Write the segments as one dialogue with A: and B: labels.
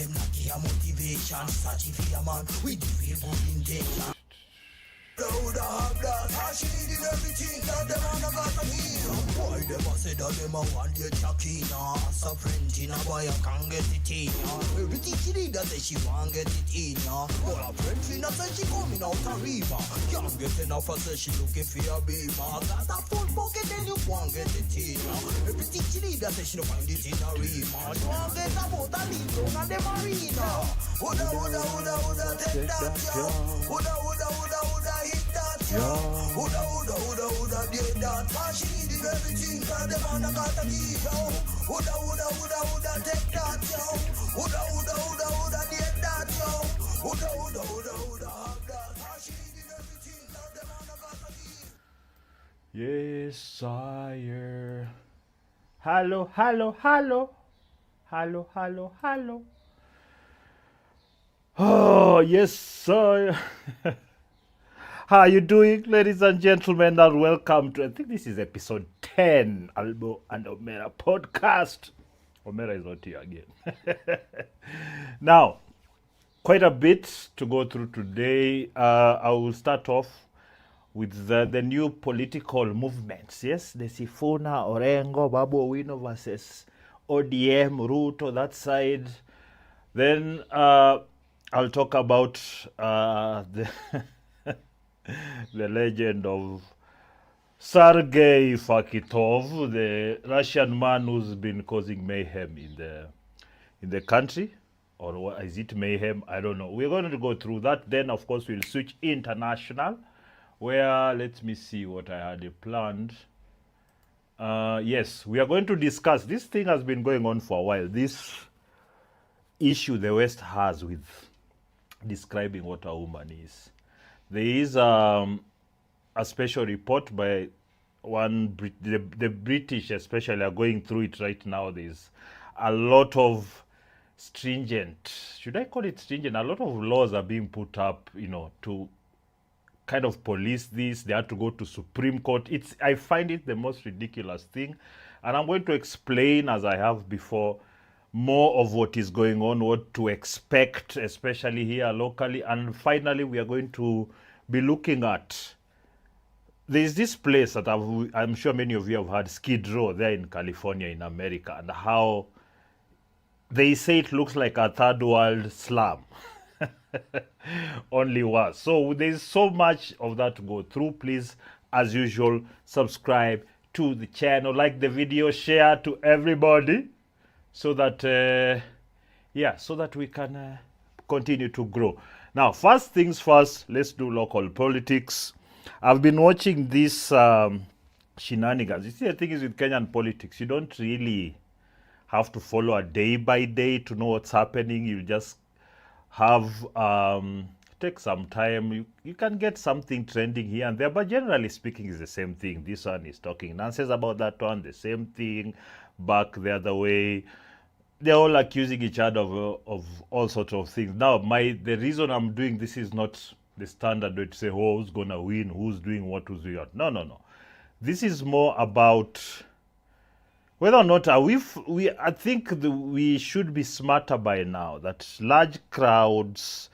A: them not give a motivation. Searching for a man with the real good intention. Would have that, how she needed everything that them on a got to need. Boy, them a say that them a want the Chakina. As a friend in a boy, I can't get it in ya. Everything she need, that say she want get it in ya. But a friend in a say she coming out a river. Can't get enough, I say she looking for a beamer. Got a full bucket, then you want get it in ya. Everything she need, that say she don't find it in a river. You want get a boat and leave down at the marina. Woulda, take that, yo. Woulda, hit that, yo. Woulda, did that. Cause she needed everything, cause them on a got to give, yo. Woulda, take that, yo. Woulda, did that, yo. Woulda, have that. Cause she needed everything, cause them on a got to give.
B: Yes, sire. Hello. Oh, yes, sir. How are you doing, ladies and gentlemen, and welcome to, I think this is episode 10, Albo and Omera Podcast. Omera is not here again. Now, quite a bit to go through today. I will start off with the new political movements. Yes, the Sifuna, Orengo, BABU OWINO versus ODM, Ruto, that side. Then I'll talk about the the legend of Sergei Fakitov, the Russian man who's been causing mayhem in the country. Or what, is it mayhem? I don't know. We're going to go through that. Then, of course, we'll switch international, where, let me see what I had planned. Yes, we are going to discuss. This thing has been going on for a while. This issue the West has with describing what a woman is. There is a special report by the British especially are going through it right now. There's a lot of stringent, should I call it stringent? A lot of laws are being put up, to kind of police this. They have to go to Supreme Court. I find it the most ridiculous thing. And I'm going to explain, as I have before, more of what is going on, what to expect, especially here locally. And finally, we are going to be looking at, there's this place that I'm sure many of you have heard, Skid Row, there in California, in America, and how they say it looks like a third world slum. Only worse. So there's so much of that to go through. Please, as usual, subscribe to the channel, like the video, share to everybody, so that so that we can continue to grow. Now, first things first, let's do local politics. I've been watching this shenanigans. You see, the thing is with Kenyan politics, you don't really have to follow a day by day to know what's happening. You just have take some time. You can get something trending here and there, but generally speaking, it's the same thing. This one is talking nonsense about that one, the same thing, back the other way. They're all accusing each other of all sorts of things. Now, the reason I'm doing this is not the standard way to say, oh, who's going to win, who's doing what, who's doing what. No. This is more about whether or not I think we should be smarter by now, that large crowds,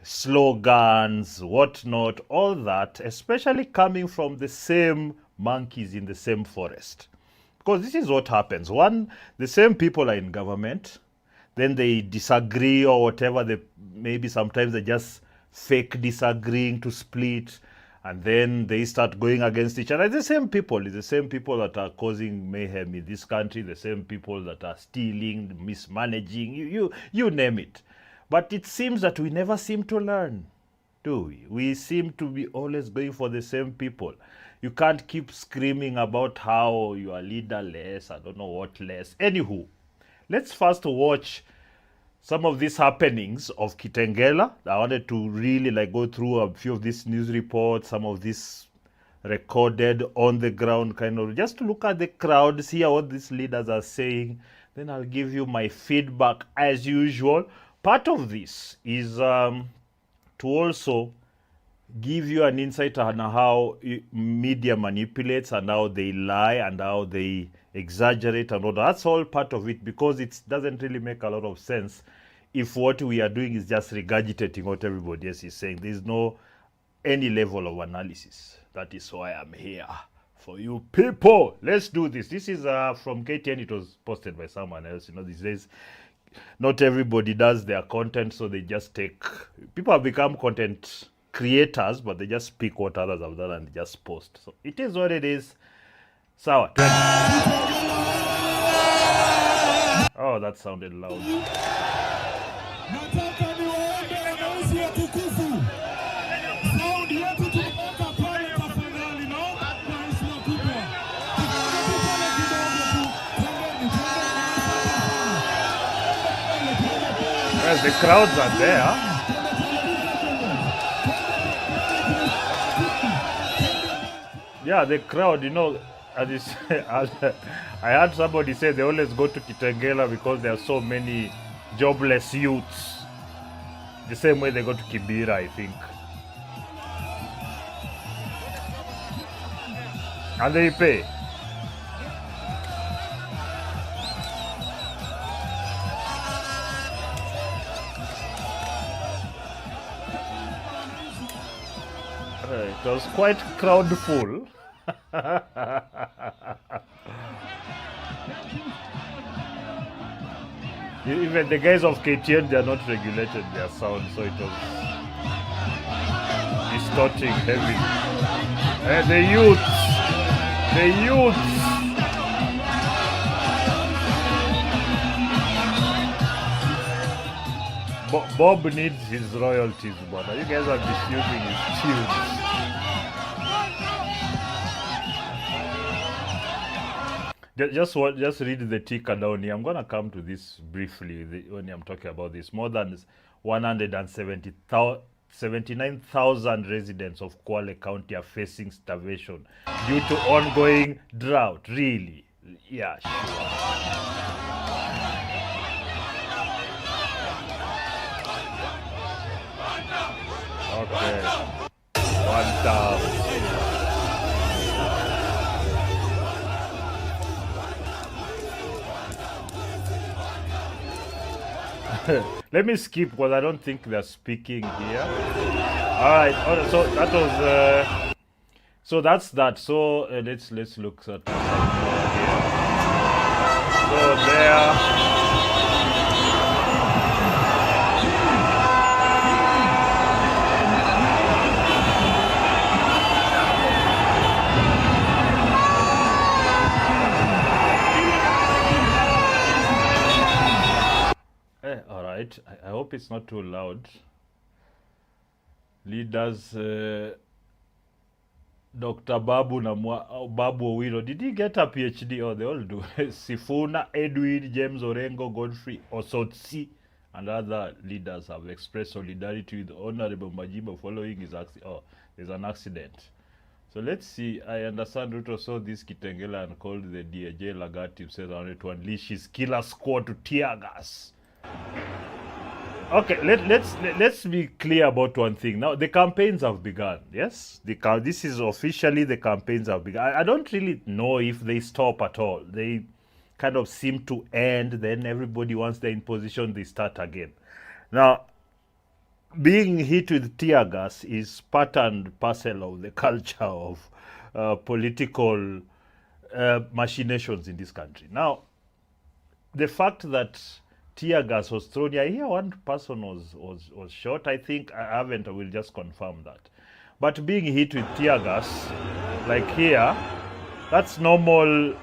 B: slogans, whatnot, all that, especially coming from the same monkeys in the same forest. Because this is what happens. One, the same people are in government, then they disagree or whatever. Maybe sometimes they just fake disagreeing to split, and then they start going against each other. It's the same people. It's the same people that are causing mayhem in this country, the same people that are stealing, mismanaging, you name it. But it seems that we never seem to learn, do we? We seem to be always going for the same people. You can't keep screaming about how you are leaderless, I don't know what less. Anywho, let's first watch some of these happenings of Kitengela. I wanted to really go through a few of these news reports, some of this recorded on the ground, kind of just to look at the crowd, see what these leaders are saying. Then I'll give you my feedback as usual. Part of this is to also give you an insight on how media manipulates and how they lie and how they exaggerate and all that. That's all part of it, because it doesn't really make a lot of sense if what we are doing is just regurgitating what everybody else is saying. There's no any level of analysis. That is why I'm here for you people. Let's do this. This is from KTN. It was posted by someone else. You know, these days, not everybody does their content, so they just take. People have become content creators, but they just pick what others have done and just post. So it is what it is. Sawa. Oh, that sounded loud. Well, the crowds are there. Yeah, the crowd, you know, I heard somebody say they always go to Kitengela because there are so many jobless youths. The same way they go to Kibera, I think. And they pay. It was quite crowd full. Even the guys of KTN, they are not regulated their sound, so it was distorting heavily. The youths. Bob needs his royalties, but you guys are misusing his tunes. Just read the ticker down here. I'm going to come to this briefly when I'm talking about this. More than 179,000 residents of Kwale County are facing starvation due to ongoing drought. Really? Yeah, sure. Okay. 1,000. Let me skip because I don't think they're speaking here. All right. So that was. So that's that. So let's look at here. So there. All right. I hope it's not too loud. Leaders, Dr. Babu Owino. Did he get a PhD? Oh, they all do. Sifuna, Edwin, James Orengo, Godfrey, Osotsi, and other leaders have expressed solidarity with Honorable Majiba following his accident. Oh, there's an accident. So let's see. I understand Ruto saw this Kitengela and called the DAJ Lagat himself wanted to unleash his killer squad to tear gas. Okay, let's be clear about one thing. Now, the campaigns have begun. Yes, this is officially the campaigns have begun. I don't really know if they stop at all. They kind of seem to end. Then everybody, once they're in position, they start again. Now, being hit with tear gas is part and parcel of the culture of political machinations in this country. Now, the fact that tear gas was thrown. I hear one person was shot. I think I haven't. I will just confirm that. But being hit with tear gas, like here, that's normal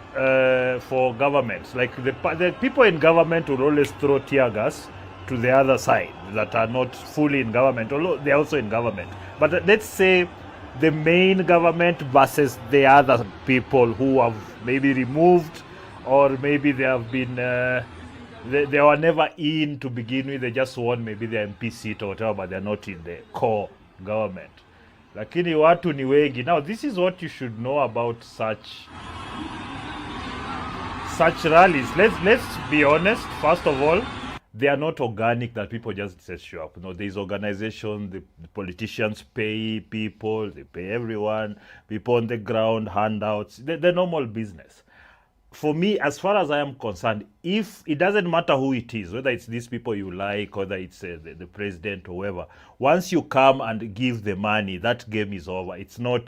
B: for governments. Like the people in government will always throw tear gas to the other side that are not fully in government, although they're also in government. But let's say the main government versus the other people who have maybe removed, or maybe they have been. They were never in to begin with. They just won maybe the MP seat or whatever, but they're not in the core government. Lakini watu ni wengi. Now, this is what you should know about such rallies. Let's be honest. First of all, they are not organic that people just show up. No, there's organization. The politicians pay people. They pay everyone. People on the ground, handouts. The normal business. for me, as far as I am concerned, if it doesn't matter who it is, whether it's these people you like, whether it's the president or whoever, once you come and give the money, that game is over. It's no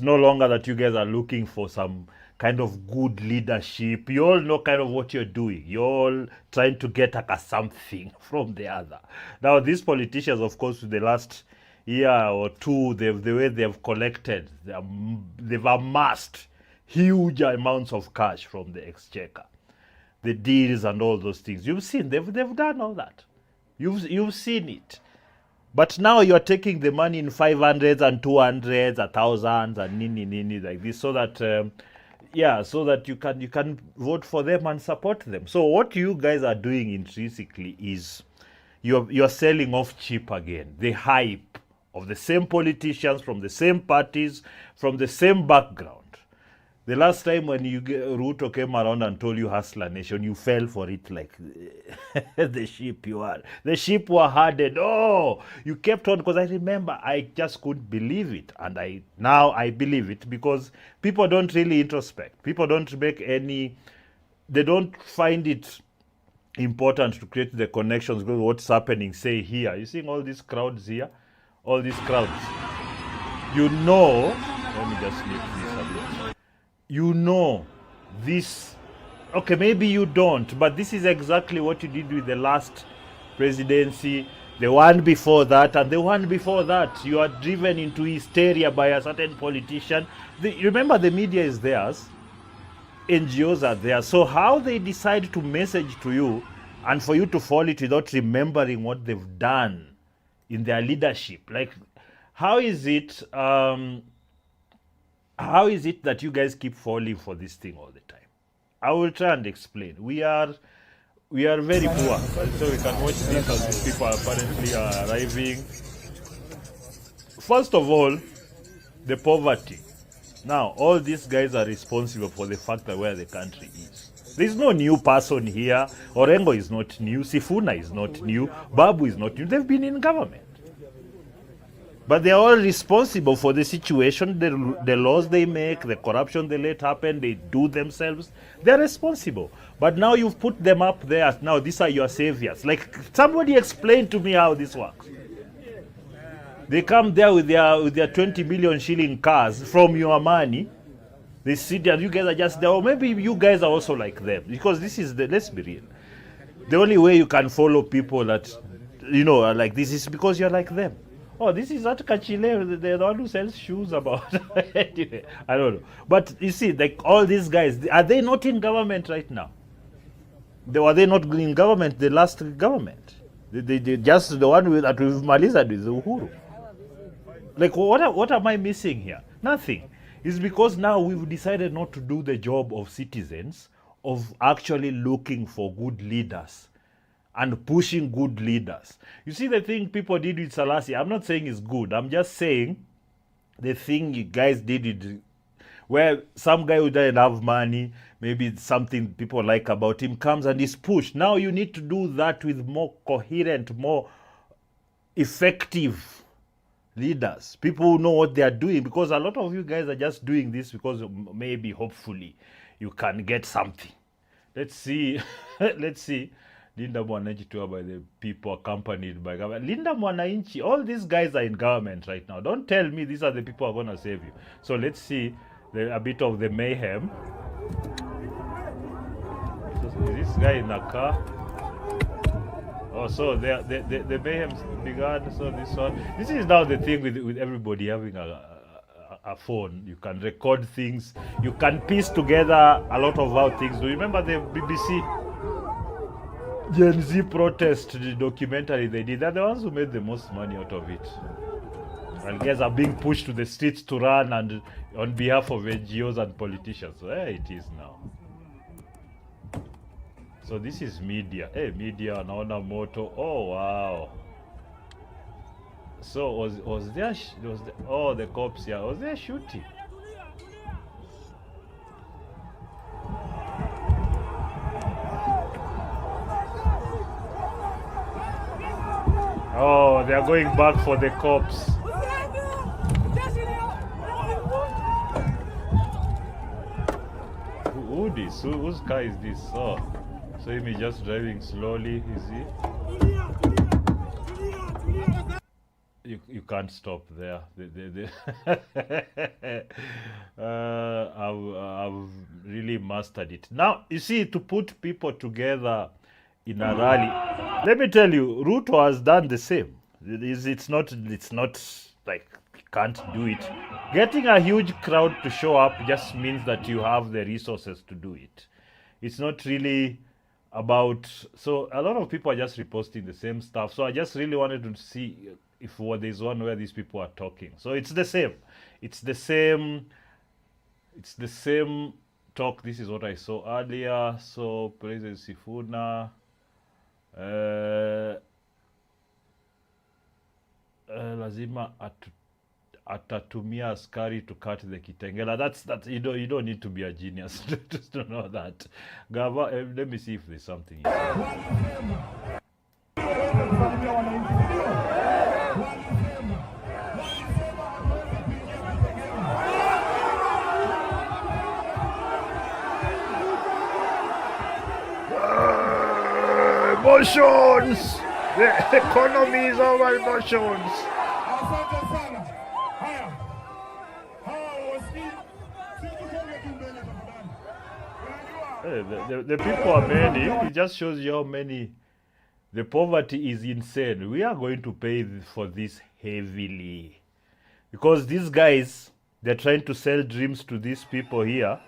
B: longer that you guys are looking for some kind of good leadership. You all know kind of what you're doing. You're all trying to get like a something from the other. Now, these politicians, of course, the last year or two, the way they've collected, they've amassed huge amounts of cash from the exchequer, the deals and all those things. You've seen they've done all that. You've seen it. But now you're taking the money in 500s and 200s, 1000s and nini like this, so that so that you can vote for them and support them. So what you guys are doing intrinsically is you're selling off cheap again. The hype of the same politicians from the same parties, from the same background. The last time when Ruto came around and told you Hustler Nation, you fell for it like the sheep you are. The sheep were hardened. Oh, you kept on, because I remember I just couldn't believe it. And now I believe it, because people don't really introspect. People don't they don't find it important to create the connections with what's happening, say here. You seeing all these crowds here? All these crowds. You know, let me just leave this a bit. You know this, okay, maybe you don't, but this is exactly what you did with the last presidency, the one before that, and the one before that. You are driven into hysteria by a certain politician. Remember, the media is theirs, NGOs are there. So how they decide to message to you and for you to follow it without remembering what they've done in their leadership, like how is it that you guys keep falling for this thing all the time? I will try and explain. We are very poor, so we can watch this as these people apparently are arriving. First of all, the poverty. Now, all these guys are responsible for the fact that where the country is. There's no new person here. Orengo is not new. Sifuna is not new. BABU is not new. They've been in government. But they're all responsible for the situation, the laws they make, the corruption they let happen, they do themselves. They're responsible. But now you've put them up there. Now these are your saviors. Like, somebody explain to me how this works. They come there with their 20 million shilling cars from your money. They sit there, you guys are just there. Or maybe you guys are also like them. Because this is let's be real. The only way you can follow people that, are like this is because you're like them. Oh, this is at Kachile, the one who sells shoes about. Anyway, I don't know. But you see, like all these guys, are they not in government right now? Were they not in government, the last government? They just the one that we've malized with Uhuru. Like, what am I missing here? Nothing. It's because now we've decided not to do the job of citizens, of actually looking for good leaders and pushing good leaders. You see, the thing people did with Salasi, I'm not saying it's good. I'm just saying the thing you guys did where some guy who doesn't have money, maybe it's something people like about him, comes and is pushed. Now you need to do that with more coherent, more effective leaders, people who know what they are doing, because a lot of you guys are just doing this because maybe, hopefully, you can get something. Let's see. Linda Mwananchi tour by the people accompanied by government. Linda Mwananchi, all these guys are in government right now. Don't tell me these are the people who are going to save you. So let's see a bit of the mayhem. Is this guy in a car? Oh, so the mayhem began. So this is now the thing with everybody having a phone. You can record things. You can piece together a lot of how things do. Remember the BBC Gen Z protest, the documentary they did? They're the ones who made the most money out of it. And guys are being pushed to the streets to run and on behalf of NGOs and politicians. So there it is now. So this is media. Hey, media, naona moto. Oh, wow. So was there the cops here? Was there shooting? Oh, they are going back for the cops. Who Who this? Whose car is this? Oh, so him is just driving slowly, is he? You can't stop there. I've really mastered it. Now, you see, to put people together in a rally, let me tell you, Ruto has done the same. It's not like he can't do it. Getting a huge crowd to show up just means that you have the resources to do it. It's not really about, so a lot of people are just reposting the same stuff. So I just really wanted to see if there's one where these people are talking. So it's the same. It's the same talk. This is what I saw earlier. So President Sifuna. Lazima atatumia askari to cut the kitengela. That's you don't need to be a genius just to know that. Gava, let me see if there's something here. Emotions! The economy is our emotions. The people are many. It just shows you how many. The poverty is insane. We are going to pay for this heavily. Because these guys, they're trying to sell dreams to these people here.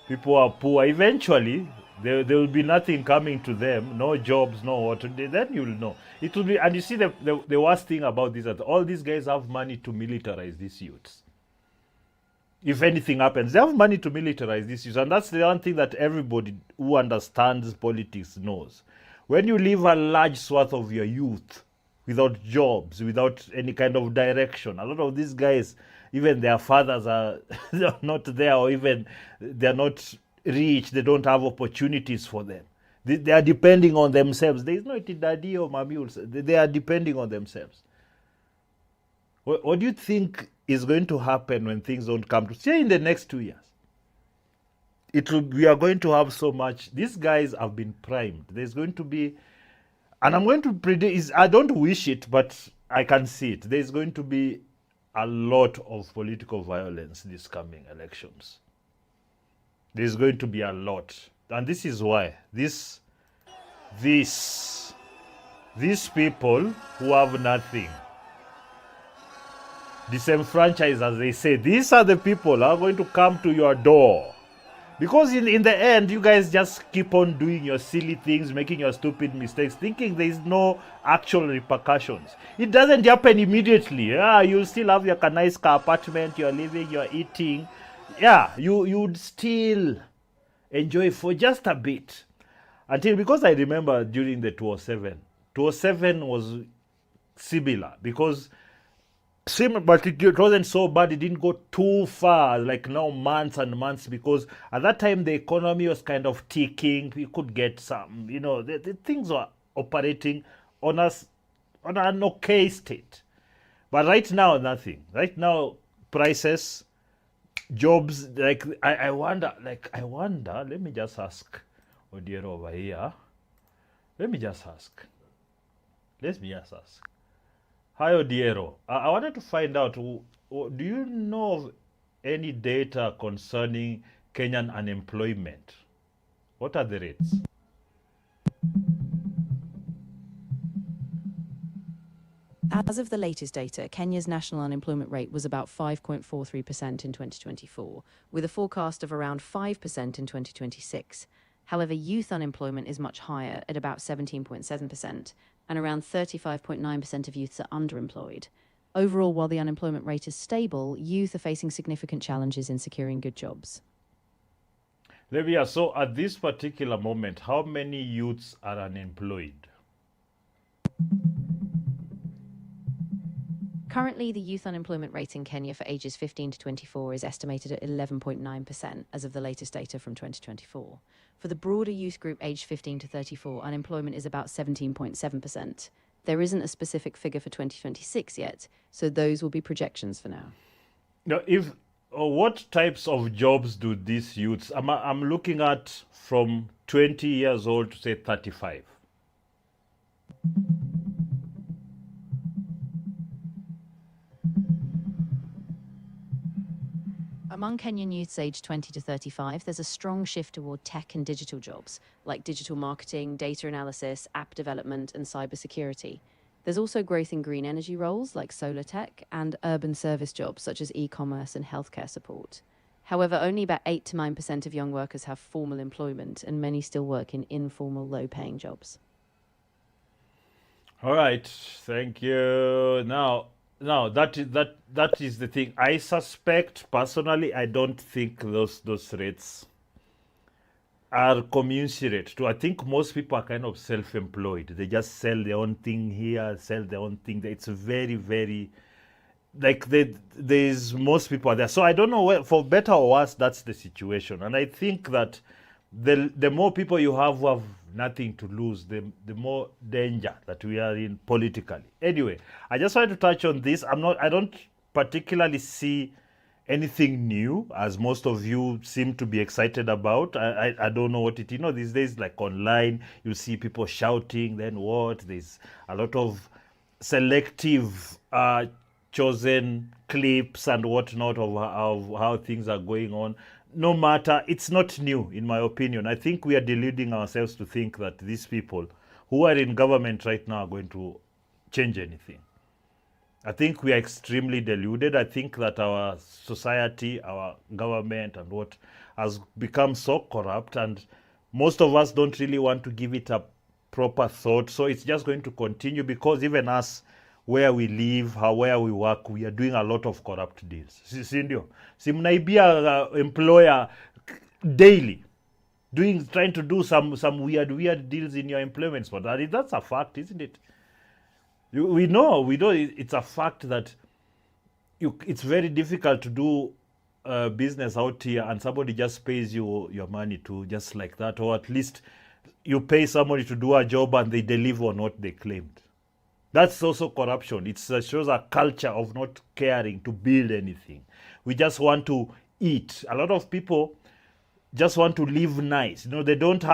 B: People are poor. Eventually, there will be nothing coming to them. No jobs, no water. Then you'll know. It will be, and you see the worst thing about this, that all these guys have money to militarize these youths. If anything happens, they have money to militarize these youths. And that's the one thing that everybody who understands politics knows. When you leave a large swath of your youth without jobs, without any kind of direction, a lot of these guys, even their fathers are not there, or even they're not rich, they don't have opportunities for them. They are depending on themselves. There is no daddy or mommy. They are depending on themselves. What do you think is going to happen when things don't come to, say, in the next 2 years? We are going to have so much. These guys have been primed. There's going to be, and I'm going to predict, I don't wish it, but I can see it. There's going to be a lot of political violence these coming elections. There's going to be a lot. And this is why these people who have nothing, disenfranchised, as they say, these are the people who are going to come to your door. Because in the end, you guys just keep on doing your silly things, making your stupid mistakes, thinking there is no actual repercussions. It doesn't happen immediately. Yeah, you'll still have your nice car apartment, you're living, you're eating. Yeah, you'd still enjoy for just a bit. Because I remember during the 2007 was similar, because but it wasn't so bad. It didn't go too far, like now months and months, because at that time the economy was kind of ticking. We could get some, the things were operating on an okay state. But right now, nothing. Right now, prices, jobs, I wonder, let me just ask Odiero over here. Let me just ask. Hi, Odiero. I wanted to find out, do you know of any data concerning Kenyan unemployment? What are the rates?
C: As of the latest data, Kenya's national unemployment rate was about 5.43% in 2024, with a forecast of around 5% in 2026. However, youth unemployment is much higher at about 17.7%, and around 35.9% of youths are underemployed. Overall, while the unemployment rate is stable, youth are facing significant challenges in securing good jobs.
B: Levia, so at this particular moment, how many youths are unemployed?
C: Currently, the youth unemployment rate in Kenya for ages 15 to 24 is estimated at 11.9% as of the latest data from 2024. For the broader youth group aged 15 to 34, unemployment is about 17.7%. There isn't a specific figure for 2026 yet, so those will be projections for now.
B: Now, if What types of jobs do these youths? I'm looking at from 20 years old to say 35.
C: Among Kenyan youths aged 20 to 35, there's a strong shift toward tech and digital jobs, like digital marketing, data analysis, app development, and cybersecurity. There's also growth in green energy roles, like solar tech, and urban service jobs, such as e-commerce and healthcare support. However, only about 8 to 9% of young workers have formal employment, and many still work in informal, low-paying jobs.
B: All right, thank you. Now that is the thing. I suspect personally, I don't think those rates are commensurate to. I think most people are kind of self-employed. They just sell their own thing here, sell their own thing there. It's very, very like there's most people are there. So I don't know where, for better or worse, that's the situation. And I think that the more people you have who have nothing to lose, the more danger that we are in politically. Anyway, I just wanted to touch on this. I don't particularly see anything new, as most of you seem to be excited about. I don't know what it, these days, like online, you see people shouting, then what? There's a lot of selective chosen clips and whatnot of how things are going on. No matter, it's not new, in my opinion. I think we are deluding ourselves to think that these people who are in government right now are going to change anything. I think we are extremely deluded. I think that our society, our government, and what has become so corrupt, and most of us don't really want to give it a proper thought. So it's just going to continue, because even us, where we live, where we work, we are doing a lot of corrupt deals. Sindio, si mnaibia employer daily, trying to do some weird deals in your employment spot. That's a fact, isn't it? We know it's a fact that it's very difficult to do business out here, and somebody just pays you your money to just like that, or at least you pay somebody to do a job and they deliver on what they claimed. That's also corruption. It shows a culture of not caring to build anything. We just want to eat. A lot of people just want to live nice. They don't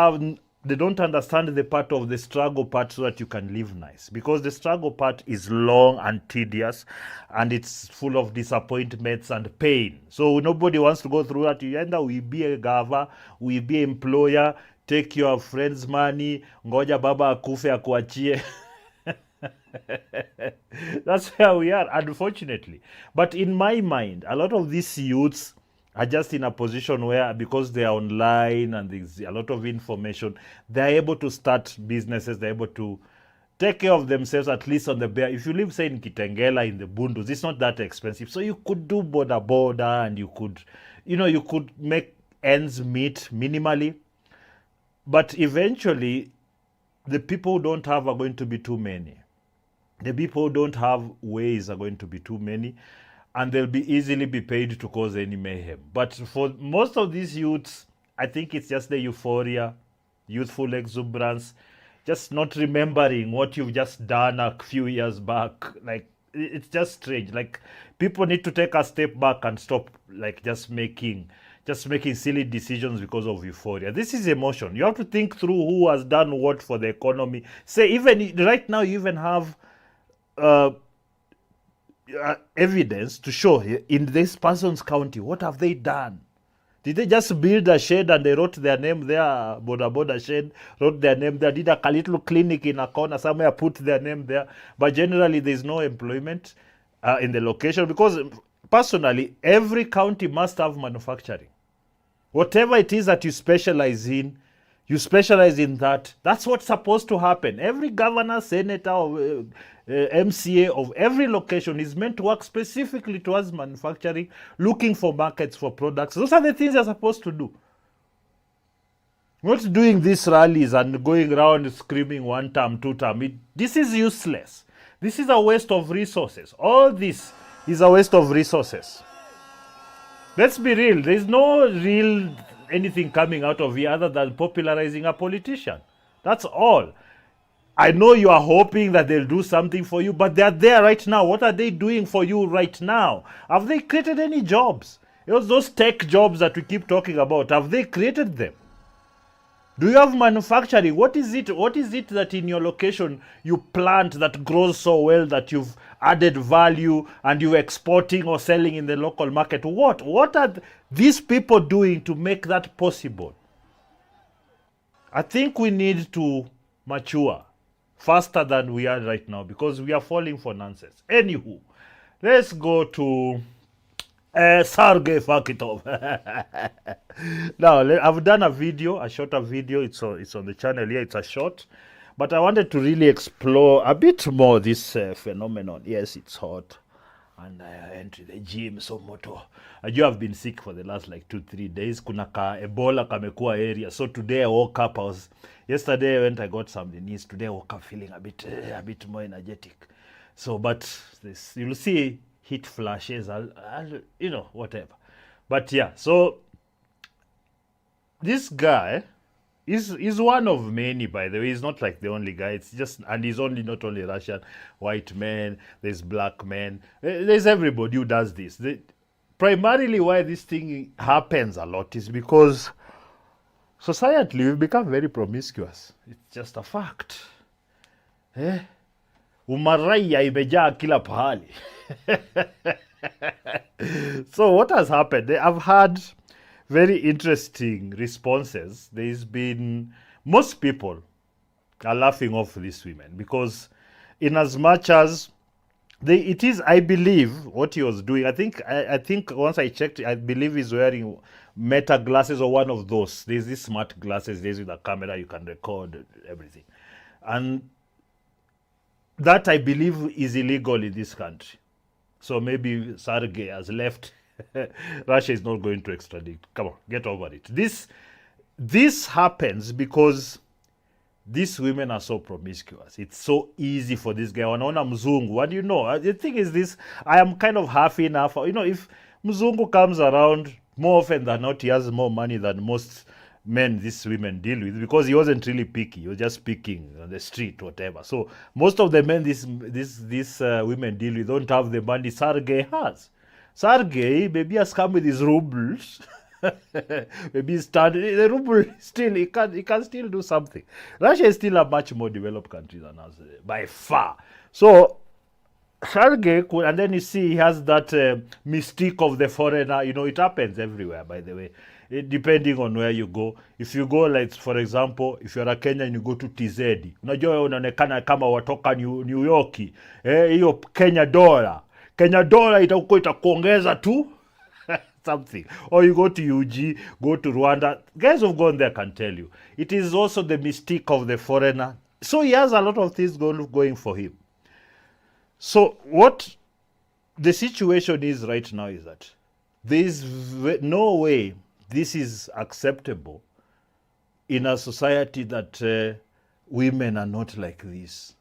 B: understand the part of the struggle part, so that you can live nice. Because the struggle part is long and tedious, and it's full of disappointments and pain. So nobody wants to go through that. You end up, we be a gava, we be an employer, take your friend's money, ngoja baba akufe akuachie. That's where we are, unfortunately. But in my mind, a lot of these youths are just in a position where, because they are online and there's a lot of information, they're able to start businesses, they're able to take care of themselves, at least on the bare. If you live, say, in Kitengela, in the Bundus, it's not that expensive. So you could do border, and you could make ends meet minimally. But eventually, the people who don't have are going to be too many. The people who don't have ways are going to be too many, and they'll be easily be paid to cause any mayhem. But for most of these youths, I think it's just the euphoria, youthful exuberance, just not remembering what you've just done a few years back. Like, it's just strange. Like, people need to take a step back and stop, like, just making silly decisions because of euphoria. This is emotion. You have to think through who has done what for the economy. Say, even right now, you even have evidence to show in this person's county, what have they done? Did they just build a shed and they wrote their name there, Boda shed, wrote their name there, did a little clinic in a corner somewhere, put their name there, but generally there's no employment in the location, because personally, every county must have manufacturing. Whatever it is that you specialize in that. That's what's supposed to happen. Every governor, senator, or MCA of every location is meant to work specifically towards manufacturing, looking for markets for products. Those are the things they're supposed to do. Not doing these rallies and going around screaming 1 term, 2 term. This is useless. This is a waste of resources. All this is a waste of resources. Let's be real. There's no real anything coming out of here other than popularizing a politician. That's all. I know you are hoping that they'll do something for you, but they're there right now. What are they doing for you right now? Have they created any jobs? Those tech jobs that we keep talking about, have they created them? Do you have manufacturing? What is it that in your location you plant that grows so well that you've added value and you're exporting or selling in the local market? What are these people doing to make that possible? I think we need to mature faster than we are right now because we are falling for nonsense. Anywho, let's go to Sergey Fakitov. Now, I've done a video, a shorter video. It's on the channel here. It's a short. But I wanted to really explore a bit more this phenomenon. Yes, it's hot. And I went to the gym, so moto. You have been sick for the last like 2-3 days. Kuna ka Ebola kamekuwa area. So today I woke up. Yesterday I went, I got some knees. Today I woke up feeling a bit more energetic. So, but this, you'll see heat flashes, I'll whatever. But yeah, so this guy is one of many, by the way. He's not like the only guy. It's just, and he's not only Russian, white men, there's black men, there's everybody who does this. Primarily why this thing happens a lot is because societally we've become very promiscuous. It's just a fact. Umaraya imejaa kila pahali. So what has happened? I've had very interesting responses. There's been, most people are laughing off these women because in as much as it is, I believe, what he was doing, I think once I checked, I believe he's wearing Meta glasses or one of those. There's these smart glasses, there's with a camera, you can record everything. And that I believe is illegal in this country. So maybe Sergey has left. Russia is not going to extradite. Come on, get over it. This happens because these women are so promiscuous. It's so easy for this guy. Wanaona mzungu. What do you know? The thing is this, I am kind of half enough. If mzungu comes around, more often than not, he has more money than most men these women deal with because he wasn't really picky. He was just picking on the street, whatever. So most of the men these women deal with don't have the money Sergey has. Sergey maybe has come with his rubles. Maybe he's started the ruble still he can still do something. Russia is still a much more developed country than us by far. So Sergey could, and then you see he has that mystique of the foreigner. It happens everywhere, by the way. Depending on where you go. If you go, like, for example, if you're a Kenyan, you go to TZ. Unajua unaonekana kama watoka New York. Hiyo Kenya dollar itakuongeza tu something. Or you go to UG, go to Rwanda. Guys who've gone there can tell you. It is also the mystique of the foreigner. So he has a lot of things going for him. So what the situation is right now is that there is no way this is acceptable in a society that women are not like this.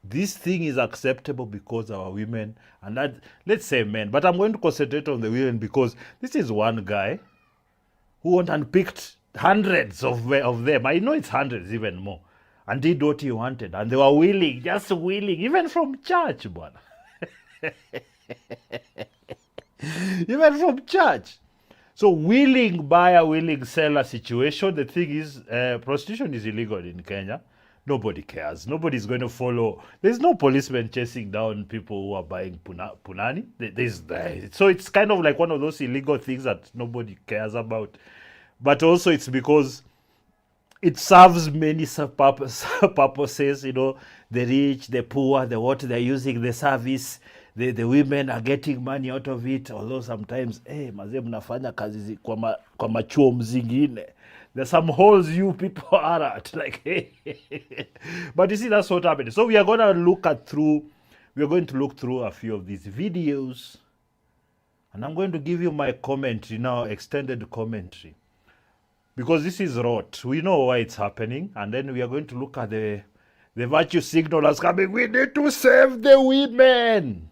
B: This thing is acceptable because our women, and that, let's say men, but I'm going to concentrate on the women because this is one guy who unpicked hundreds of them. I know it's hundreds, even more, and did what he wanted, and they were willing, just willing, even from church, man. Even from church. So willing buyer, willing seller situation. The thing is, prostitution is illegal in Kenya. Nobody cares. Nobody's going to follow. There's no policeman chasing down people who are buying punani. So it's kind of like one of those illegal things that nobody cares about. But also it's because it serves many purposes, the rich, the poor, the what they're using, the service. The women are getting money out of it, although sometimes, mazee mnafanya kazi kwa machuo mzingine. There's some holes you people are at, like, hey. But you see, that's what happened. So we are going to look through a few of these videos, and I'm going to give you my commentary now, extended commentary, because this is rot. We know why it's happening, and then we are going to look at the virtue signal that's coming. We need to save the women.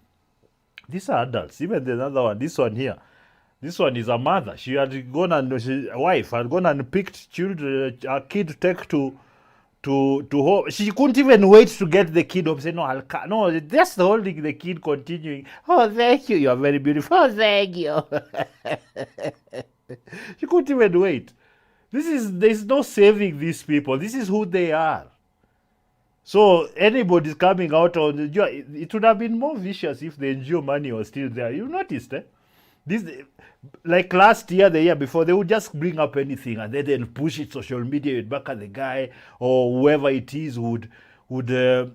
B: These are adults. Even the other one, this one here. This one is a mother. She had gone and a wife had gone and picked children, a kid to take to to home. She couldn't even wait to get the kid home. Say, no, no, just holding the kid, continuing. Oh, thank you. You are very beautiful. Oh, thank you. She couldn't even wait. There's no saving these people. This is who they are. So anybody's coming out on it would have been more vicious if the NGO money was still there. You noticed, this, like last year, the year before, they would just bring up anything and then they'll push it social media back at the guy or whoever it is would how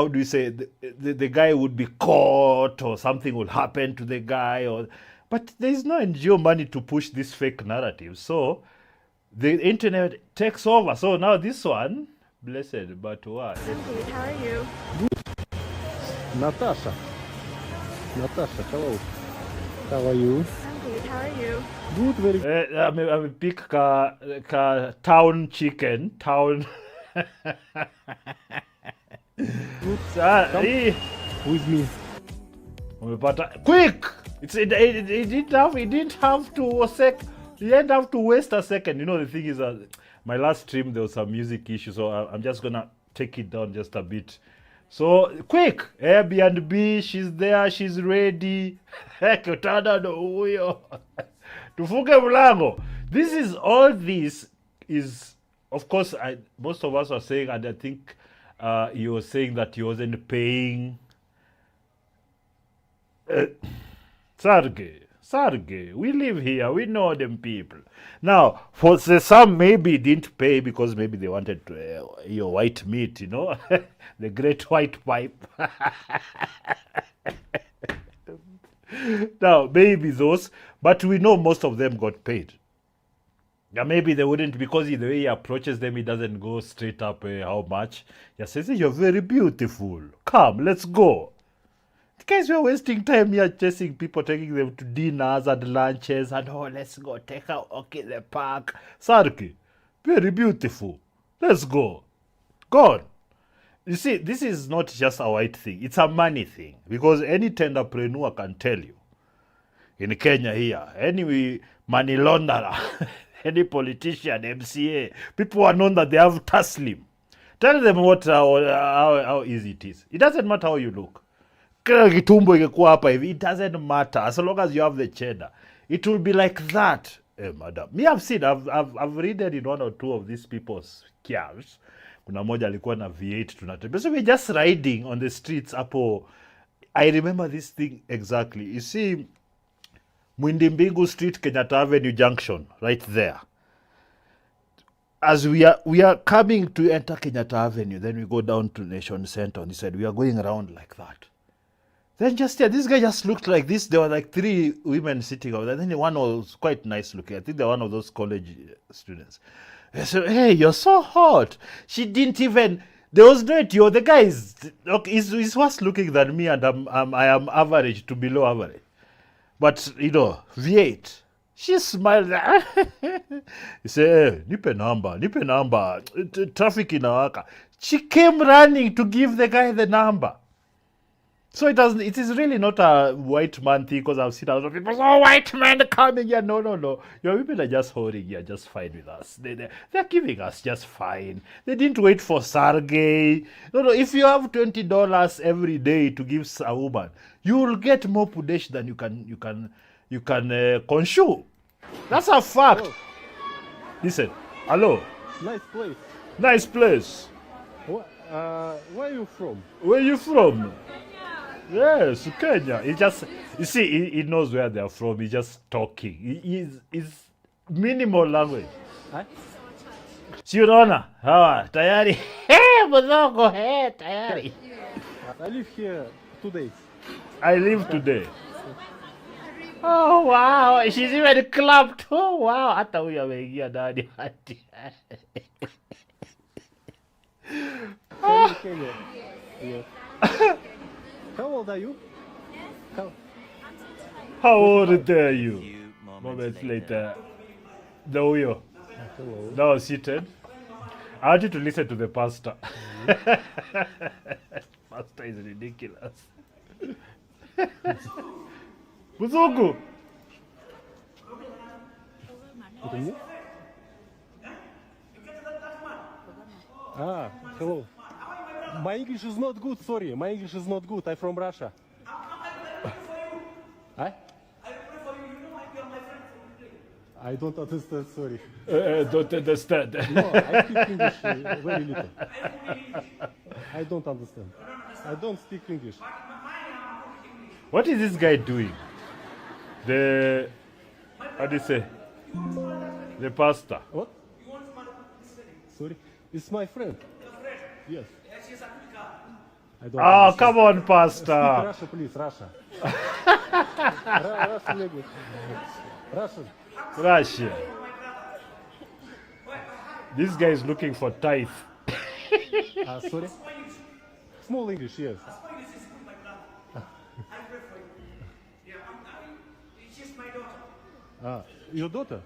B: do you say, the guy would be caught or something would happen to the guy, but there's no NGO money to push this fake narrative. So the internet takes over. So now this one, blessed, but what?
D: I'm good. How are you?
E: Natasha, hello. How are you?
D: I'm good. How are you?
E: Good, very good.
B: I'm a big town chicken. Town.
E: With me.
B: Quick! It didn't have to you didn't have to waste a second. You know, the thing is that my last stream there was some music issue, so I'm just gonna take it down just a bit. So quick, Airbnb, she's there, she's ready. Tufunge mlango. This is of course, most of us are saying, and I think he was saying that he wasn't paying. Sarge, we live here, we know them people. Now, for some maybe didn't pay because maybe they wanted your white meat, you know, the great white pipe. Now, maybe those, but we know most of them got paid. Yeah, maybe they wouldn't, because the way he approaches them, he doesn't go straight up how much. He says, you're very beautiful. Come, let's go. The guys were wasting time here chasing people, taking them to dinners and lunches, and let's go take a walk in the park. Sarki, very beautiful. Let's go. Go on. You see, this is not just a white thing. It's a money thing. Because any tenderpreneur can tell you, in Kenya here, any money launderer, any politician, MCA, people are known that they have taslim. Tell them how easy it is. It doesn't matter how you look. It doesn't matter as long as you have the cheddar. It will be like that, madam. Me, I've seen, I've read in one or two of these people's cars. Kuna moja alikuwa na V8 tunatembea. So we're just riding on the streets hapo. I remember this thing exactly. You see, Mwindimbingu Street, Kenyatta Avenue Junction, right there. As we are coming to enter Kenyatta Avenue, then we go down to Nation Center, and he said, we are going around like that. Then just here, this guy just looked like this. There were like 3 women sitting over there. Then one was quite nice looking. I think they're one of those college students. I said, hey, you're so hot. She didn't even, there was no, the guy is, okay, he's worse looking than me, and I am average to below average. But, you know, V8. She smiled. He said, hey, nipe number. Traffic inawaka. She came running to give the guy the number. So it is really not a white man thing, because I've seen a lot of people, oh, white men coming here. No. Your people are just holding here, just fine with us. They're giving us just fine. They didn't wait for Sargey. No, if you have $20 every day to give a woman, you will get more pudesh than you can consume. That's a fact.
E: Oh.
B: Listen, hello.
E: Nice place.
B: Where
E: Are you from?
B: Where are you from? Yes, Kenya. You see, he knows where they are from. He's just talking. He's minimal language. Si unaona? Hawa, tayari. Mzongo, tayari.
E: I live here 2 days.
B: I live today. Oh, wow. She's even clapped. Oh, wow. Hata huyu ameingia ndani.
E: Kenya. Yes. How old are you?
B: How old are you? Moments later. The huyo.
E: Hello.
B: Now seated. I want you to listen to the pastor. Pastor is ridiculous. Mzungu.
E: Ah, hello. My English is not good, sorry. My English is not good. I'm from Russia. I don't understand, sorry.
B: Don't understand.
E: No, I speak English very little. I don't understand. I don't speak English.
B: What is this guy doing? The, how do you say? The pastor.
E: What? Sorry? It's my friend. Yes. I don't
B: Oh,
E: understand.
B: come on,
E: Speak
B: pastor.
E: Russia, please, Russia. Russian language. Russian.
B: Russia. This guy is looking for tithe.
E: Sorry? Small English, yes. Your daughter?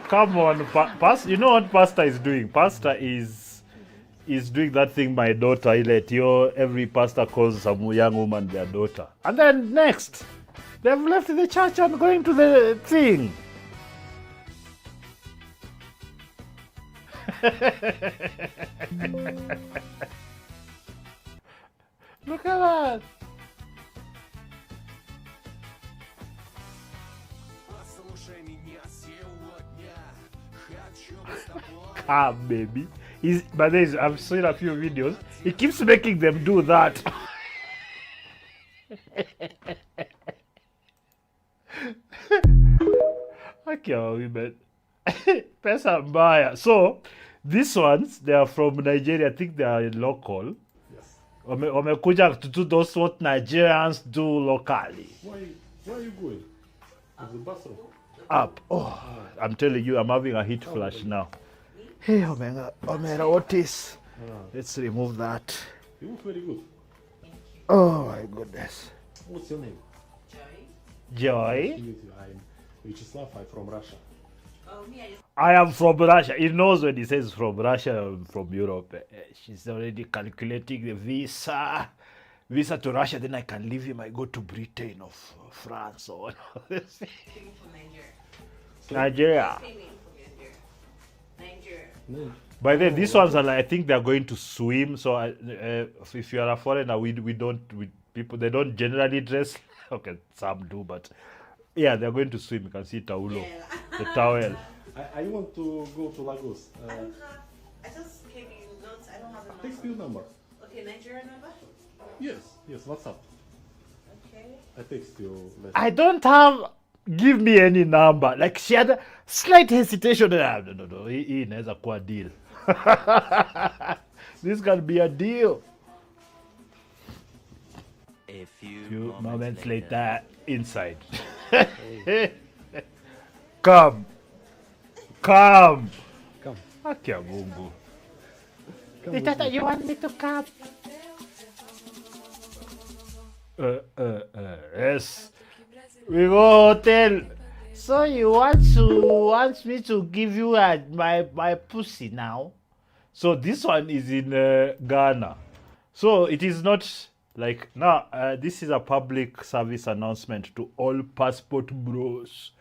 B: Come on, pastor. You know what pastor is doing? Pastor is doing that thing my daughter let you. Every pastor calls some young woman their daughter. And then next, they've left the church and going to the thing. Look at that. Ah, baby. But I've seen a few videos. He keeps making them do that. Okay, women. Pesa mbaya. So, these ones, they are from Nigeria. I think they are local.
E: Yes.
B: Wamekuja to do those what Nigerians do locally.
E: Where are you going? To the bathroom?
B: Up. Oh, I'm telling you, I'm having a heat flash now. Hey, Omera, what is? Let's remove that.
E: You look very good.
B: Oh my goodness.
E: What's your name?
B: Joy.
E: I'm Vyacheslav. I'm from Russia.
B: I am from Russia. He knows when he says from Russia, I'm from Europe. She's already calculating the visa to Russia. Then I can leave him. I go to Britain or France or Nigeria.
E: No.
B: By then, these ones are like, I think they are going to swim. So if you are a foreigner, people they don't generally dress. Okay, some do, but yeah, they are going to swim. You can see taulo, the towel.
E: I want to go to Lagos.
F: I just gave you notes. I don't have a number.
E: Text your number.
F: Okay, Nigeria number?
E: Yes, WhatsApp.
F: Okay.
E: I text you later.
B: I don't have. Give me any number. Like she had a slight hesitation. No. He inaweza kuwa deal. This can be a deal.
G: A
B: Few moments later, inside. Come.
E: Come.
B: Akia Mungu.
E: Come with me.
B: You want me to come? Yes. We go hotel. So you want me to give you my pussy now? So this one is in Ghana. So it is not like now. This is a public service announcement to all passport bros.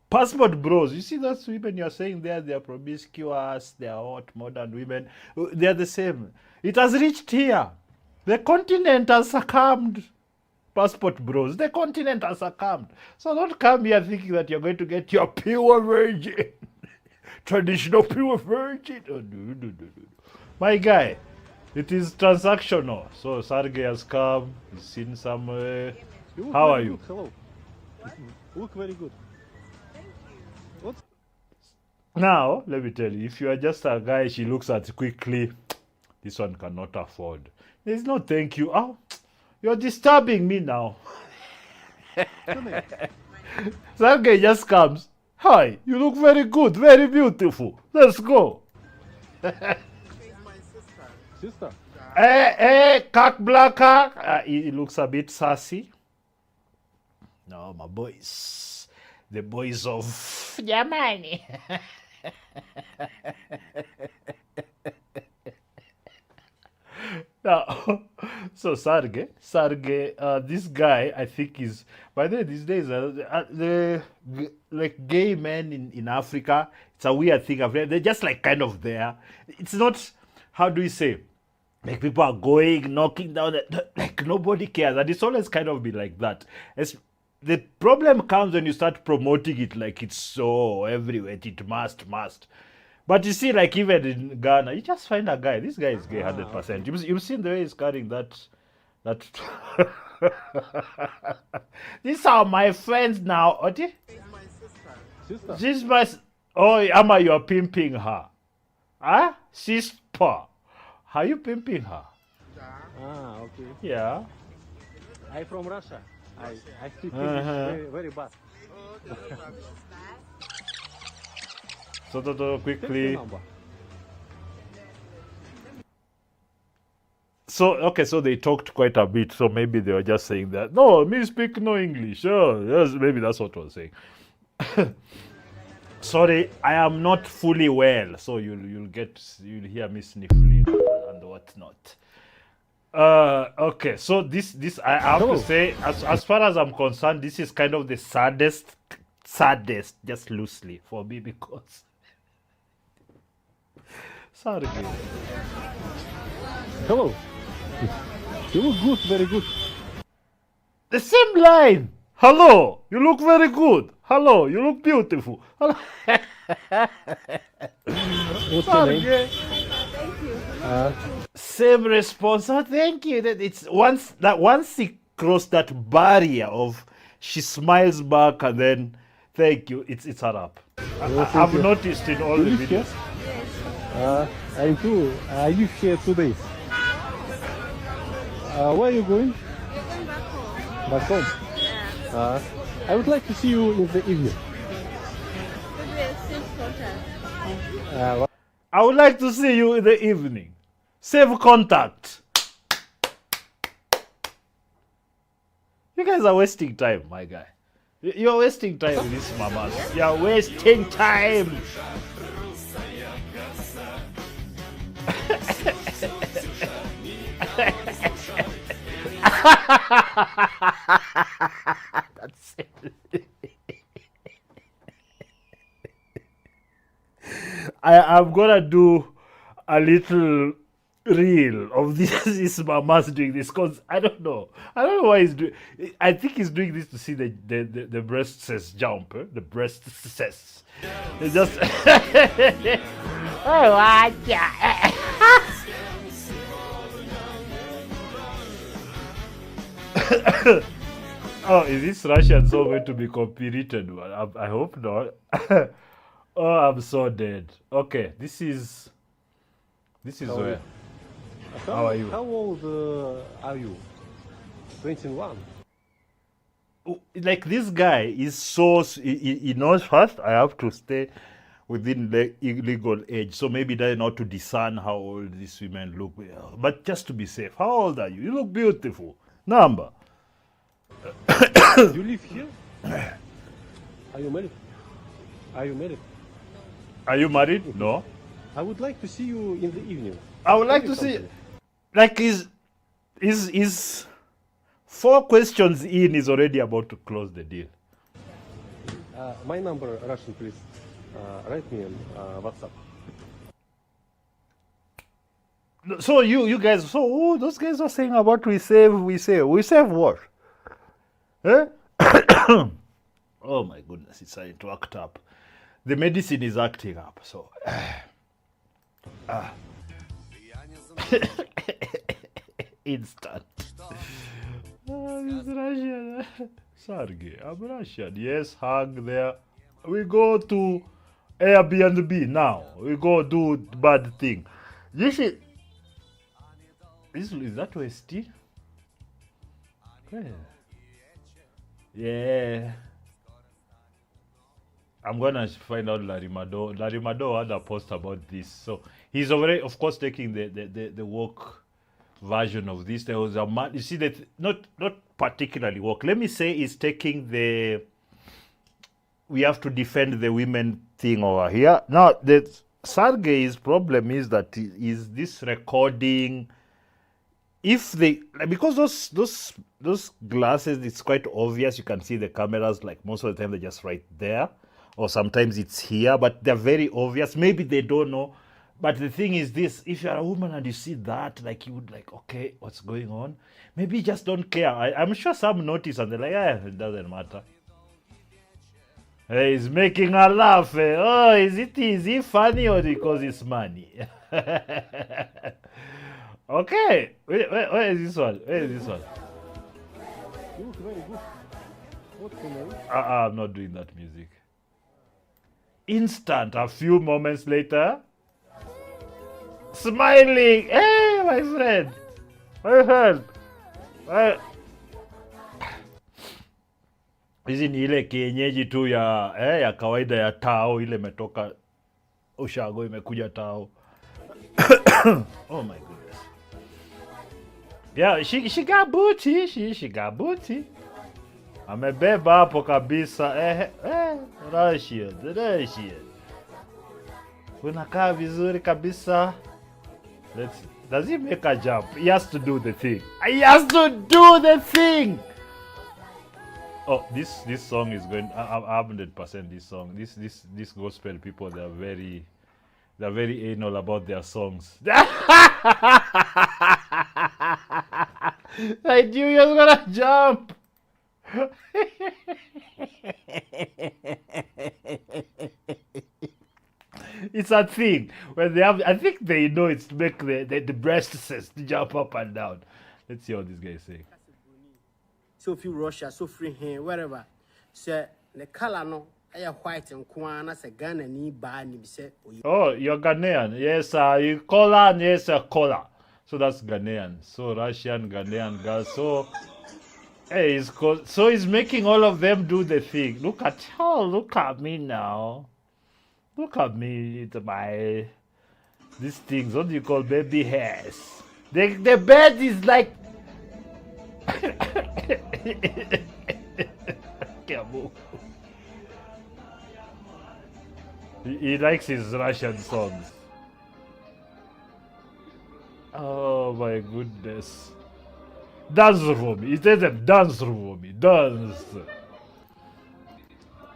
B: Passport bros. You see those women you're saying there? They are promiscuous. They are hot modern women. They are the same. It has reached here. The continent has succumbed. Passport bros, the continent has succumbed. So don't come here thinking that you're going to get your pure virgin. Traditional pure virgin. Oh, no. My guy, it is transactional. So Sergey has come, he's seen somewhere.
E: You look
B: How
E: very
B: are you?
E: good. Hello. You look very good. What?
B: Now, let me tell you, if you are just a guy she looks at quickly, this one cannot afford. There's no thank you. Oh, you're disturbing me now. Sergey just comes. Hi, you look very good, very beautiful. Let's go.
E: Sister?
B: Cock blacker. He looks a bit sassy. No, my boys. The boys of Germany. Now, So Sarge, this guy I think is by the way these days like gay men in Africa. It's a weird thing. They're just like kind of there. It's not how do you say like people are going knocking down like nobody cares, and it's always kind of been like that. The problem comes when you start promoting it like it's so everywhere. It must. But you see, like even in Ghana, you just find a guy. This guy is gay, 100%. You've seen the way he's carrying that. These are my friends now. Oti?
E: Sister.
B: She's my. Oh, Ama, you're pimping her. Huh? Sister. How you pimping her?
E: Okay.
B: Yeah.
E: I from Russia. I speak English very, very bad.
B: So
E: Take the
B: quickly.
E: number.
B: So they talked quite a bit. So maybe they were just saying that. No, me speak no English. Oh, yes, maybe that's what I was saying. Sorry, I am not fully well, so you'll hear me sniffling and whatnot. Okay, so this I have to say, as far as I'm concerned, this is kind of the saddest, just loosely for me because sorry.
E: Hello. You look good, very good.
B: The same line. Hello, you look very good. Hello, you look beautiful. Hello.
E: What's your name?
B: Sorry. Same response. Oh, thank you. That it's once he crossed that barrier of she smiles back and then thank you. It's a wrap. I've noticed in all the
E: You live here?
B: videos.
E: I too. I live here 2 days. Where are you going?
D: Going back home.
E: Back home.
D: Yeah.
E: I would like to see you in the evening.
D: Maybe a safe contact.
B: I would like to see you in the evening. Save contact. You guys are wasting time, my guy. You're wasting time with these mamas. You're wasting time. That's it. I'm gonna do a little reel of this mamas doing this because I don't know why he's doing. I think he's doing this to see the breasts jump. The breasts. They just. Oh, what? Oh, is this Russian song going to be copyrighted? I hope not. Oh, I'm so dead. Okay, this is where. How are you?
E: How old are you? 21.
B: Like this guy is so he knows first I have to stay within the legal age, so maybe they know to discern how old these women look. But just to be safe, how old are you? You look beautiful. Number.
E: You live here? Are you married? Are you married?
B: Are you married? No.
E: I would like to see you in the evening.
B: I would like to see, like, is 4 questions in is already about to close the deal.
E: My number, Russian, please. Write me on WhatsApp.
B: So you guys, those guys are saying about we save what? Eh? Oh my goodness, it's starting to act up. The medicine is acting up, so. Instant. This Russian. Sergey, I'm Russian. Yes, hug there. We go to Airbnb now. We go do bad thing. Is that OST? Yeah. I'm gonna find out Larimado. Larimado had a post about this. So he's already, of course, taking the woke version of this. There was a man, you see that not particularly woke. Let me say he's taking the we have to defend the women thing over here. Now the Sergey's problem is that is this recording if they, like, because those glasses, it's quite obvious. You can see the cameras, like most of the time they're just right there, or sometimes it's here, but they're very obvious. Maybe they don't know. But the thing is this: if you're a woman and you see that, like, you would like, okay, what's going on? Maybe you just don't care. I'm sure some notice and they're like, it doesn't matter. Hey, he's making her laugh. Oh, is he funny or because it's money? Okay, where is this one? Where is this one?
E: You look very good. What's the name?
B: I'm not doing that music. Instant, a few moments later, smiling. Hey, my friend. My friend. Hizi ni ile kienyeji tu ya kawaida ya tao, ile imetoka ushago imekuja tao. Oh my goodness. Yeah, she got booty. She got booty. Amebeba hapo kabisa. Russian. Unakaa vizuri kabisa. Does he make a jump? He has to do the thing. He has to do the thing. Oh, this song is going. I'm 100% this song. This gospel people, they're very anal about their songs. I knew he was gonna jump. It's a thing when they have. I think they know it's to make the breasts to jump up and down. Let's see what this guy is saying.
G: So few Russia, so free here, wherever. So the color no, I are white and Kwana, say Ghana ni ba ni say.
B: Oh, you're Ghanaian. Yes, you color, yes, color. So that's Ghanaian. So Russian, Ghanaian girl. So hey, he's making all of them do the thing. Look at me now. Look at me, these things. What do you call baby hairs? The bed is like. He likes his Russian songs. Oh my goodness. Dance for me. He says them, dance for me. Dance.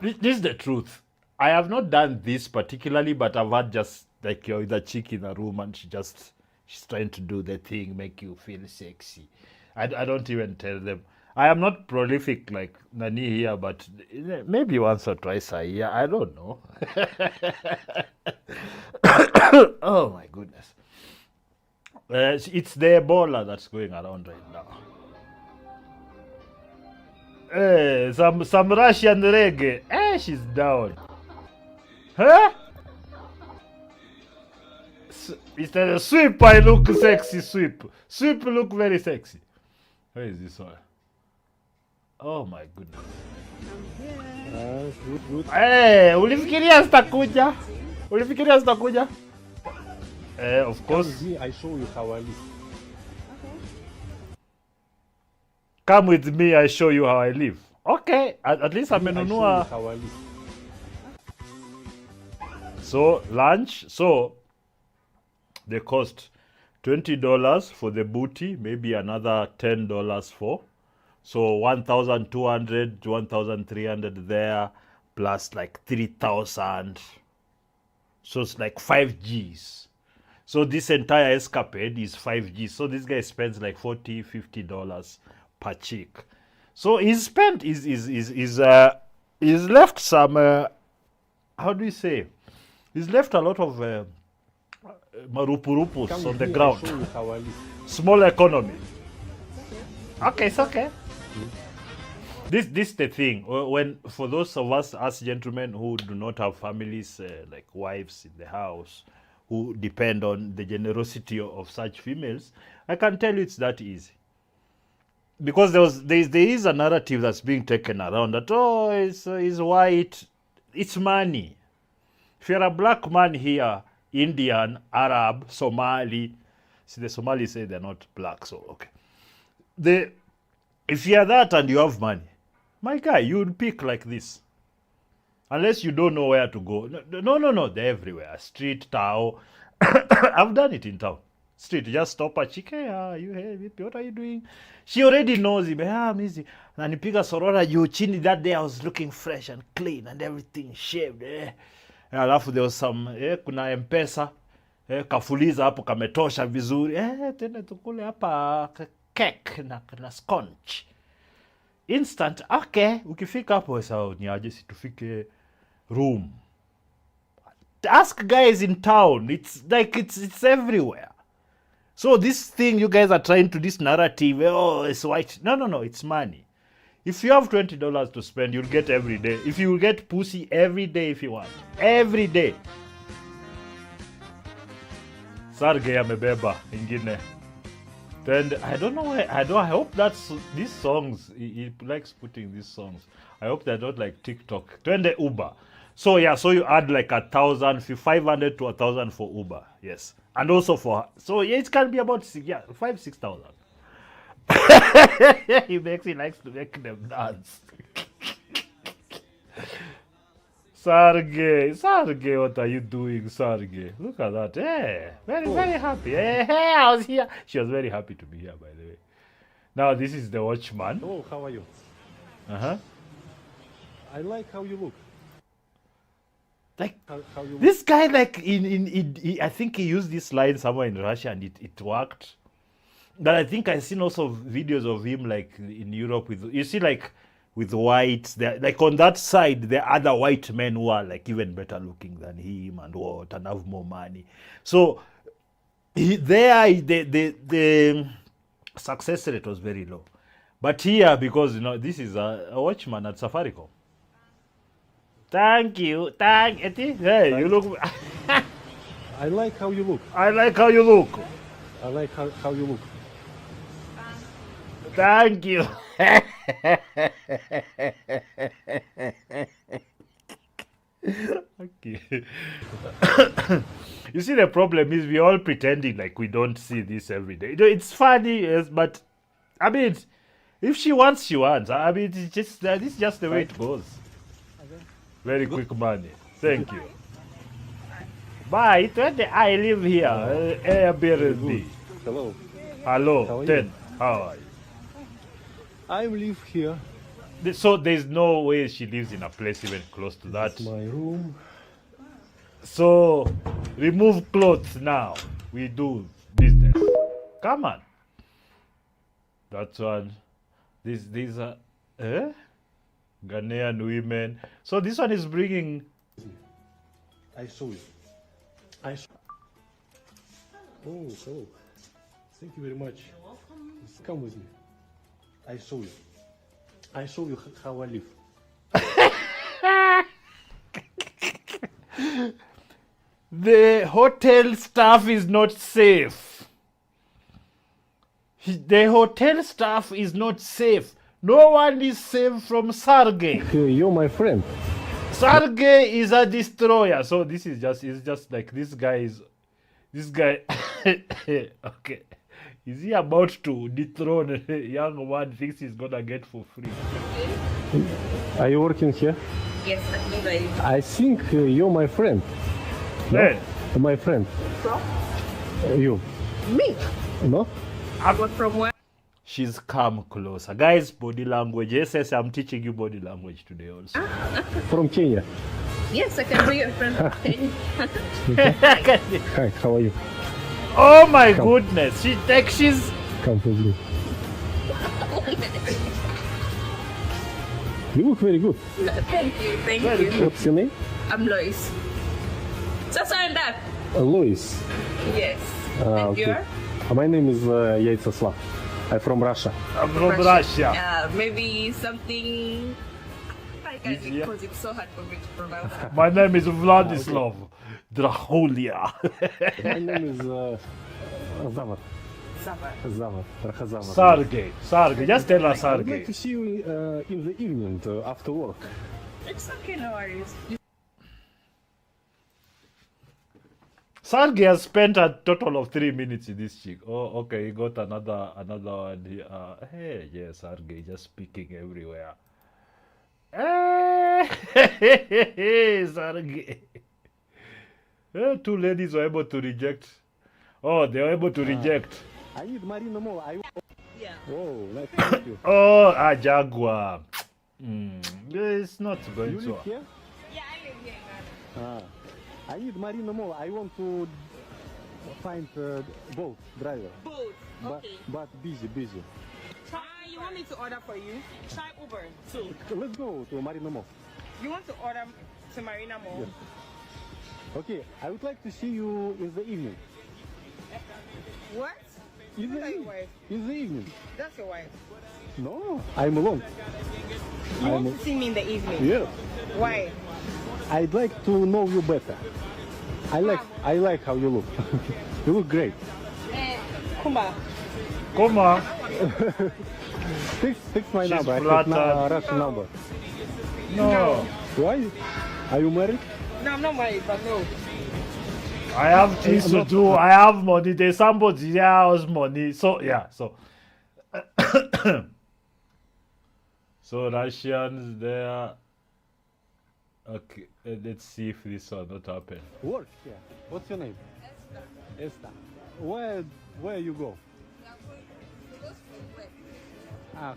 B: This is the truth. I have not done this particularly, but I've had just like you're with a chick in a room and she's trying to do the thing, make you feel sexy. I don't even tell them. I am not prolific like Nani here, but maybe once or twice a year. I don't know. Oh my goodness. It's the Ebola that's going around right now. Some Russian reggae. She's down. Huh? Instead of sweep, I look sexy. Sweep look very sexy. Where is this one? Oh my goodness.
E: Good.
B: Ulifikiria zitakuja? Of course.
E: Come with me, I show you how I live.
B: Come with me, I show you how I live. Okay, at least
E: I show you
B: amenunua.
E: how I live.
B: So lunch. So they cost $20 for the booty, maybe another $10 for. So 1,200, 1,300 there, plus like 3,000. So it's like 5 Gs. So this entire escapade is 5 Gs. So this guy spends like $40, $50 per chick. So he's spent, he's left some, how do you say? He's left a lot of marupurupus
E: Come
B: on
E: with
B: the
E: me, I
B: ground.
E: show you how I live.
B: Small economy. Okay, it's okay. This the thing. When for those of us gentlemen who do not have families like wives in the house, who depend on the generosity of such females, I can tell you it's that easy. Because there is a narrative that's being taken around that it's white, it's money. If you're a black man here, Indian, Arab, Somali, see the Somalis say they're not black, so okay. If you're that and you have money, my guy, you would pick like this. Unless you don't know where to go. No, they're everywhere. Street, Tao. I've done it in town. street. Just stop her chick. Hey, what are you doing? She already knows him. Mizi. Nanipiga sorora juu chini. That day I was looking fresh and clean and everything shaved. Alafu there was some kuna M-Pesa. Kafuliza hapo kametosha vizuri. Tena tukule hapa cake na sconch. Instant. Okay, ukifika hapo sawa ni aje si tufike room. Ask guys in town. It's like it's everywhere. So this thing you guys are trying to, this narrative, oh, it's white. No, it's money. If you have $20 to spend, you'll get every day. If you will get pussy every day if you want. Every day. Sarge amebeba ingine. Then I don't know why. I hope that's these songs. He likes putting these songs. I hope they're not like TikTok. Twende Uber. So yeah, so you add like 1,000, 500 to 1,000 for Uber. Yes. And also for, so yeah, it can be about 5,000-6,000. He likes to make them dance. Sarge, what are you doing, Sarge? Look at that. Very happy. Hey, I was here. She was very happy to be here, by the way. Now this is the watchman.
E: Oh, how are you? I like how you look.
B: Like
E: how you
B: this guy, like I think he used this line somewhere in Russia and it worked. But I think I've seen also videos of him like in Europe with, you see, like with whites, like on that side there are other white men who are like even better looking than him and have more money. So the success rate was very low. But here, because this is a watchman at Safaricom. Thank you. Hey, you look.
E: I like how you look.
B: I like how you look.
E: I like how you look.
B: Thank you. Okay. You see, the problem is we all pretending like we don't see this every day. It's funny, yes, but I mean, if she wants, she wants. I mean, it's just this is just the way it goes. Very quick money. Thank you. Bye. I live here. Airbnb.
E: Hello.
B: Hello.
E: How are you?
B: Ted. How are you?
E: I live here.
B: So there's no way she lives in a place even close to that.
E: It's my room.
B: So remove clothes now. We do business. Come on. That's one. These are Ghanaian women. So this one is bringing.
E: I saw you. Oh, hello. Thank you very much. You're welcome. Come with me. I saw you. I show you how I live.
B: The hotel staff is not safe. The hotel staff is not safe. No one is safe from Sarge.
E: You're my friend.
B: Sarge is a destroyer. So this is just like this guy. Okay. Is he about to dethrone a young man thinks he's gonna get for free?
E: Are you working here?
F: Yes, I
E: I think you're my friend.
B: Hey.
E: No? My friend.
F: From?
E: You.
F: Me?
E: No?
F: But from where?
B: She's come closer. Guys, body language. Yes, I'm teaching you body language today also.
E: From Kenya.
F: Yes, I can be your friend.
E: Hi, how are you?
B: Oh my goodness. She's
E: Come with me. You look very good.
F: Thank you.
E: What's your name?
F: I'm Lois. So sorry that.
E: Lois.
F: Yes. And
E: okay.
F: you're?
E: My name is Yaitsaslav. I'm from Russia.
B: I'm from Russia.
F: Maybe something like I think
B: Easier.
F: because it's so hard for me to pronounce.
B: My name is Vladislav Draholia.
E: My name is Zavar.
F: Summer.
E: Zavar.
B: Sarge. Just tell us
E: I would like
B: Sarge.
E: to see you in the evening after work.
F: It's okay, no worries.
B: Sarge has spent a total of 3 minutes in this chick. Oh, okay, he got another one here. Hey, yes, Sarge just speaking everywhere. Hey, Sarge. Two ladies were able to reject Oh, they were able to reject.
E: I need Marina more.
D: Yeah.
E: Oh, nice to meet you.
B: Oh, Jaguar. It's not going
E: You
B: to.
E: live here?
D: Yeah, I live here in Ghana.
E: I need Marina more. I want to find boat driver.
D: Boat. Okay.
E: But busy.
D: Try. You want me to order for you? Try Uber too.
E: Let's go to Marina Mall.
D: You want to order to Marina Mall?
E: Yes. Okay, I would like to see you in the evening.
D: What?
E: In
D: Who's
E: the,
D: your
E: eve-
D: wife?
E: in the evening.
D: That's your wife.
E: No, I'm alone.
D: You want to see me in the evening?
E: Yes.
D: Why?
E: I'd like to know you better. I like how you look. You look great.
D: Kumba.
B: Come on.
E: Fix my
B: She's
E: number. I have
B: flattered.
E: Russian number.
B: No.
E: Why? Are you married?
D: No, I'm not married, but no.
B: I have things to do. I have money. There's somebody else money. So yeah. So so Russians there. Okay, let's see if this will not happen.
E: Work here. What's your name? Esther. Where you go?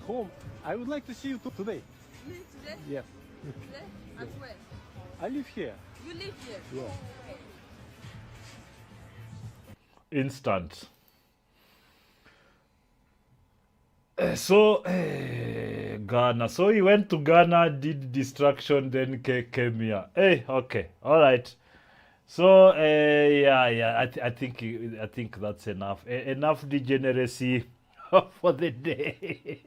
E: Home. I would like to see you today.
H: Me today?
E: Yes.
H: Today? At where?
E: I live here.
H: You live here?
E: Yeah.
B: Instant. So Ghana. So he went to Ghana, did distraction, then came here. Hey, okay, all right. So yeah. I think that's enough. Enough degeneracy for the day.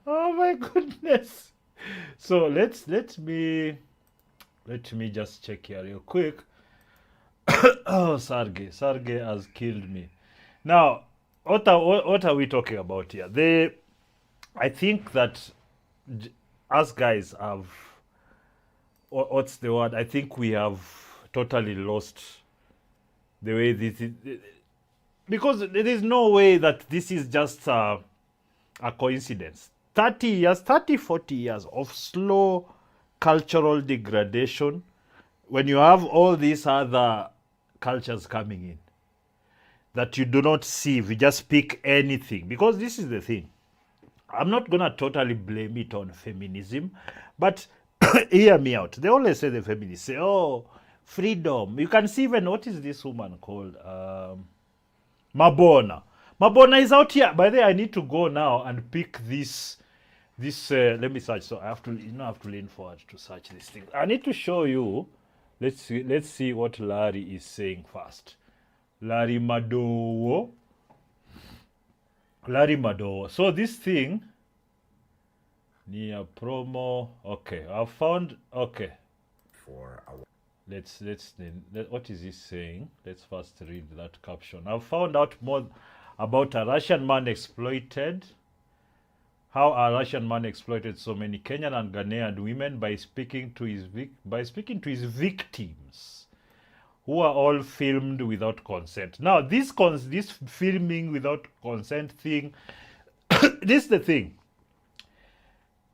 B: Oh my goodness. So let me just check here real quick. Oh, Sarge has killed me. Now, what are we talking about here? I think that us guys have, what's the word? I think we have totally lost the way this is, because there is no way that this is just a coincidence. 40 years of slow cultural degradation, when you have all these other cultures coming in that you do not see, we just pick anything. Because this is the thing. I'm not going to totally blame it on feminism, but hear me out. They always say, the feminists say, oh, freedom. You can see even, what is this woman called? Mabona. Mabona is out here. By the way, I need to go now and pick this, let me search. So I have to, I have to lean forward to search this thing. I need to show you. Let's see what Larry is saying first. Larry Madowo. So this thing, near promo. Okay, I found. Okay. What is he saying? Let's first read that caption. I've found out more about a Russian man exploited. How a Russian man exploited so many Kenyan and Ghanaian women by speaking to his victims, who are all filmed without consent. Now, this filming without consent thing, this is the thing.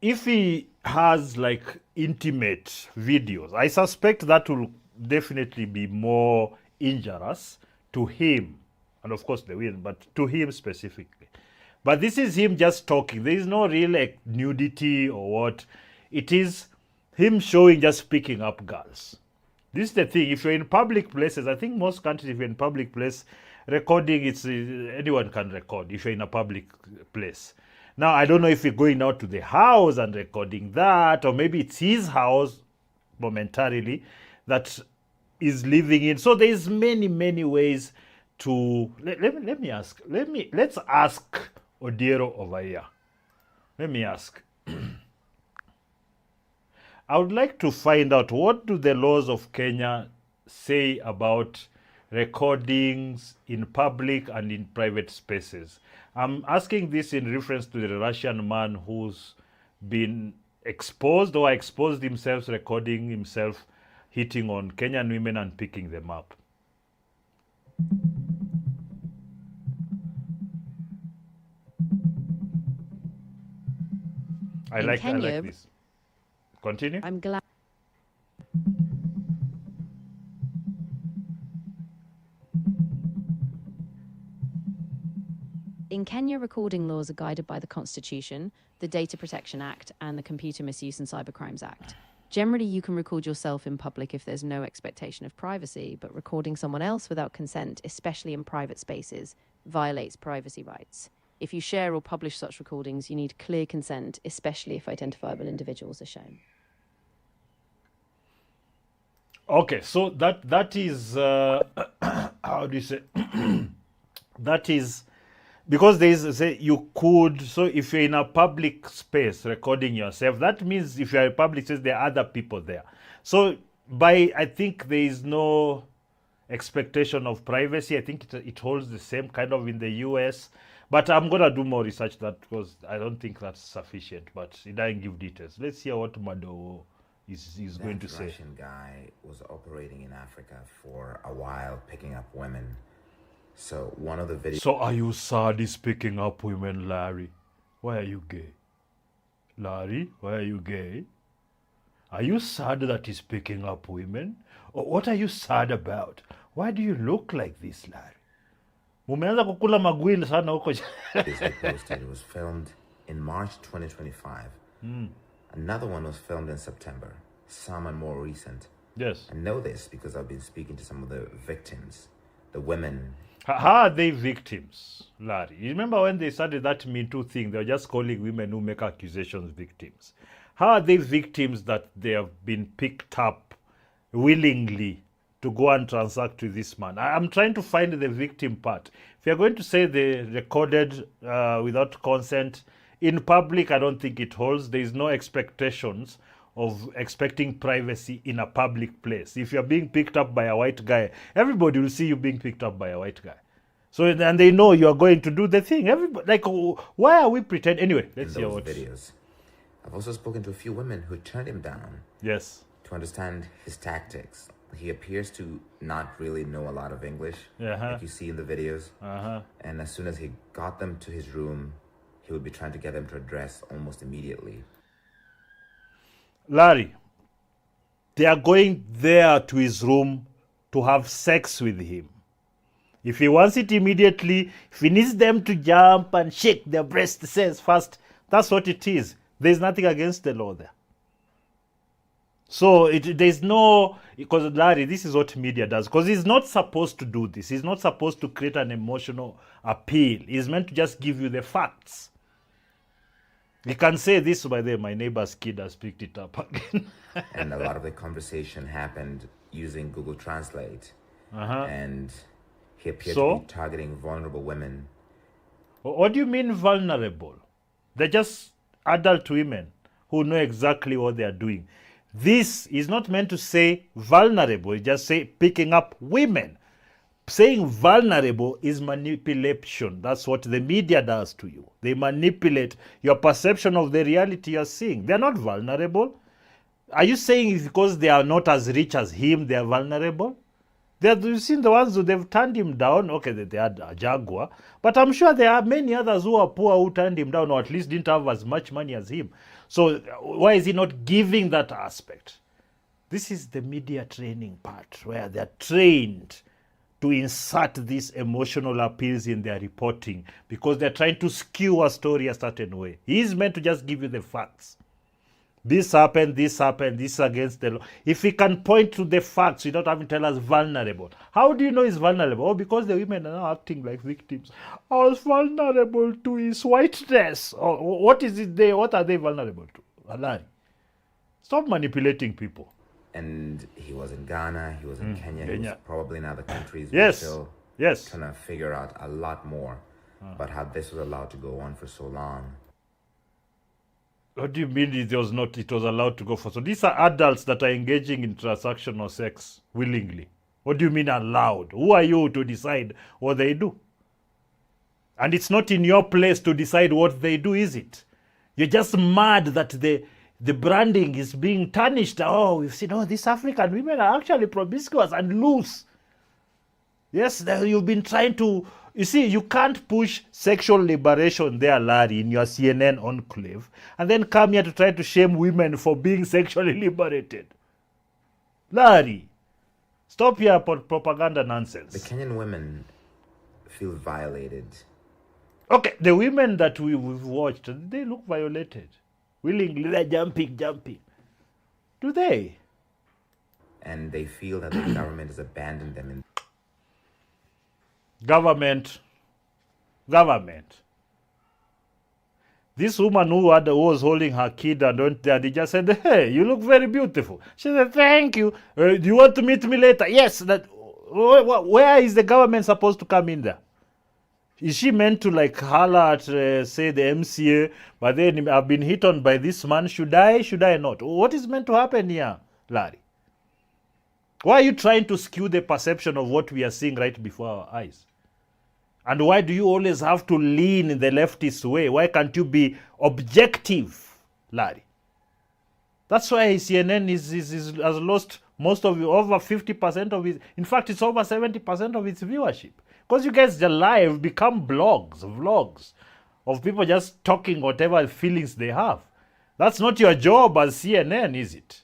B: If he has like intimate videos, I suspect that will definitely be more injurious to him, and of course the women, but to him specifically. But this is him just talking. There is no real like nudity or what. It is him showing, just picking up girls. This is the thing. If you're in public places, I think most countries, if you're in public place, recording, it's anyone can record if you're in a public place. Now, I don't know if you're going out to the house and recording that, or maybe it's his house momentarily that is living in. So there's many ways to, let's ask Odiero over here. Let me ask. I would like to find out, what do the laws of Kenya say about recordings in public and in private spaces? I'm asking this in reference to the Russian man who's been exposed or exposed himself, recording himself hitting on Kenyan women and picking them up. I like this. Continue.
C: I'm glad. In Kenya, recording laws are guided by the Constitution, the Data Protection Act, and the Computer Misuse and Cybercrimes Act. Generally, you can record yourself in public if there's no expectation of privacy, but recording someone else without consent, especially in private spaces, violates privacy rights. If you share or publish such recordings, you need clear consent, especially if identifiable individuals are shown.
B: Okay, so that is how do you say that is because there is say you could, so if you're in a public space recording yourself, that means if you're in a public space there are other people there. So I think there is no expectation of privacy. I think it holds the same kind of in the US, but I'm gonna do more research that because I don't think that's sufficient, but it doesn't give details. Let's hear what Mado is going to say.
I: Russian guy was operating in Africa for a while, picking up women. So one of the videos.
B: So are you sad he's picking up women, Larry? Why are you gay? Larry, why are you gay? Are you sad that he's picking up women? Or what are you sad about? Why do you look like this, Larry? Mumeanza kukula magwili sana huko.
I: They posted. It was filmed in March 2025. Another one was filmed in September. Some are more recent.
B: Yes.
I: I know this because I've been speaking to some of the victims, the women.
B: How are they victims, Larry? You remember when they started that Me Too thing, they were just calling women who make accusations victims. How are they victims that they have been picked up willingly to go and transact with this man? I'm trying to find the victim part. If you're going to say they recorded without consent, in public, I don't think it holds. There is no expectations of expecting privacy in a public place. If you're being picked up by a white guy, everybody will see you being picked up by a white guy. So, and they know you are going to do the thing. Everybody, like, why are we pretending? Anyway, let's hear what.
I: Videos. I've also spoken to a few women who turned him down.
B: Yes.
I: To understand his tactics. He appears to not really know a lot of English, like you see in the videos. And as soon as he got them to his room, he would be trying to get them to address almost immediately.
B: Larry, they are going there to his room to have sex with him. If he wants it immediately, if he needs them to jump and shake their breast says first, that's what it is. There's nothing against the law there. So there's no, because Larry, this is what media does, because he's not supposed to do this. He's not supposed to create an emotional appeal. He's meant to just give you the facts. He can say this, by the way, my neighbor's kid has picked it up again.
I: And a lot of the conversation happened using Google Translate. And he appeared to be targeting vulnerable women.
B: What do you mean vulnerable? They're just adult women who know exactly what they are doing. This is not meant to say vulnerable. It just say picking up women. Saying vulnerable is manipulation. That's what the media does to you. They manipulate your perception of the reality you're seeing. They're not vulnerable. Are you saying it's because they are not as rich as him, they are vulnerable? You've seen the ones who they've turned him down. Okay, they had a Jaguar. But I'm sure there are many others who are poor who turned him down or at least didn't have as much money as him. So why is he not giving that aspect? This is the media training part where they're trained to insert these emotional appeals in their reporting because they're trying to skew a story a certain way. He's meant to just give you the facts. This happened, this against the law. If he can point to the facts, you don't have to tell us vulnerable. How do you know he's vulnerable? Oh, because the women are now acting like victims. I was vulnerable to his whiteness. Oh, what is it there? What are they vulnerable to? Alari. Stop manipulating people.
I: And he was in Ghana, he was in Kenya, he was probably in other countries.
B: Yes.
I: We're still trying to figure out a lot more about how this was allowed to go on for so long.
B: What do you mean it was allowed to go for? So these are adults that are engaging in transactional sex willingly. What do you mean allowed? Who are you to decide what they do? And it's not in your place to decide what they do, is it? You're just mad that the branding is being tarnished. Oh, we've seen, these African women are actually promiscuous and loose. Yes, you've been trying to, you see, you can't push sexual liberation there, Larry, in your CNN enclave, and then come here to try to shame women for being sexually liberated. Larry, stop your propaganda nonsense.
I: The Kenyan women feel violated
B: Okay, the women that we've watched, they look violated. Willingly, they're jumping. Do they?
I: And they feel that the government has abandoned them.
B: Government. This woman who was holding her kid and went there, they just said, "Hey, you look very beautiful." She said, "Thank you. Do you want to meet me later?" Yes. Where is the government supposed to come in there? Is she meant to like holler at, say, the MCA, but then I've been hit on by this man, should I not? What is meant to happen here, Larry? Why are you trying to skew the perception of what we are seeing right before our eyes? And why do you always have to lean in the leftist way? Why can't you be objective, Larry? That's why CNN has lost most of over 50% of its, in fact, it's over 70% of its viewership. Because you guys just live become vlogs of people just talking whatever feelings they have. That's not your job as CNN, is it?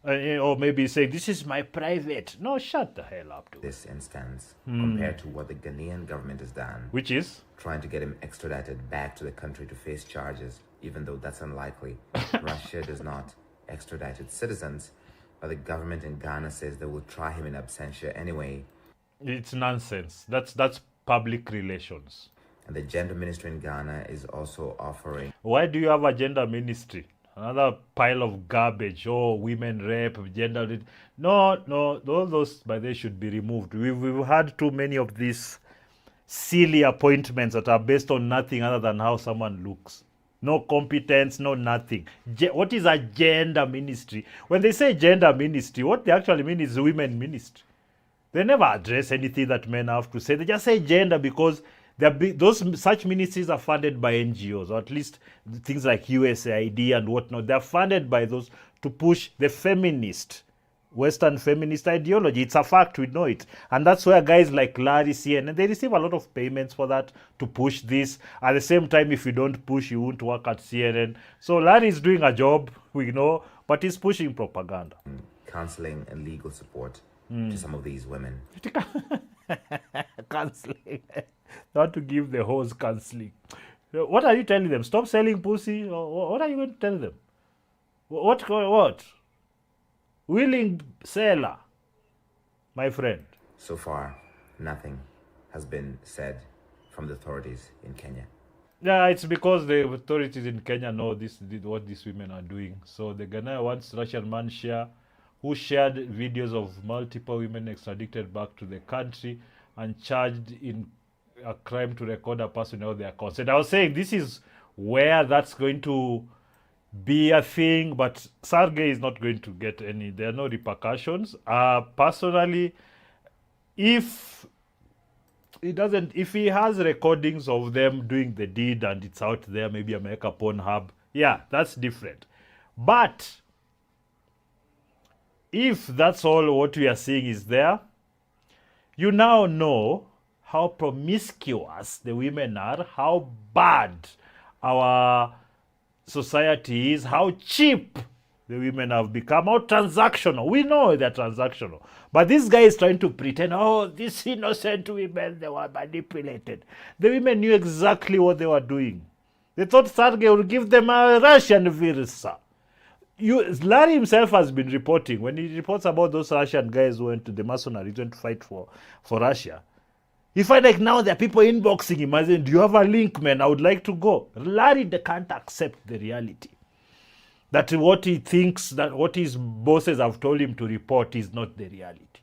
B: Or maybe say, this is my private. No, shut the hell up, dude.
I: This instance, compared to what the Ghanaian government has done.
B: Which is?
I: Trying to get him extradited back to the country to face charges, even though that's unlikely. Russia does not extradite its citizens, but the government in Ghana says they will try him in absentia anyway.
B: It's nonsense. That's public relations.
I: And the gender ministry in Ghana is also offering...
B: Why do you have a gender ministry? Another pile of garbage. Oh, women rape, gender... No, all those, by they should be removed. We've had too many of these silly appointments that are based on nothing other than how someone looks. No competence, no nothing. What is a gender ministry? When they say gender ministry, what they actually mean is women ministry. They never address anything that men have to say. They just say gender because such ministries are funded by NGOs, or at least things like USAID and whatnot. They're funded by those to push the Western feminist ideology. It's a fact, we know it. And that's where guys like Larry, CNN, they receive a lot of payments for that, to push this. At the same time, if you don't push, you won't work at CNN. So Larry is doing a job, we know, but he's pushing propaganda.
I: Counseling and legal support to some of these women.
B: Counseling. Not to give the hoes counseling. What are you telling them? Stop selling pussy? Or what are you going to tell them? What? Willing seller, my friend.
I: So far, nothing has been said from the authorities in Kenya.
B: Yeah, it's because the authorities in Kenya know what these women are doing. So the Ghana wants Russian man who shared videos of multiple women extradited back to the country and charged in a crime to record a person out their consent. I was saying this is where that's going to be a thing, but Sergey is not going to get any. There are no repercussions. Personally, if he has recordings of them doing the deed and it's out there, maybe America Pornhub, yeah, that's different. But if that's all what we are seeing is there, you now know how promiscuous the women are, how bad our society is, how cheap the women have become, how transactional. We know they're transactional. But this guy is trying to pretend, oh, these innocent women, they were manipulated. The women knew exactly what they were doing. They thought Sergey would give them a Russian visa. Larry himself has been reporting, when he reports about those Russian guys who went to the mercenaries, went to fight for Russia. You find like now there are people inboxing him and saying, do you have a link, man? I would like to go. Larry, they can't accept the reality. That what he thinks, that what his bosses have told him to report is not the reality.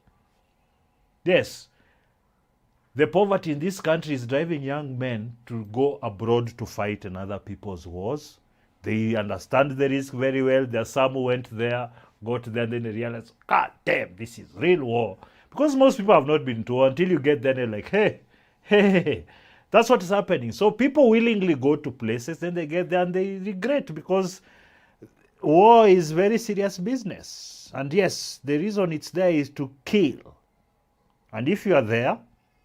B: Yes, the poverty in this country is driving young men to go abroad to fight in other people's wars. They understand the risk very well. There are some who went there, got there, and then they realized, God damn, this is real war. Because most people have not been to war until you get there and they're like, hey. That's what is happening. So people willingly go to places, then they get there and they regret, because war is very serious business. And yes, the reason it's there is to kill. And if you are there,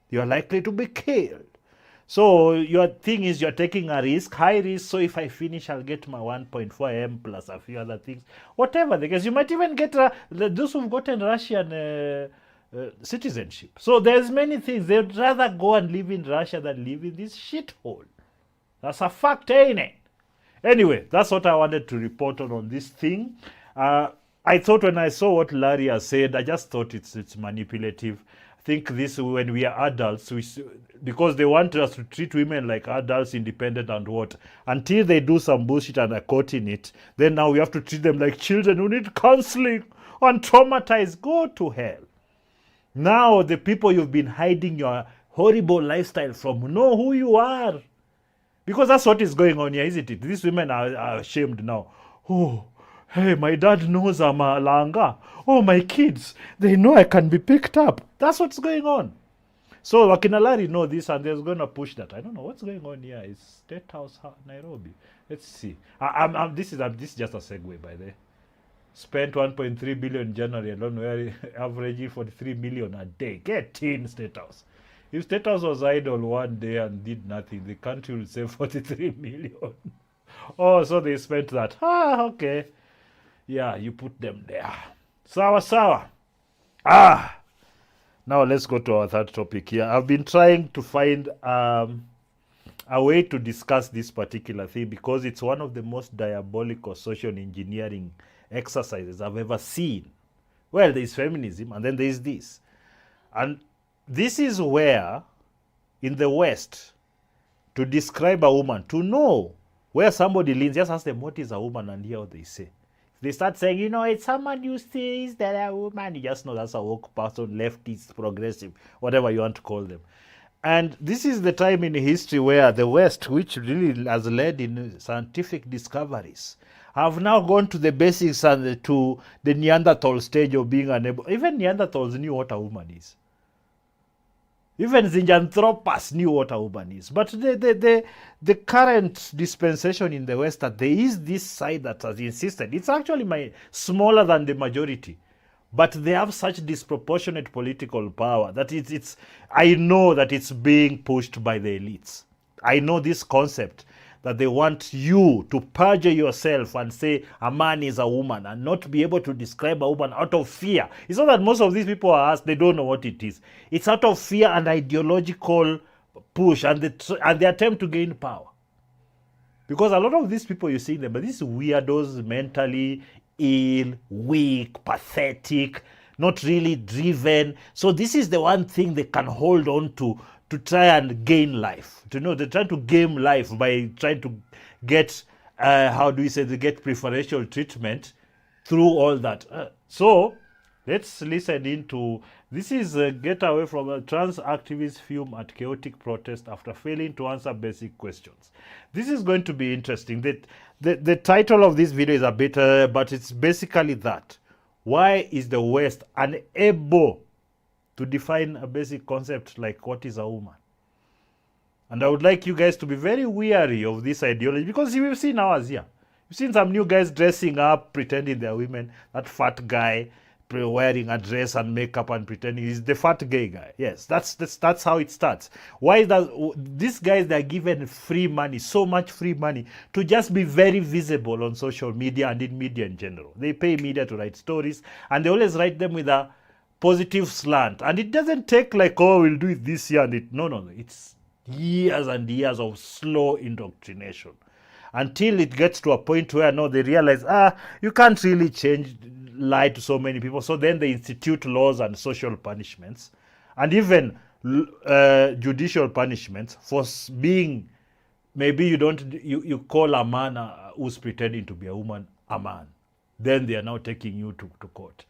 B: you are likely to be killed. So your thing is you're taking a risk, high risk, so if I finish, I'll get my 1.4 M plus a few other things. Whatever the case, you might even get, those who've gotten Russian citizenship. So there's many things. They'd rather go and live in Russia than live in this shithole. That's a fact, ain't it? Anyway, that's what I wanted to report on this thing. I thought when I saw what Larry has said, I just thought it's manipulative. I think this, when we are adults, because they want us to treat women like adults, independent and what, until they do some bullshit and are caught in it, then now we have to treat them like children who need counseling and traumatized. Go to hell. Now the people you've been hiding your horrible lifestyle from know who you are. Because that's what is going on here, isn't it? These women are ashamed now. Oh, hey, my dad knows I'm a langa. Oh, my kids, they know I can be picked up. That's what's going on. So Wakinalari know this and they're going to push that. I don't know what's going on here. It's State House, Nairobi. Let's see. This is just a segue, by the way. Spent 1.3 billion in January alone, we're averaging 43 million a day. Get in, State House. If State House was idle one day and did nothing, the country would save 43 million. Oh, so they spent that. Okay. Yeah, you put them there. Sawa. Now let's go to our third topic here. I've been trying to find a way to discuss this particular thing because it's one of the most diabolical social engineering exercises I've ever seen. Well, there's feminism and then there's this. And this is where, in the West, to describe a woman, to know where somebody leans, just ask them what is a woman and hear what they say. If they start saying, it's someone who says that a woman, you just know that's a woke person, leftist, progressive, whatever you want to call them. And this is the time in history where the West, which really has led in scientific discoveries, have now gone to the basics and to the Neanderthal stage of being unable. Even Neanderthals knew what a woman is. Even Zinjanthropus knew what a woman is. But the current dispensation in the West, that there is this side that has insisted. It's actually smaller than the majority. But they have such disproportionate political power that I know that it's being pushed by the elites. I know this concept that they want you to perjure yourself and say a man is a woman and not be able to describe a woman out of fear. It's not that most of these people are asked, they don't know what it is. It's out of fear and ideological push and the attempt to gain power. Because a lot of these people you see them, but these weirdos, mentally ill, weak, pathetic, not really driven. So this is the one thing they can hold on to try and gain life. They're trying to gain life by trying to get, they get preferential treatment through all that. So let's listen into, this is Get Away from a Trans Activist Fume at Chaotic Protest After Failing to Answer Basic Questions. This is going to be interesting. The title of this video is a bit, but it's basically that. Why is the West unable to define a basic concept like what is a woman? And I would like you guys to be very wary of this ideology because you've seen ours here. You've seen some new guys dressing up, pretending they're women. That fat guy wearing a dress and makeup and pretending he's the fat gay guy. Yes, that's how it starts. Why does these guys, they're given free money, so much free money, to just be very visible on social media and in media in general. They pay media to write stories and they always write them with a positive slant. And it doesn't take like, oh, we'll do it this year. And no. It's years and years of slow indoctrination until it gets to a point where now they realize, you can't really lie to so many people. So then they institute laws and social punishments and even judicial punishments for being, maybe you call a man who's pretending to be a woman a man. Then they are now taking you to court.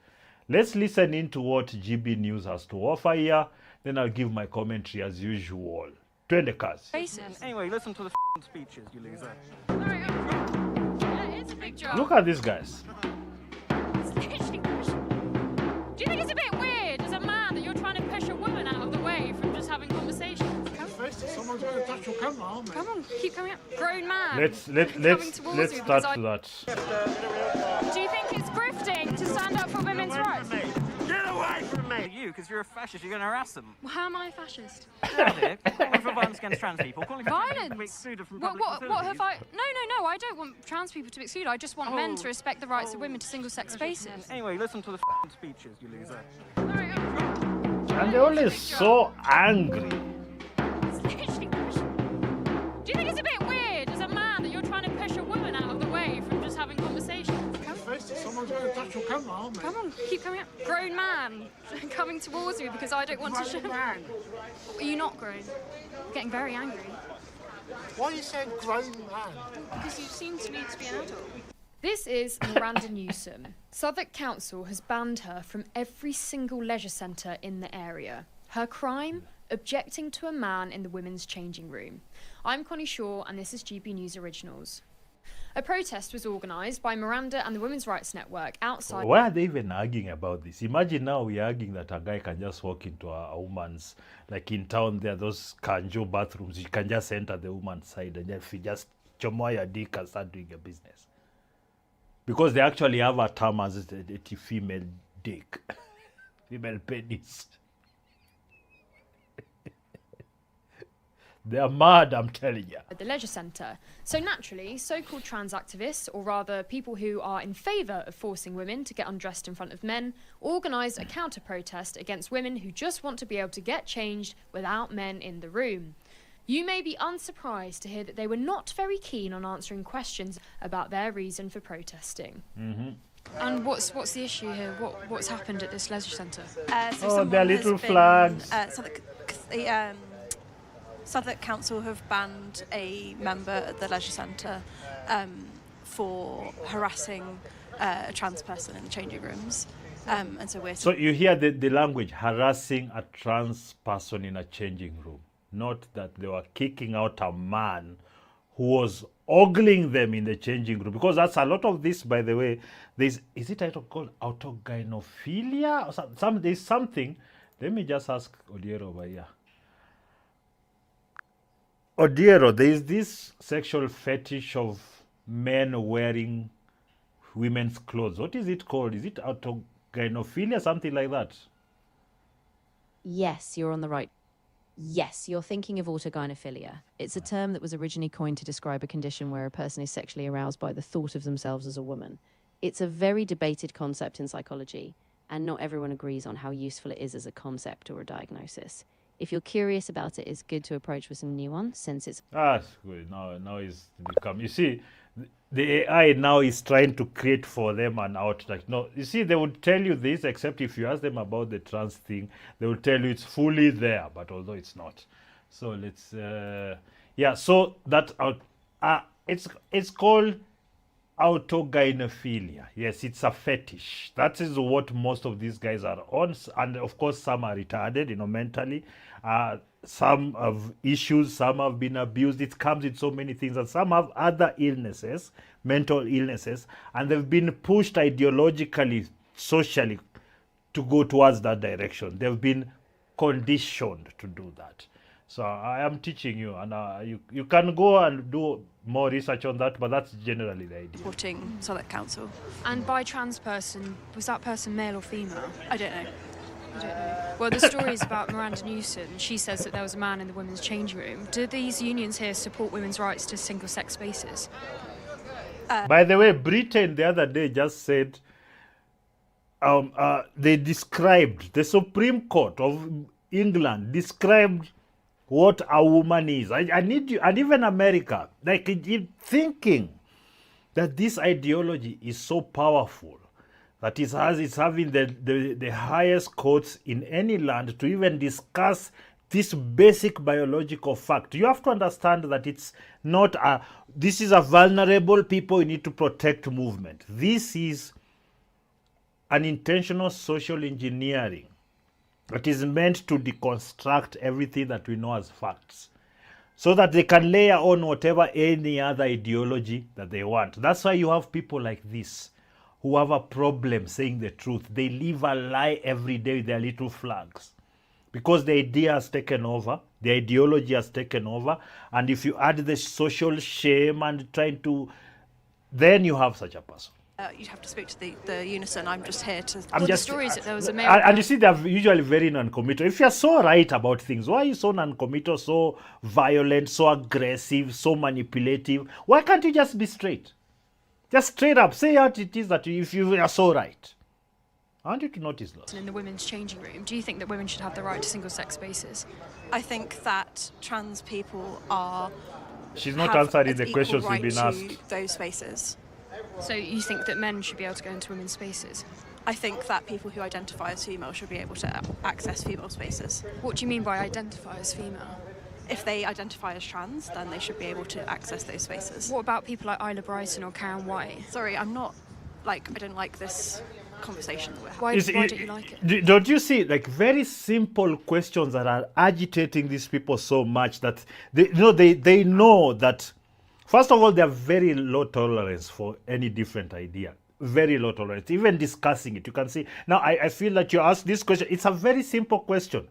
B: Let's listen into what GB News has to offer here. Then I'll give my commentary as usual. Twende kazi.
J: Anyway, listen to the speeches, you loser.
H: It's a big job.
B: Look at these guys.
H: Do you think it's a bit weird as a man that you're trying to push a woman out of the way from just having conversations?
K: Someone's going to touch your camera, aren't they?
H: Come on, keep coming up. Grown man.
B: Let's start to that.
H: Do you think it's grifting to stand up for women's rights?
J: Get away from me! You, because you're a fascist, you're going to harass them.
H: Well, how am I a fascist?
J: Calling for violence against trans people.
H: Violence? What have I... No, I don't want trans people to be excluded. I just want men to respect the rights of women to single-sex spaces.
J: Anyway, listen to the speeches, you loser.
B: And they're always so angry.
H: It's literally pushing. Do you think it's a bit weird as a man that you're trying to push a woman out of the way from just having conversations?
K: Someone's going to touch your camera, aren't they?
H: Come on, keep coming up. Grown man coming towards me because I don't want to show.
K: Man.
H: Are you not grown? I'm getting very angry.
K: Why are you saying grown man?
H: Because you seem to me to be an adult.
L: This is Miranda Newsom. Southwark Council has banned her from every single leisure centre in the area. Her crime? Objecting to a man in the women's changing room. I'm Connie Shaw and this is GB News Originals. A protest was organised by Miranda and the Women's Rights Network outside...
B: Why are they even arguing about this? Imagine now we're arguing that a guy can just walk into a woman's, like in town there, those kanjo bathrooms, you can just enter the woman's side and if you just chomoa your dick and start doing your business. Because they actually have a term as a female dick, female penis. They are mad, I'm telling you.
L: At the leisure centre. So naturally, so-called trans activists, or rather people who are in favour of forcing women to get undressed in front of men, organised a counter-protest against women who just want to be able to get changed without men in the room. You may be unsurprised to hear that they were not very keen on answering questions about their reason for protesting.
B: Mm-hmm.
H: And what's the issue here? What's happened at this leisure centre?
B: Their little flags.
M: Southwark Council have banned a member at the leisure centre for harassing a trans person in the changing rooms. And so we're...
B: So you hear the language, harassing a trans person in a changing room. Not that they were kicking out a man who was ogling them in the changing room. Because that's a lot of this, by the way. Is it called autogynephilia? Or there's something. Let me just ask Odiero over here. Odiero, there is this sexual fetish of men wearing women's clothes. What is it called? Is it autogynephilia, something like that?
C: Yes, you're on the right. Yes, you're thinking of autogynephilia. It's a term that was originally coined to describe a condition where a person is sexually aroused by the thought of themselves as a woman. It's a very debated concept in psychology, and not everyone agrees on how useful it is as a concept or a diagnosis. If you're curious about it, it's good to approach with some nuance since it's...
B: That's good. Now it's become... You see, the AI now is trying to create for them an outlet. No, you see, they would tell you this, except if you ask them about the trans thing, they will tell you it's fully there, but although it's not. So let's... so that... it's called autogynephilia. Yes, it's a fetish. That is what most of these guys are on. And of course, some are retarded, mentally. Some have issues, some have been abused. It comes in so many things. And some have other illnesses, mental illnesses. And they've been pushed ideologically, socially, to go towards that direction. They've been conditioned to do that. So I am teaching you, and you can go and do more research on that, but that's generally the idea.
M: Supporting Southwark Council.
H: And by trans person, was that person male or female?
M: I don't know.
H: Well, the story is about Miranda Newsom. She says that there was a man in the women's changing room. Do these unions here support women's rights to single-sex spaces?
B: By the way, Britain the other day just said they described, the Supreme Court of England described what a woman is. I need you, and even America, like thinking that this ideology is so powerful that it's having the highest courts in any land to even discuss this basic biological fact. You have to understand that it's not this is a vulnerable people you need to protect movement. This is an intentional social engineering that is meant to deconstruct everything that we know as facts so that they can layer on whatever any other ideology that they want. That's why you have people like this who have a problem saying the truth. They live a lie every day with their little flags because the idea has taken over, the ideology has taken over, and if you add the social shame and trying to, then you have such a person.
M: You'd have to speak to the unison. I'm just here to...
H: the story is that there was a male...
B: And you see, they're usually very non-committal. If you're so right about things, why are you so non-committal, so violent, so aggressive, so manipulative? Why can't you just be straight? Just straight up, say what it is that if you are so right. I want you to notice that.
H: In the women's changing room, do you think that women should have the right to single-sex spaces?
M: I think that trans people are.
B: She's not answering the questions
M: right
B: we've been asked.
M: to those spaces.
H: So you think that men should be able to go into women's spaces?
M: I think that people who identify as female should be able to access female spaces.
H: What do you mean by identify as female?
M: If they identify as trans, then they should be able to access those spaces.
H: What about people like Isla Brighton or Karen White?
M: Sorry, I'm not, I don't like this conversation that we're having.
H: Why don't you like it?
B: Don't you see, very simple questions that are agitating these people so much that they know that, first of all, they have very low tolerance for any different idea. Very low tolerance. Even discussing it, you can see. Now, I feel that you ask this question. It's a very simple question.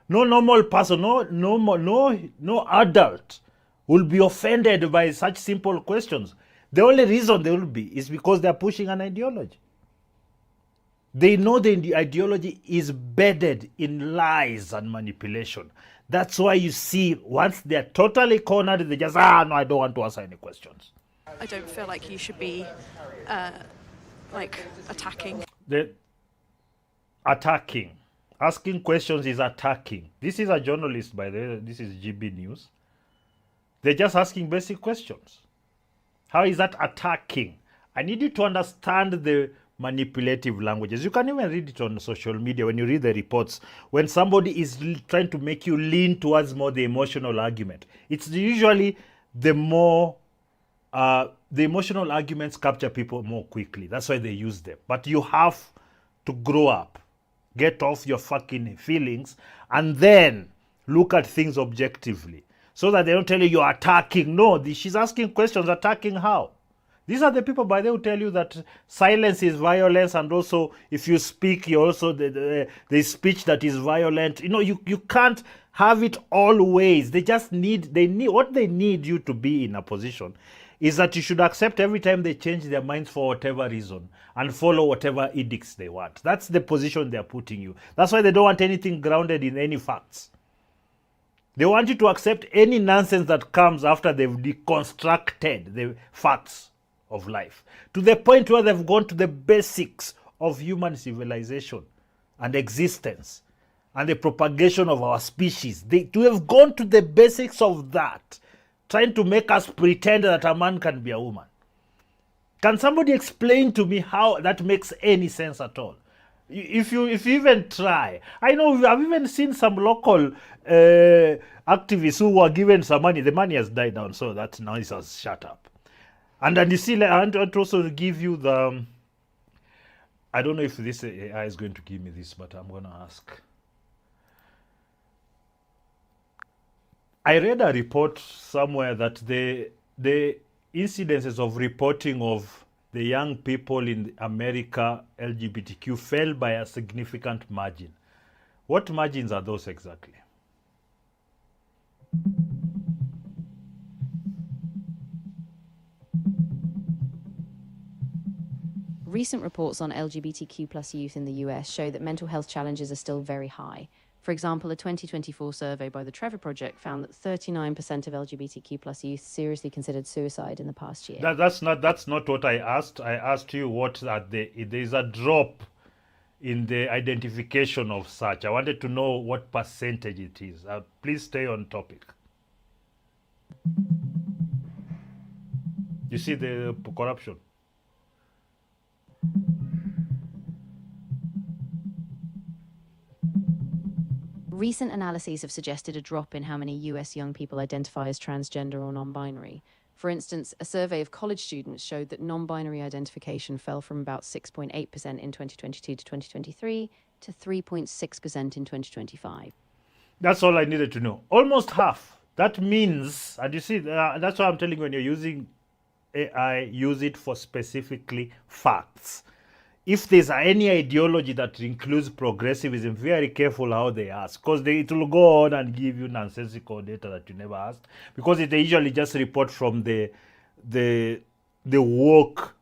B: No normal person, no adult will be offended by such simple questions. The only reason they will be is because they are pushing an ideology. They know the ideology is bedded in lies and manipulation. That's why you see, once they're totally cornered, they just, no, I don't want to answer any questions.
M: I don't feel like you should be, attacking.
B: Attacking. Asking questions is attacking. This is a journalist, by the way. This is GB News. They're just asking basic questions. How is that attacking? I need you to understand the manipulative languages. You can even read it on social media when you read the reports. When somebody is trying to make you lean towards more the emotional argument, it's usually the emotional arguments capture people more quickly. That's why they use them. But you have to grow up. Get off your fucking feelings and then look at things objectively so that they don't tell you you're attacking. No, she's asking questions. Attacking how? These are the people, by the way, who tell you that silence is violence, and also if you speak, you also the speech that is violent. You can't have it always. They need what they need you to be in a position is that you should accept every time they change their minds for whatever reason and follow whatever edicts they want. That's the position they're putting you. That's why they don't want anything grounded in any facts. They want you to accept any nonsense that comes after they've deconstructed the facts of life, to the point where they've gone to the basics of human civilization and existence and the propagation of our species. To have gone to the basics of that, trying to make us pretend that a man can be a woman. Can somebody explain to me how that makes any sense at all? If you even try. I know I've even seen some local activists who were given some money. The money has died down, so that now it has shut up. And then you see, I want to also give you I don't know if this AI is going to give me this, but I'm going to ask. I read a report somewhere that the incidences of reporting of the young people in America, LGBTQ, fell by a significant margin. What margins are those exactly?
C: Recent reports on LGBTQ+ youth in the US show that mental health challenges are still very high. For example, a 2024 survey by the Trevor Project found that 39% of LGBTQ+ youth seriously considered suicide in the past year.
B: That's not what I asked. I asked you what there's a drop in the identification of such. I wanted to know what percentage it is. Please stay on topic. You see the corruption?
C: Recent analyses have suggested a drop in how many US young people identify as transgender or non-binary. For instance, a survey of college students showed that non-binary identification fell from about 6.8% in 2022 to 2023 to 3.6% in 2025.
B: That's all I needed to know. Almost half. That means, and you see, that's why I'm telling you, when you're using AI, use it for specifically facts. If there's any ideology that includes progressivism, very careful how they ask, because it will go on and give you nonsensical data that you never asked, because they usually just report from the woke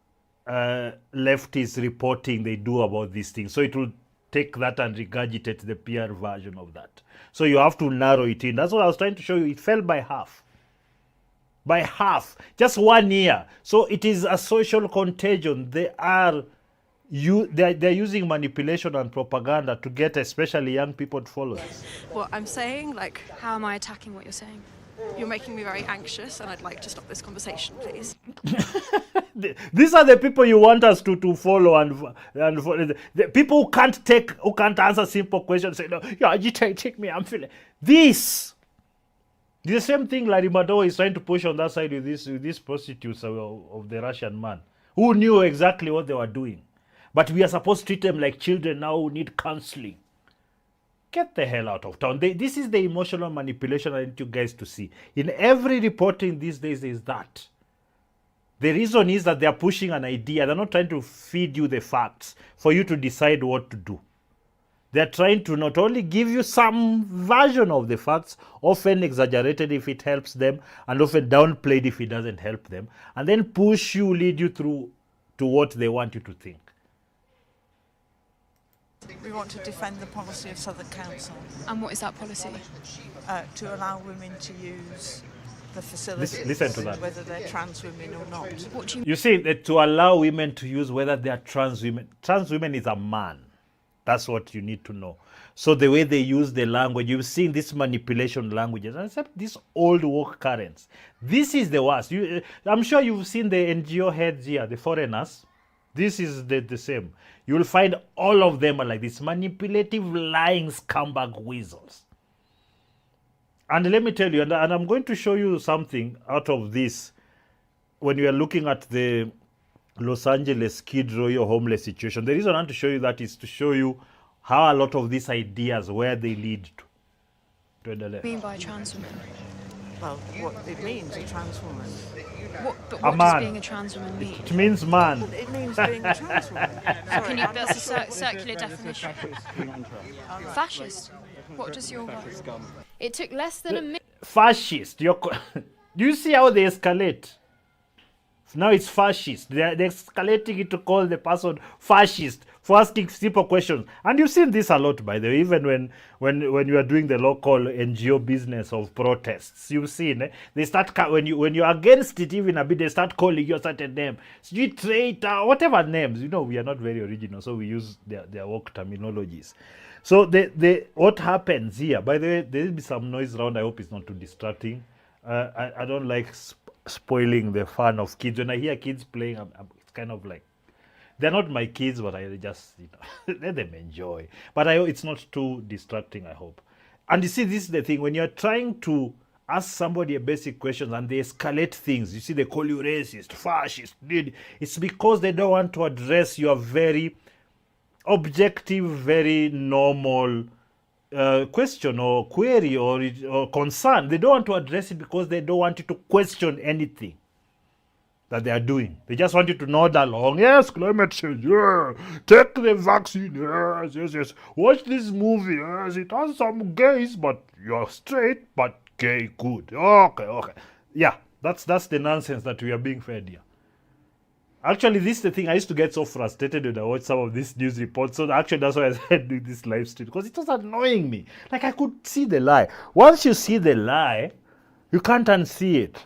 B: leftist reporting they do about these things. So it will take that and regurgitate the PR version of that. So you have to narrow it in. That's what I was trying to show you. It fell by half. By half. Just 1 year. So it is a social contagion. They are They're using manipulation and propaganda to get especially young people to follow this.
M: What I'm saying, like...
H: How am I attacking what you're saying?
M: You're making me very anxious, and I'd like to stop this conversation, please.
B: These are the people you want us to follow and follow. The people who can't answer simple questions. Say, no, yeah, you take me. I'm feeling this. The same thing Larry Madowo is trying to push on that side with these prostitutes of the Russian man, who knew exactly what they were doing. But we are supposed to treat them like children now who need counseling. Get the hell out of town. This is the emotional manipulation I need you guys to see. In every reporting these days is that. The reason is that they are pushing an idea. They're not trying to feed you the facts for you to decide what to do. They're trying to not only give you some version of the facts, often exaggerated if it helps them, and often downplayed if it doesn't help them, and then push you, lead you through to what they want you to think.
N: We want to defend the policy of Southern Council.
H: And what is that policy?
N: To allow women to use the facilities,
B: listen to that.
N: whether they're trans women or not.
H: What do
B: You see, that to allow women to use whether they are trans women. Trans women is a man. That's what you need to know. So the way they use the language, you've seen this manipulation languages, except these old woke currents. This is the worst. I'm sure you've seen the NGO heads here, the foreigners. This is the same. You will find all of them are like this, manipulative, lying scumbag weasels. And let me tell you, and I'm going to show you something out of this when you are looking at the Los Angeles Skid Row homeless situation. The reason I want to show you that is to show you how a lot of these ideas, where they lead to.
H: you mean by trans woman?
N: Well, what it means, a trans woman.
H: What does being a trans woman mean?
B: It means man.
N: It means being a trans woman. Sorry,
H: That's a circular definition. Fascist. What does your... It took less than a minute...
B: Fascist. Do you see how they escalate? Now it's fascist. They're escalating it to call the person fascist for asking simple questions. And you've seen this a lot, by the way, even when you are doing the local NGO business of protests. You've seen, they start, when you're against it even a bit, they start calling you a certain name. Street traitor, whatever names. You know, we are not very original, so we use their work terminologies. So what happens here, by the way, there will be some noise around. I hope it's not too distracting. I don't like spoiling the fun of kids. When I hear kids playing, it's kind of like, they're not my kids, but I just, let them enjoy. But it's not too distracting, I hope. And you see, this is the thing. When you're trying to ask somebody a basic question and they escalate things, you see, they call you racist, fascist, it's because they don't want to address your very objective, very normal question or query or concern. They don't want to address it because they don't want you to question anything that they are doing. They just want you to nod along. Yes, climate change. Yeah. Take the vaccine. Yes. Watch this movie. Yes, it has some gays, but you're straight, but gay. Good. Okay. Yeah, that's the nonsense that we are being fed here. Actually, this is the thing. I used to get so frustrated when I watched some of these news reports. So actually, that's why I started doing this live stream, because it was annoying me. Like, I could see the lie. Once you see the lie, you can't unsee it.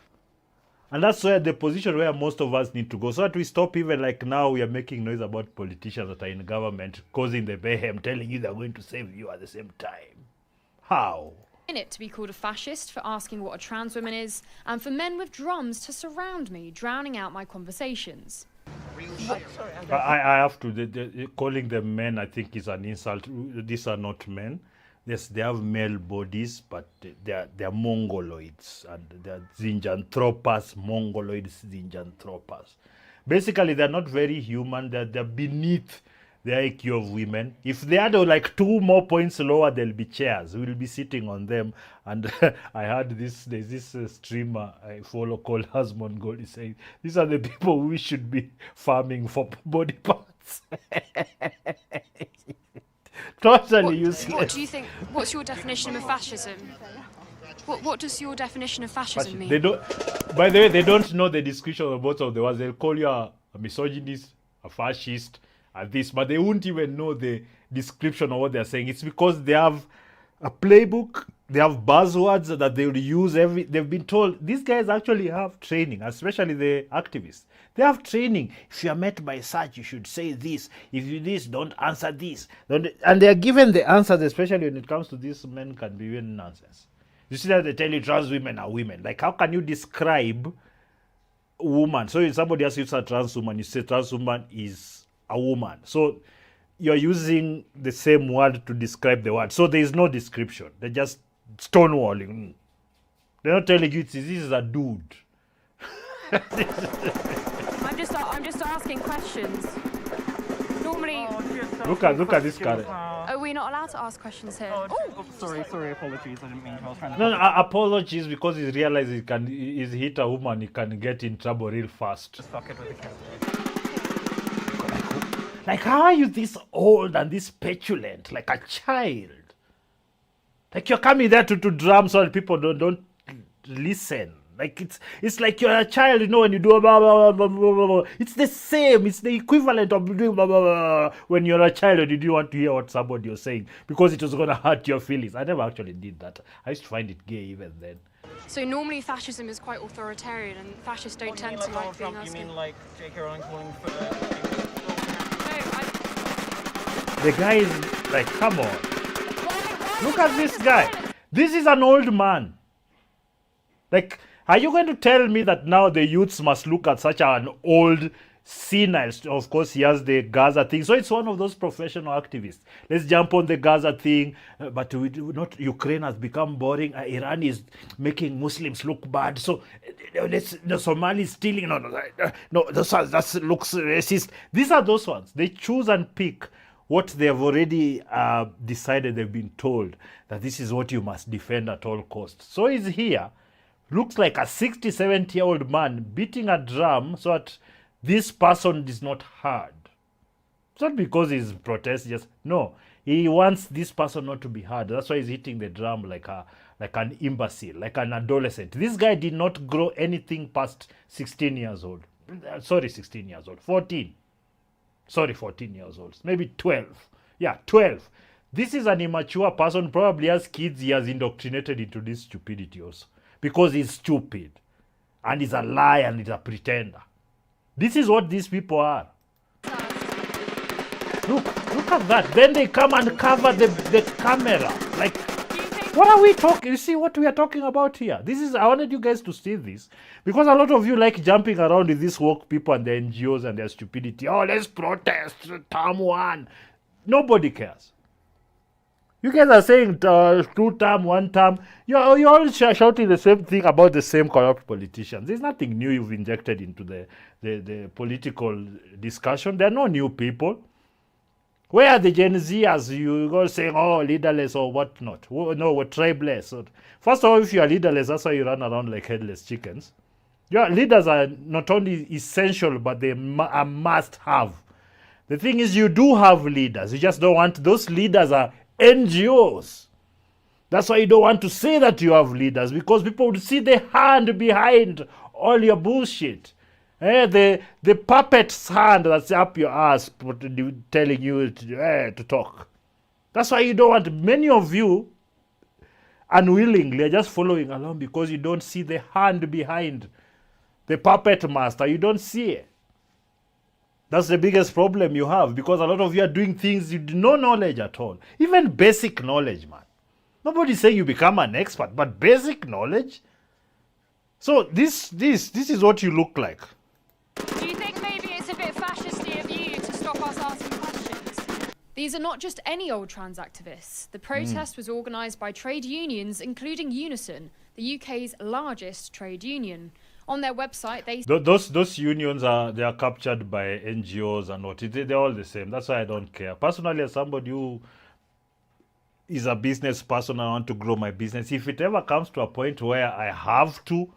B: And that's where the position where most of us need to go. So that we stop, even like now we are making noise about politicians that are in government, causing the mayhem, telling you they're going to save you at the same time. How?
L: It to be called a fascist for asking what a trans woman is, and for men with drums to surround me, drowning out my conversations.
B: I have to. Calling them men, I think, is an insult. These are not men. Yes, they have male bodies, but they're mongoloids, and they're zinjanthropus, mongoloid zinjanthropus. Basically, they're not very human. They're beneath the IQ of women. If they had like 2 more points lower, there'll be chairs. We'll be sitting on them. And I heard there's this streamer I follow called Hasmon Gold. He's saying, these are the people we should be farming for body parts. Totally useless.
H: What do you think? What's your definition of fascism? What does your definition of fascism mean?
B: They don't. By the way, they don't know the description of both of the words. They'll call you a misogynist, a fascist, and this, but they won't even know the description of what they're saying. It's because they have a playbook They have buzzwords that they will use they've been told. These guys actually have training, especially the activists. They have training. If you are met by such, you should say this. If you this, don't answer this. And they are given the answers, especially when it comes to this men can be even nonsense. You see that they tell you trans women are women. Like, how can you describe a woman? So if somebody asks you it's a trans woman, you say trans woman is a woman. So you're using the same word to describe the word. So there is no description. They're just stonewalling. They're not telling you this is a dude.
H: I'm just asking questions. Normally,
B: look at this guy.
H: are we not allowed to ask questions here?
J: Sorry, apologies. I didn't mean to. I was trying to.
B: No, apologies, because he realized he's hit a woman, he can get in trouble real fast.
J: Just fuck it with the camera.
B: Like, how are you this old and this petulant, like a child? Like, you're coming there to drum so that people don't listen. Like, it's like you're a child, you know, when you do blah, blah, blah, blah, blah, blah. It's the same. It's the equivalent of doing blah, blah, blah, when you're a child and you didn't want to hear what somebody was saying because it was going to hurt your feelings. I never actually did that. I used to find it gay even then.
H: So normally fascism is quite authoritarian, and fascists don't tend to like being asked.
J: You mean like J.K. Rowling calling for
B: The guy is like, come on. Look at this guy. This is an old man. Like, are you going to tell me that now the youths must look at such an old senile? Of course, he has the Gaza thing. So it's one of those professional activists. Let's jump on the Gaza thing. But we do not. Ukraine has become boring. Iran is making Muslims look bad. So the Somalis stealing. No, that looks racist. These are those ones. They choose and pick what they have already decided. They've been told that this is what you must defend at all costs. So he's here. Looks like a 60, 70-year-old man beating a drum so that this person is not heard. It's not because he's protesting, no. He wants this person not to be heard. That's why he's hitting the drum like an imbecile, like an adolescent. This guy did not grow anything past 16 years old. 16 years old. 14. 14 years old. Maybe 12. Yeah, 12. This is an immature person, probably has kids he has indoctrinated into this stupidity also. Because he's stupid. And he's a liar and he's a pretender. This is what these people are. Look at that. Then they come and cover the camera. Like, what are we talking? You see what we are talking about here? I wanted you guys to see this. Because a lot of you like jumping around with these woke people and their NGOs and their stupidity. Oh, let's protest. Term 1. Nobody cares. You guys are saying 2 term, 1 term. You're all shouting the same thing about the same corrupt politicians. There's nothing new you've injected into the political discussion. There are no new people. Where are the Gen Zers? You go saying, oh, leaderless or whatnot. No, we're tribeless. First of all, if you are leaderless, that's why you run around like headless chickens. Your leaders are not only essential, but they are must-have. The thing is, you do have leaders. You just don't want... Those leaders are NGOs. That's why you don't want to say that you have leaders, because people would see the hand behind all your bullshit. The puppet's hand that's up your ass telling you to talk. That's why you don't want... Many of you unwillingly are just following along because you don't see the hand behind the puppet master. You don't see it. That's the biggest problem you have, because a lot of you are doing things you do no knowledge at all. Even basic knowledge, man. Nobody's saying you become an expert, but basic knowledge. So this is what you look like.
H: Do you think maybe it's a bit fascisty of you to stop us asking questions?
L: These are not just any old trans activists. The protest was organised by trade unions, including Unison, the UK's largest trade union. On their website, they...
B: Those unions are captured by NGOs and what. They're all the same. That's why I don't care. Personally, as somebody who is a business person, I want to grow my business. If it ever comes to a point where I have to,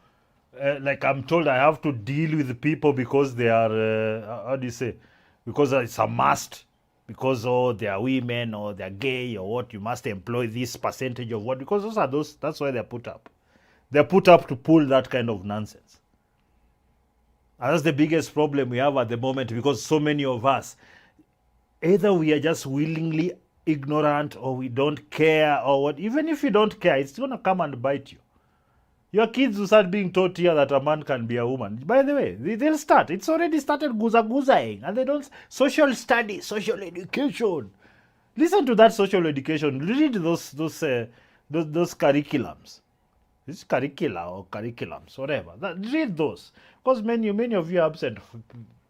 B: like I'm told I have to deal with people because they are, how do you say? Because it's a must. Because, they are women or they're gay or what. You must employ this percentage of what. Because that's why they're put up. They're put up to pull that kind of nonsense. And that's the biggest problem we have at the moment, because so many of us, either we are just willingly ignorant or we don't care or what. Even if you don't care, it's going to come and bite you. Your kids will start being taught here that a man can be a woman. By the way, they'll start. It's already started guza-guzaing. And they don't... Social studies, social education. Listen to that social education. Read those curriculums. This curricula or curriculums, whatever. Read those. Because many of you are absent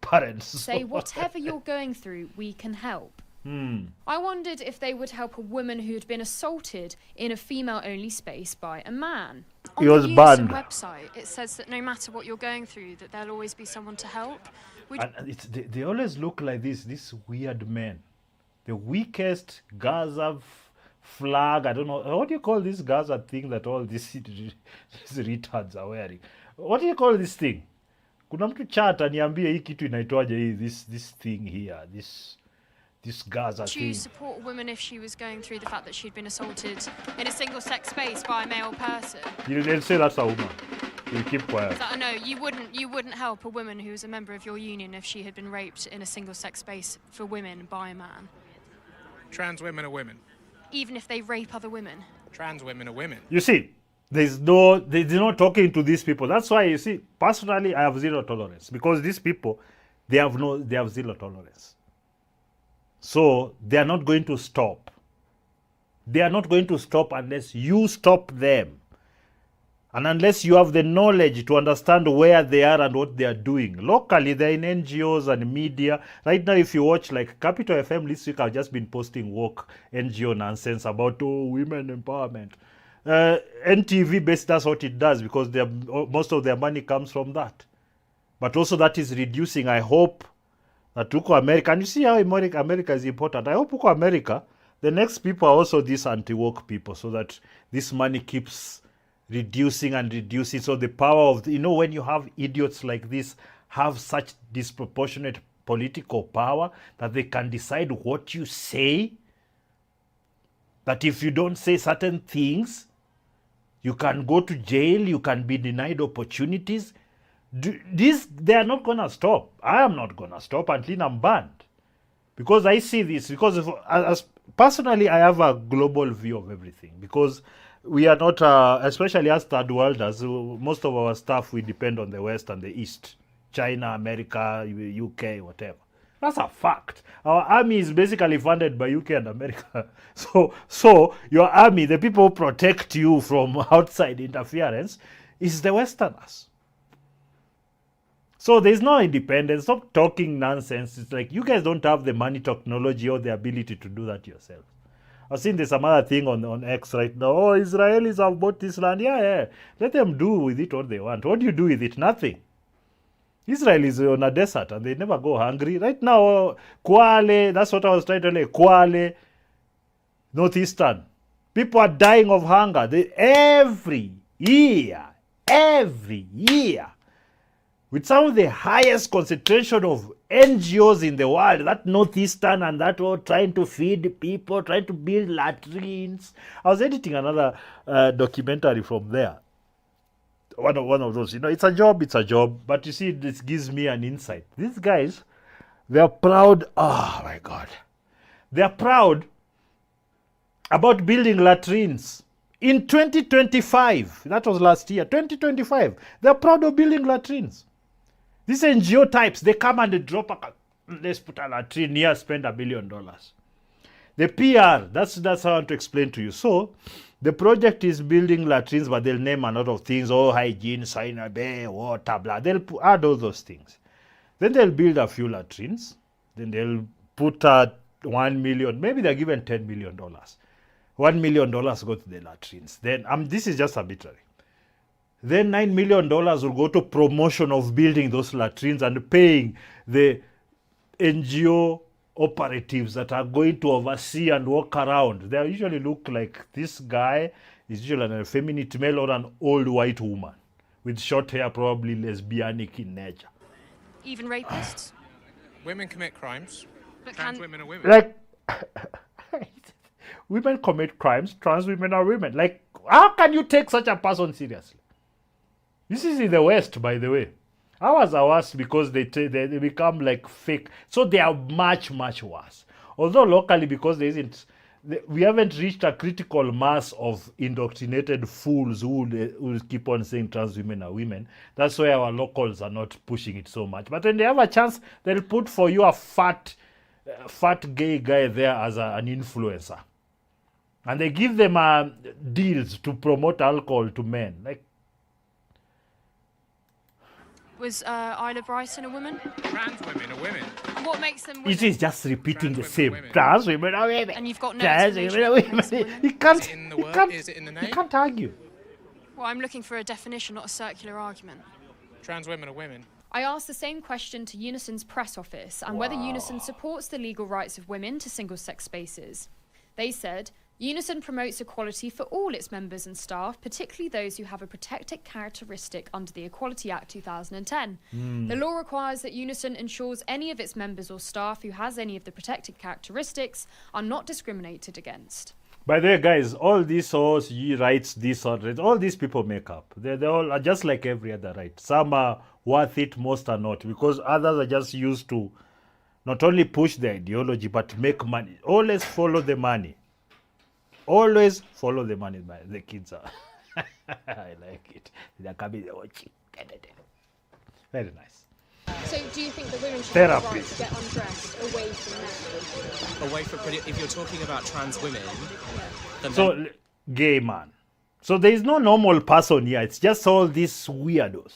B: parents.
L: Say, whatever you're going through, we can help. I wondered if they would help a woman who had been assaulted in a female-only space by a man.
B: He was banned.
H: On the website, it says that no matter what you're going through, that there'll always be someone to help.
B: And they always look like these weird men. The weakest Gaza flag, I don't know, what do you call this Gaza thing that all these retards are wearing? What do you call this thing? Kuna mtu chat aniambie hii kitu inaitwaje hii, this thing here, this Gaza
H: Would
B: thing.
H: you support a woman if she was going through the fact that she'd been assaulted in a single-sex space by a male person?
B: They'll say that's a woman. You keep quiet.
H: No, you wouldn't help a woman who was a member of your union if she had been raped in a single-sex space for women by a man.
J: Trans women are women.
H: Even if they rape other women.
J: Trans women are women.
B: You see, they're not talking to these people. That's why, you see, personally, I have zero tolerance. Because these people, they have zero tolerance. So they are not going to stop. They are not going to stop unless you stop them. And unless you have the knowledge to understand where they are and what they are doing. Locally, they're in NGOs and media. Right now, if you watch like Capital FM this week, I've just been posting woke NGO nonsense about women empowerment. NTV based, that's what it does because most of their money comes from that. But also that is reducing. I hope that Uko America, and you see how America is important. I hope Uko America, the next people are also these anti-woke people so that this money keeps reducing and reducing. So the power of, when you have idiots like this have such disproportionate political power that they can decide what you say, that if you don't say certain things, you can go to jail, you can be denied opportunities. They are not going to stop. I am not going to stop until I'm banned. Because I see this, because personally, I have a global view of everything. Because we are not, especially as third worlders, most of our stuff, we depend on the West and the East. China, America, UK, whatever. That's a fact. Our army is basically funded by UK and America. So your army, the people who protect you from outside interference, is the Westerners. So there's no independence. Stop talking nonsense. It's like you guys don't have the money, technology, or the ability to do that yourselves. I've seen there's some other thing on X right now. Oh, Israelis have bought this land. Yeah. Let them do with it what they want. What do you do with it? Nothing. Israel is on a desert and they never go hungry. Right now, Kwale, that's what I was trying to say. Kwale, Northeastern. People are dying of hunger. Every year, with some of the highest concentration of NGOs in the world, that Northeastern and that all trying to feed people, trying to build latrines. I was editing another documentary from there. One of those, it's a job, but you see, this gives me an insight. These guys, they're proud, oh my God. They're proud about building latrines. In 2025, that was last year, 2025, they're proud of building latrines. These NGO types, they come and they drop let's put a latrine here, spend $1 billion. The PR, that's how I want to explain to you. So, the project is building latrines, but they'll name a lot of things. Hygiene, sanitary, water, blah. They'll add all those things. Then they'll build a few latrines. Then they'll put 1 million. Maybe they're given $10 million. $1 million go to the latrines. Then this is just arbitrary. Then $9 million will go to promotion of building those latrines and paying the NGO operatives that are going to oversee and walk around. They usually look like this guy is usually an effeminate male or an old white woman with short hair, probably lesbianic in nature.
H: Even rapists?
J: Women commit crimes. But trans women are women.
B: Like, women commit crimes, trans women are women. Like, how can you take such a person seriously? This is in the West, by the way. Ours are worse because they become like fake. So they are much, much worse. Although locally, because there isn't we haven't reached a critical mass of indoctrinated fools who will keep on saying trans women are women. That's why our locals are not pushing it so much. But when they have a chance, they'll put for you a fat gay guy there as an influencer. And they give them deals to promote alcohol to men. Like,
H: Was Isla Brighton a woman?
O: Trans women are women.
H: And what makes them women?
B: it is just repeating the same. Trans women are women.
H: And you've got no
B: Trans women are women. You can't,
O: Is it in the
B: you
O: word?
B: can't,
O: Is it in the
B: you
O: name?
B: can't argue.
H: Well, I'm looking for a definition, not a circular argument.
O: Trans women are women.
L: I asked the same question to Unison's press office and whether Unison supports the legal rights of women to single-sex spaces. They said, Unison promotes equality for all its members and staff, particularly those who have a protected characteristic under the Equality Act 2010. The law requires that Unison ensures any of its members or staff who has any of the protected characteristics are not discriminated against.
B: By the way, guys, all these rights, all these people make up. They all are just like every other right. Some are worth it, most are not, because others are just used to not only push the ideology, but make money. Always follow the money. Always follow the money. The kids are. I like it. They're coming, they're watching. Very nice.
H: So do you think that women should
B: Therapy.
H: have the right to get undressed away from men?
J: Away from if you're talking about trans women, then
B: So, gay man. So there is no normal person here. It's just all these weirdos.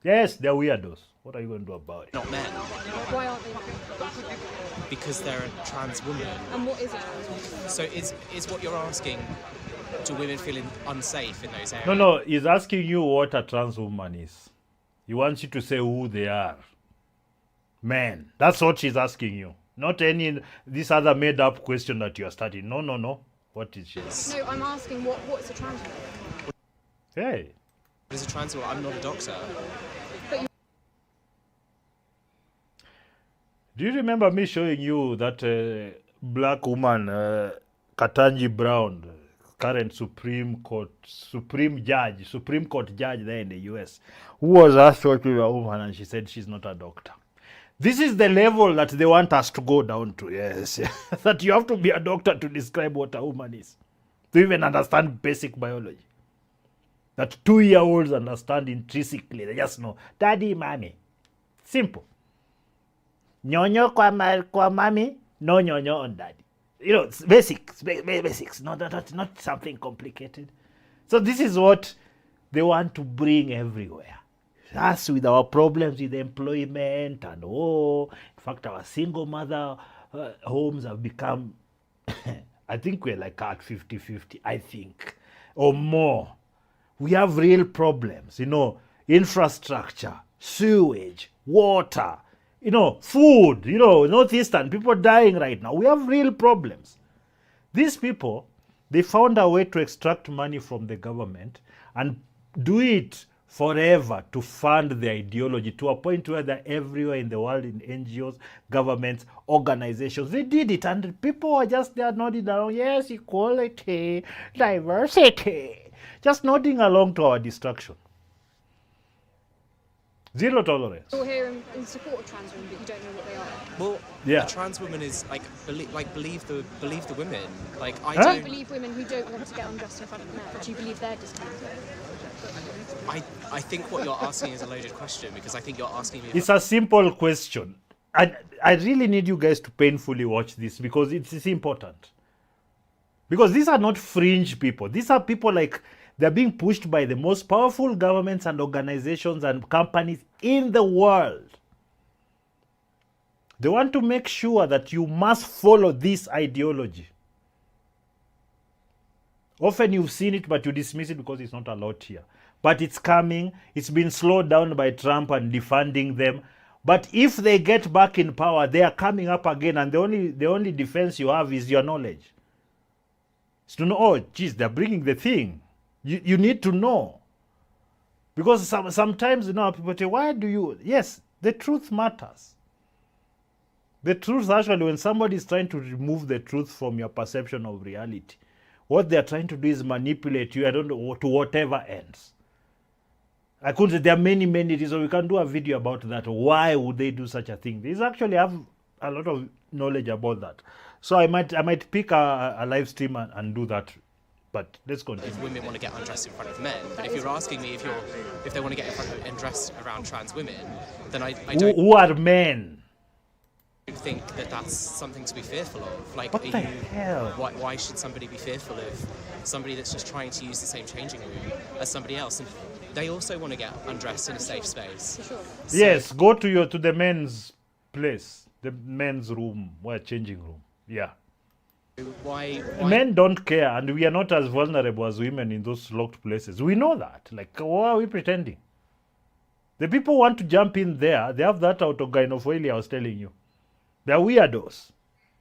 B: Yes, they're weirdos. What are you going to do about it?
J: not men,
H: Why aren't they?
J: because they're a trans woman.
H: And what is a trans woman?
J: So is what you're asking, do women feel unsafe in those areas?
B: No, he's asking you what a trans woman is. He wants you to say who they are. Men. That's what she's asking you. Not this other made up question that you are studying. No. What is she?
H: No, I'm asking what's a trans woman?
B: Hey.
J: As a trans woman, I'm not a doctor.
B: Do you remember me showing you that black woman, Katanji Brown, current Supreme Court judge there in the US, who was asked what you are a woman and she said she's not a doctor. This is the level that they want us to go down to, yes. That you have to be a doctor to describe what a woman is, to even understand basic biology. That 2-year-olds understand intrinsically. They just know, daddy, mommy. Simple. Nyonyo kwa mami, no nyonyo on daddy. You know, it's basics. Not something complicated. So this is what they want to bring everywhere. Us with our problems with employment and in fact, our single mother homes have become, I think we're like at 50-50, I think, or more. We have real problems, infrastructure, sewage, water, food, Northeastern, people dying right now. We have real problems. These people, they found a way to extract money from the government and do it forever to fund the ideology to a point where they're everywhere in the world, in NGOs, governments, organizations. They did it, and people are just there nodding along, yes, equality, diversity, just nodding along to our destruction. Zero tolerance.
H: You're here in support of trans women, but you don't know what they are.
J: Well,
B: yeah.
J: A trans woman is believe the women. Like I
H: Do
J: don't.
H: you believe women who don't want to get undressed in front of men? Do you believe they're discriminated?
J: I think what you're asking is a loaded question because I think you're asking me.
B: It's a simple question. I really need you guys to painfully watch this because it's important. Because these are not fringe people. These are people like they're being pushed by the most powerful governments and organizations and companies in the world. They want to make sure that you must follow this ideology. Often you've seen it, but you dismiss it because it's not allowed here. But it's coming. It's been slowed down by Trump and defunding them. But if they get back in power, they are coming up again, and the only defense you have is your knowledge. It's to know, they're bringing the thing. You need to know. Because sometimes, people say, why do you... Yes, the truth matters. The truth, actually, when somebody is trying to remove the truth from your perception of reality, what they're trying to do is manipulate you, to whatever ends. I couldn't say there are many, many reasons. We can do a video about that. Why would they do such a thing? There's actually, I a lot of knowledge about that. So I might pick a live stream and do that. But let's continue.
J: If women want to get undressed in front of men, but if you're asking me if they want to get undressed around trans women, then I don't.
B: Who are men?
J: Think that that's something to be fearful of. Like,
B: what the hell?
J: Why should somebody be fearful of somebody that's just trying to use the same changing room as somebody else? And they also want to get undressed in a safe space. Sure. So,
B: yes, go to the men's place, the men's room, changing room. Yeah.
J: Why?
B: Men don't care, and we are not as vulnerable as women in those locked places. We know that. Like, why are we pretending? The people want to jump in there. They have that autogynephilia I was telling you. They're weirdos,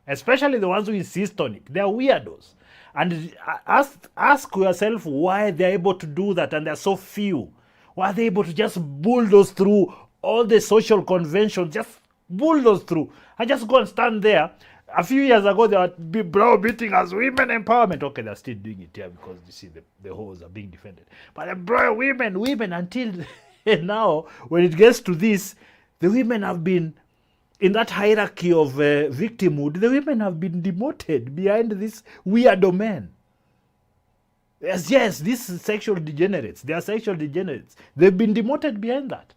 B: especially the ones who insist on it. They're weirdos. And ask yourself why they're able to do that, and they're so few. Why are they able to just bulldoze through all the social conventions, just bulldoze through, and just go and stand there? A few years ago, they were browbeating as women empowerment. Okay, they're still doing it here because you see the hoes are being defended. But they bro, women, until now, when it gets to this, the women have been, in that hierarchy of victimhood, the women have been demoted behind this weirdo men. Yes, these sexual degenerates. They are sexual degenerates. They've been demoted behind that.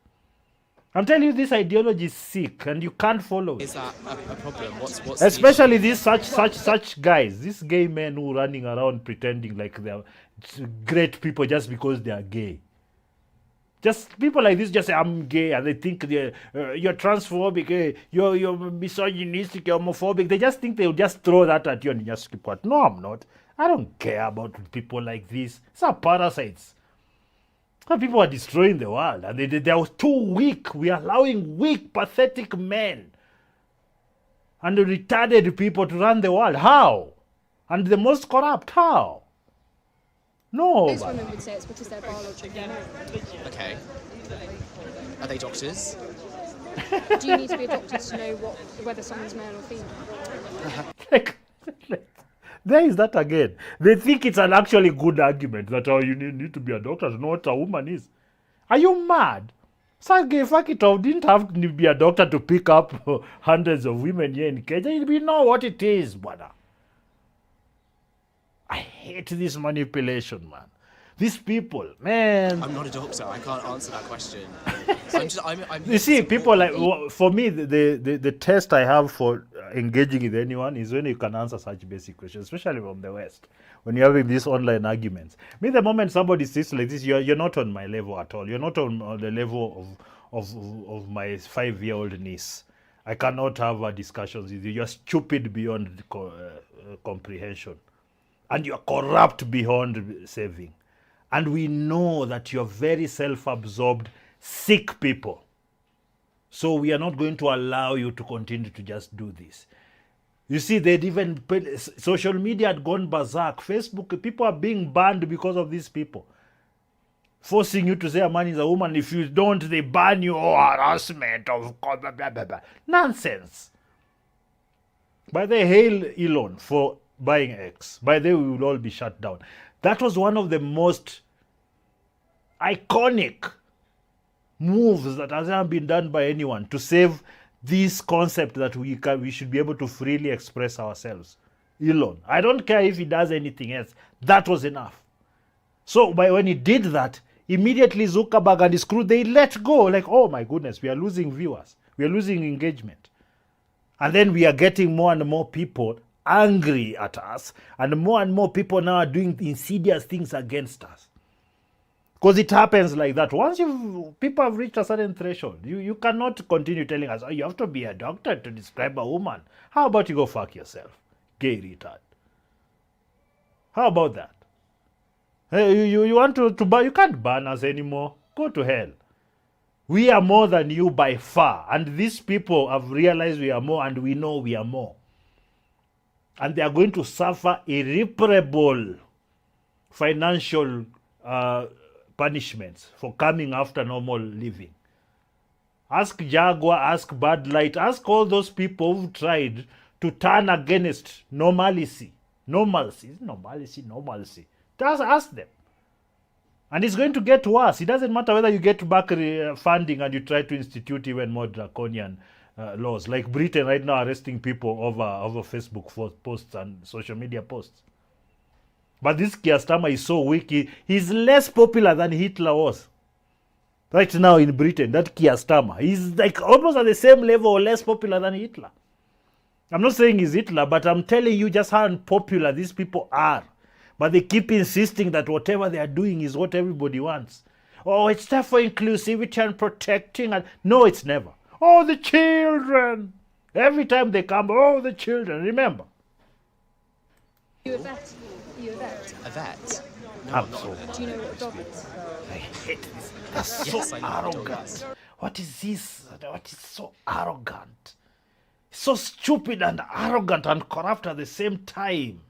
B: I'm telling you, this ideology is sick, and you can't follow it.
J: Is that a problem? What's
B: especially these such guys, these gay men who are running around pretending like they're great people just because they are gay. Just people like this just say, I'm gay, and they think you're transphobic, you're misogynistic, you're homophobic. They just think they'll just throw that at you and just keep quiet. No, I'm not. I don't care about people like this. These are parasites. People are destroying the world, and they are too weak. We are allowing weak, pathetic men and retarded people to run the world. How? And the most corrupt. How? No.
H: Most women would say it's because they're biologically male.
J: Okay. Are they doctors?
H: Do you need to be a doctor to know whether someone's male or female?
B: There is that again. They think it's an actually good argument that you need to be a doctor to know what a woman is. Are you mad? Sage, fuck it off. Didn't have to be a doctor to pick up hundreds of women here in Kenya. We know what it is, brother. I hate this manipulation, man. These people, man.
J: I'm not a doctor. I can't answer that question.
B: You see, people like, for me, the test I have for engaging with anyone is when you can answer such basic questions, especially from the West. When you're having these online arguments. The moment somebody sits like this, you're not on my level at all. You're not on the level of my 5-year-old niece. I cannot have discussions with you. You're stupid beyond comprehension. And you're corrupt beyond saving. And we know that you're very self-absorbed, sick people. So we are not going to allow you to continue to just do this. You see, social media had gone berserk. Facebook, people are being banned because of these people. Forcing you to say a man is a woman. If you don't, they ban you. Harassment of blah, blah, blah, blah. Nonsense. By the hail Elon for buying X. By the way, we will all be shut down. That was one of the most iconic moves that has ever been done by anyone to save this concept that we should be able to freely express ourselves. Elon. I don't care if he does anything else. That was enough. So when he did that, immediately Zuckerberg and his crew, they let go. Like, oh my goodness, we are losing viewers. We are losing engagement. And then we are getting more and more people angry at us, and more people now are doing insidious things against us. Because it happens like that. Once people have reached a certain threshold, you cannot continue telling us, you have to be a doctor to describe a woman. How about you go fuck yourself, gay retard? How about that? Hey, you want to ban? You can't ban us anymore. Go to hell. We are more than you by far, and these people have realized we are more, and we know we are more. And they are going to suffer irreparable financial punishments for coming after normal living. Ask Jaguar, ask Bud Light, ask all those people who tried to turn against normalcy. Normalcy. Just ask them. And it's going to get worse. It doesn't matter whether you get back funding and you try to institute even more draconian laws. Like Britain right now arresting people over Facebook posts and social media posts. But this Keir Starmer is so weak. He's less popular than Hitler was. Right now in Britain, that Keir Starmer, he's like almost at the same level or less popular than Hitler. I'm not saying he's Hitler, but I'm telling you just how unpopular these people are. But they keep insisting that whatever they are doing is what everybody wants. Oh, it's time for inclusivity and protecting. And no, it's never. Oh, the children. Every time they come, oh, the children. Remember.
L: You a vet? You a vet?
J: A vet? No,
B: I'm
J: I'm not
B: so-
J: a vet.
L: Do you know what a dog is?
B: I hate this. That's
J: Yes,
B: so
J: I know what a dog
B: arrogant.
J: is.
B: What is this? What is so arrogant? So stupid and arrogant and corrupt at the same time.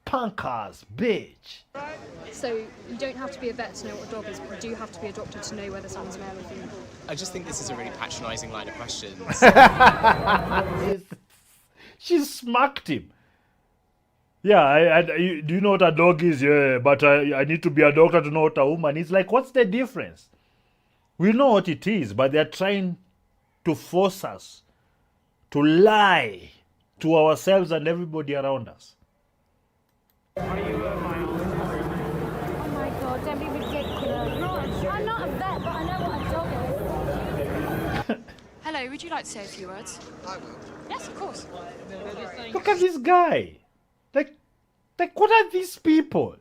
B: Punkers, bitch.
L: So you don't have to be a vet to know what a dog is, but you do have to be a doctor to know whether someone's male or female.
J: I just think this is a really patronising line of questions.
B: She smacked him. Yeah, do you know what a dog is? Yeah, but I need to be a doctor to know what a woman is. Like, what's the difference? We know what it is, but they're trying to force us to lie to ourselves and everybody around us.
P: Oh my god, don't be ridiculous. I'm not a vet, but I know what a dog is.
H: Hello, would you like to say a few words? I will. Yes, of course.
B: Look at this guy. Like, what are these people?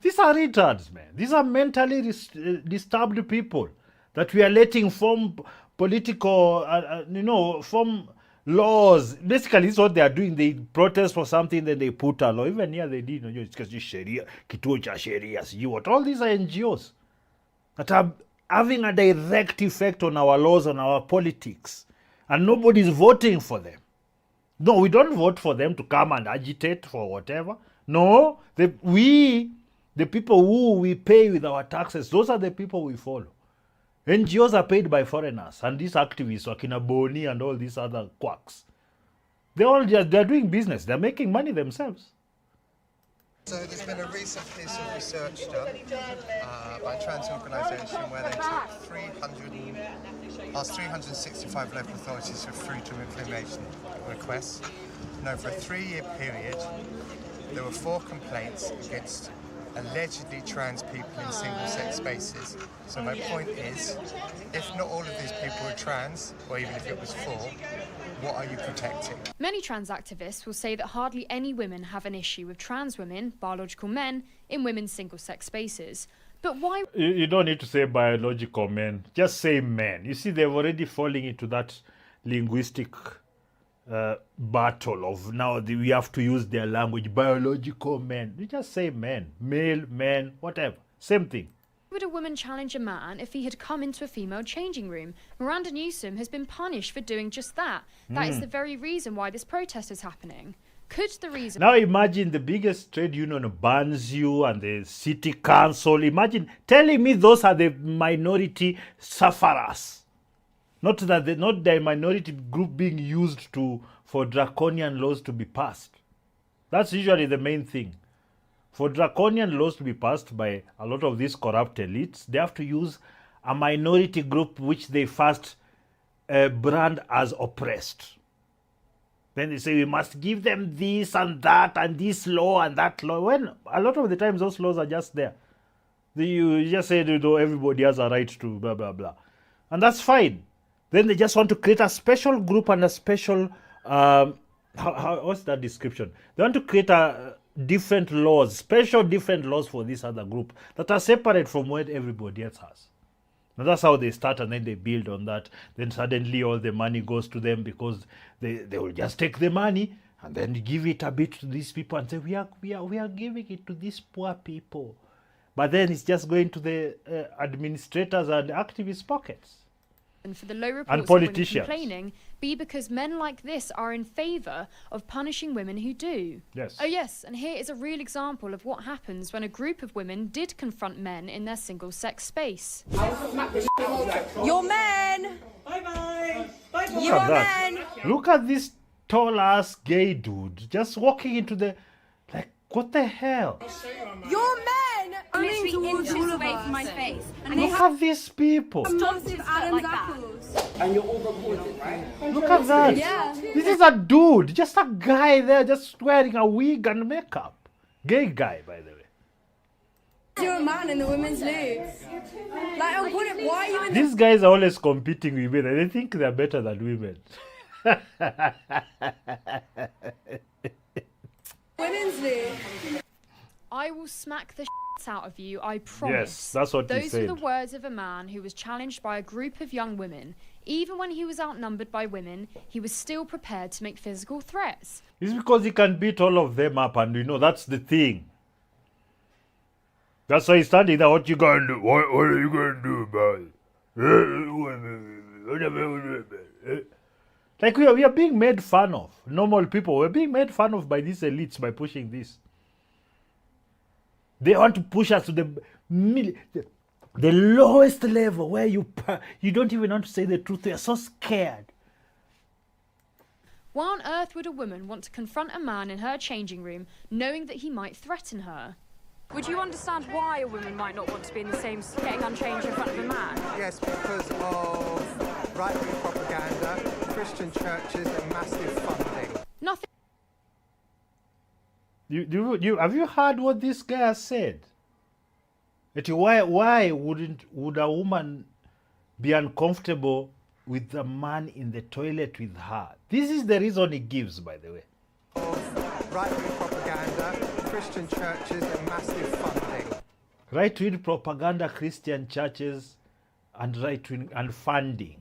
B: These are retards, man. These are mentally disturbed people that we are letting form political, form laws. Basically, this is what they are doing. They protest for something, then they put a law. Even here, they did, it's because Sharia, Kituo cha Sharia, you what. All these are NGOs that are having a direct effect on our laws, on our politics. And nobody's voting for them. No, we don't vote for them to come and agitate for whatever. No, the people who we pay with our taxes, those are the people we follow. NGOs are paid by foreigners, and these activists, Wakina Boni and all these other quacks, they're doing business. They're making money themselves.
Q: So there's been a recent piece of research done by a trans organisation where they took 365 local authorities for freedom of information requests, and over a 3-year period there were 4 complaints against allegedly trans people in single-sex spaces. So my point is, if not all of these people are trans, or even if it was 4, what are you protecting?
L: Many trans activists will say that hardly any women have an issue with trans women, biological men, in women's single-sex spaces. But why?
B: You don't need to say biological men. Just say men. You see, they're already falling into that linguistic battle of now we have to use their language. Biological men. You just say men. Male, men, whatever. Same thing.
L: Would a woman challenge a man if he had come into a female changing room? Miranda Newsom has been punished for doing just that. That is the very reason why this protest is happening. Could the reason...
B: Now imagine the biggest trade union bans you and the city council. Imagine telling me those are the minority sufferers. Not the minority group being used for draconian laws to be passed. That's usually the main thing. For draconian laws to be passed by a lot of these corrupt elites, they have to use a minority group which they first brand as oppressed. Then they say we must give them this and that and this law and that law. When a lot of the times those laws are just there. You just say everybody has a right to blah, blah, blah. And that's fine. Then they just want to create a special group and a special... what's that description? They want to create different laws, different laws for this other group that are separate from what everybody else has. Now that's how they start, and then they build on that. Then suddenly all the money goes to them because they will just take the money and then give it a bit to these people and say we are giving it to these poor people. But then it's just going to the administrators and activists' pockets.
L: And for the low reports
B: and
L: of women
B: politicians
L: complaining be because men like this are in favour of punishing women who do.
B: Yes.
L: Oh yes, and here is a real example of what happens when a group of women did confront men in their single-sex space.
P: You're men! Bye-bye!
B: Look at that. Look at this tall-ass gay dude just walking into the... Like, what the hell?
P: You're men! Literally inches away from my face.
B: Look at these people.
P: Massive Adam's apples.
G: And you're all recorded, right?
B: Look at that.
P: Yeah.
B: This is a dude, just a guy there, just wearing a wig and makeup. Gay guy, by the way.
P: You're a man in the women's league. Like, I'm wondering, why are you in
B: These guys are always competing with women. They think they're better than women.
P: women's league?
L: I will smack the shit out of you, I promise.
B: Yes, that's what he
L: Those
B: said.
L: were the words of a man who was challenged by a group of young women. Even when he was outnumbered by women, he was still prepared to make physical threats.
B: It's because he can beat all of them up, and that's the thing. That's why he's standing there. What you gonna do? What are you gonna do about it? Like we are being made fun of. Normal people, we're being made fun of by these elites by pushing this. They want to push us to the lowest level where you don't even want to say the truth. You're so scared.
L: Why on earth would a woman want to confront a man in her changing room knowing that he might threaten her?
H: Would you understand why a woman might not want to be in the same getting unchanged in front of a man?
Q: Yes, because of right-wing propaganda, Christian churches, and massive funding.
L: Nothing.
B: Have you heard what this guy has said? Why would a woman be uncomfortable with a man in the toilet with her? This is the reason he gives, by the way.
Q: Right-wing propaganda, Christian churches, and massive funding.
B: Right-wing propaganda, Christian churches, and right-wing and funding.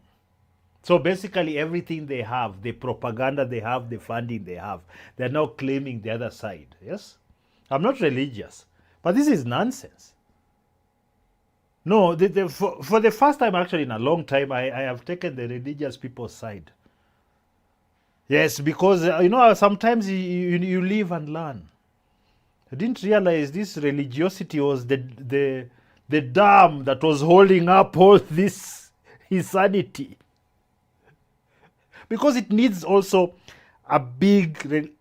B: So basically everything they have, the propaganda they have, the funding they have, they're now claiming the other side. Yes? I'm not religious, but this is nonsense. No, for the first time actually in a long time, I have taken the religious people's side. Yes, because, sometimes you live and learn. I didn't realize this religiosity was the dam that was holding up all this insanity. Because it needs also a big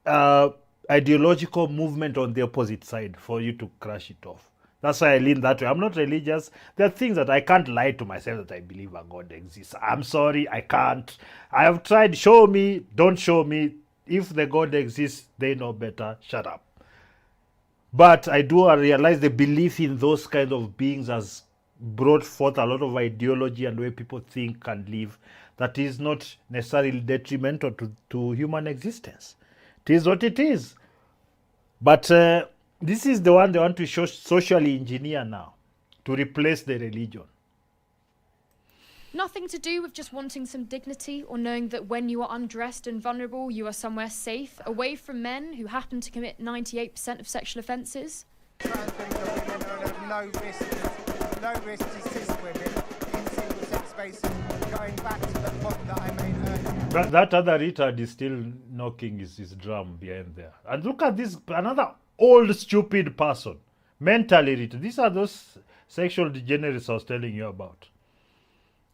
B: ideological movement on the opposite side for you to crush it off. That's why I lean that way. I'm not religious. There are things that I can't lie to myself that I believe a God exists. I'm sorry, I can't. I have tried. Show me, don't show me. If the God exists, they know better. Shut up. But I do realize the belief in those kind of beings has brought forth a lot of ideology and the way people think and live that is not necessarily detrimental to human existence. It is what it is. But this is the one they want to socially engineer now, to replace the religion.
L: Nothing to do with just wanting some dignity or knowing that when you are undressed and vulnerable, you are somewhere safe, away from men who happen to commit 98% of sexual offences.
Q: No risk to cis women in single-sex spaces. Going back to the point that I made earlier.
B: That other retard is still knocking his drum behind there. And look at this, another old stupid person. Mentally retarded. These are those sexual degenerates I was telling you about.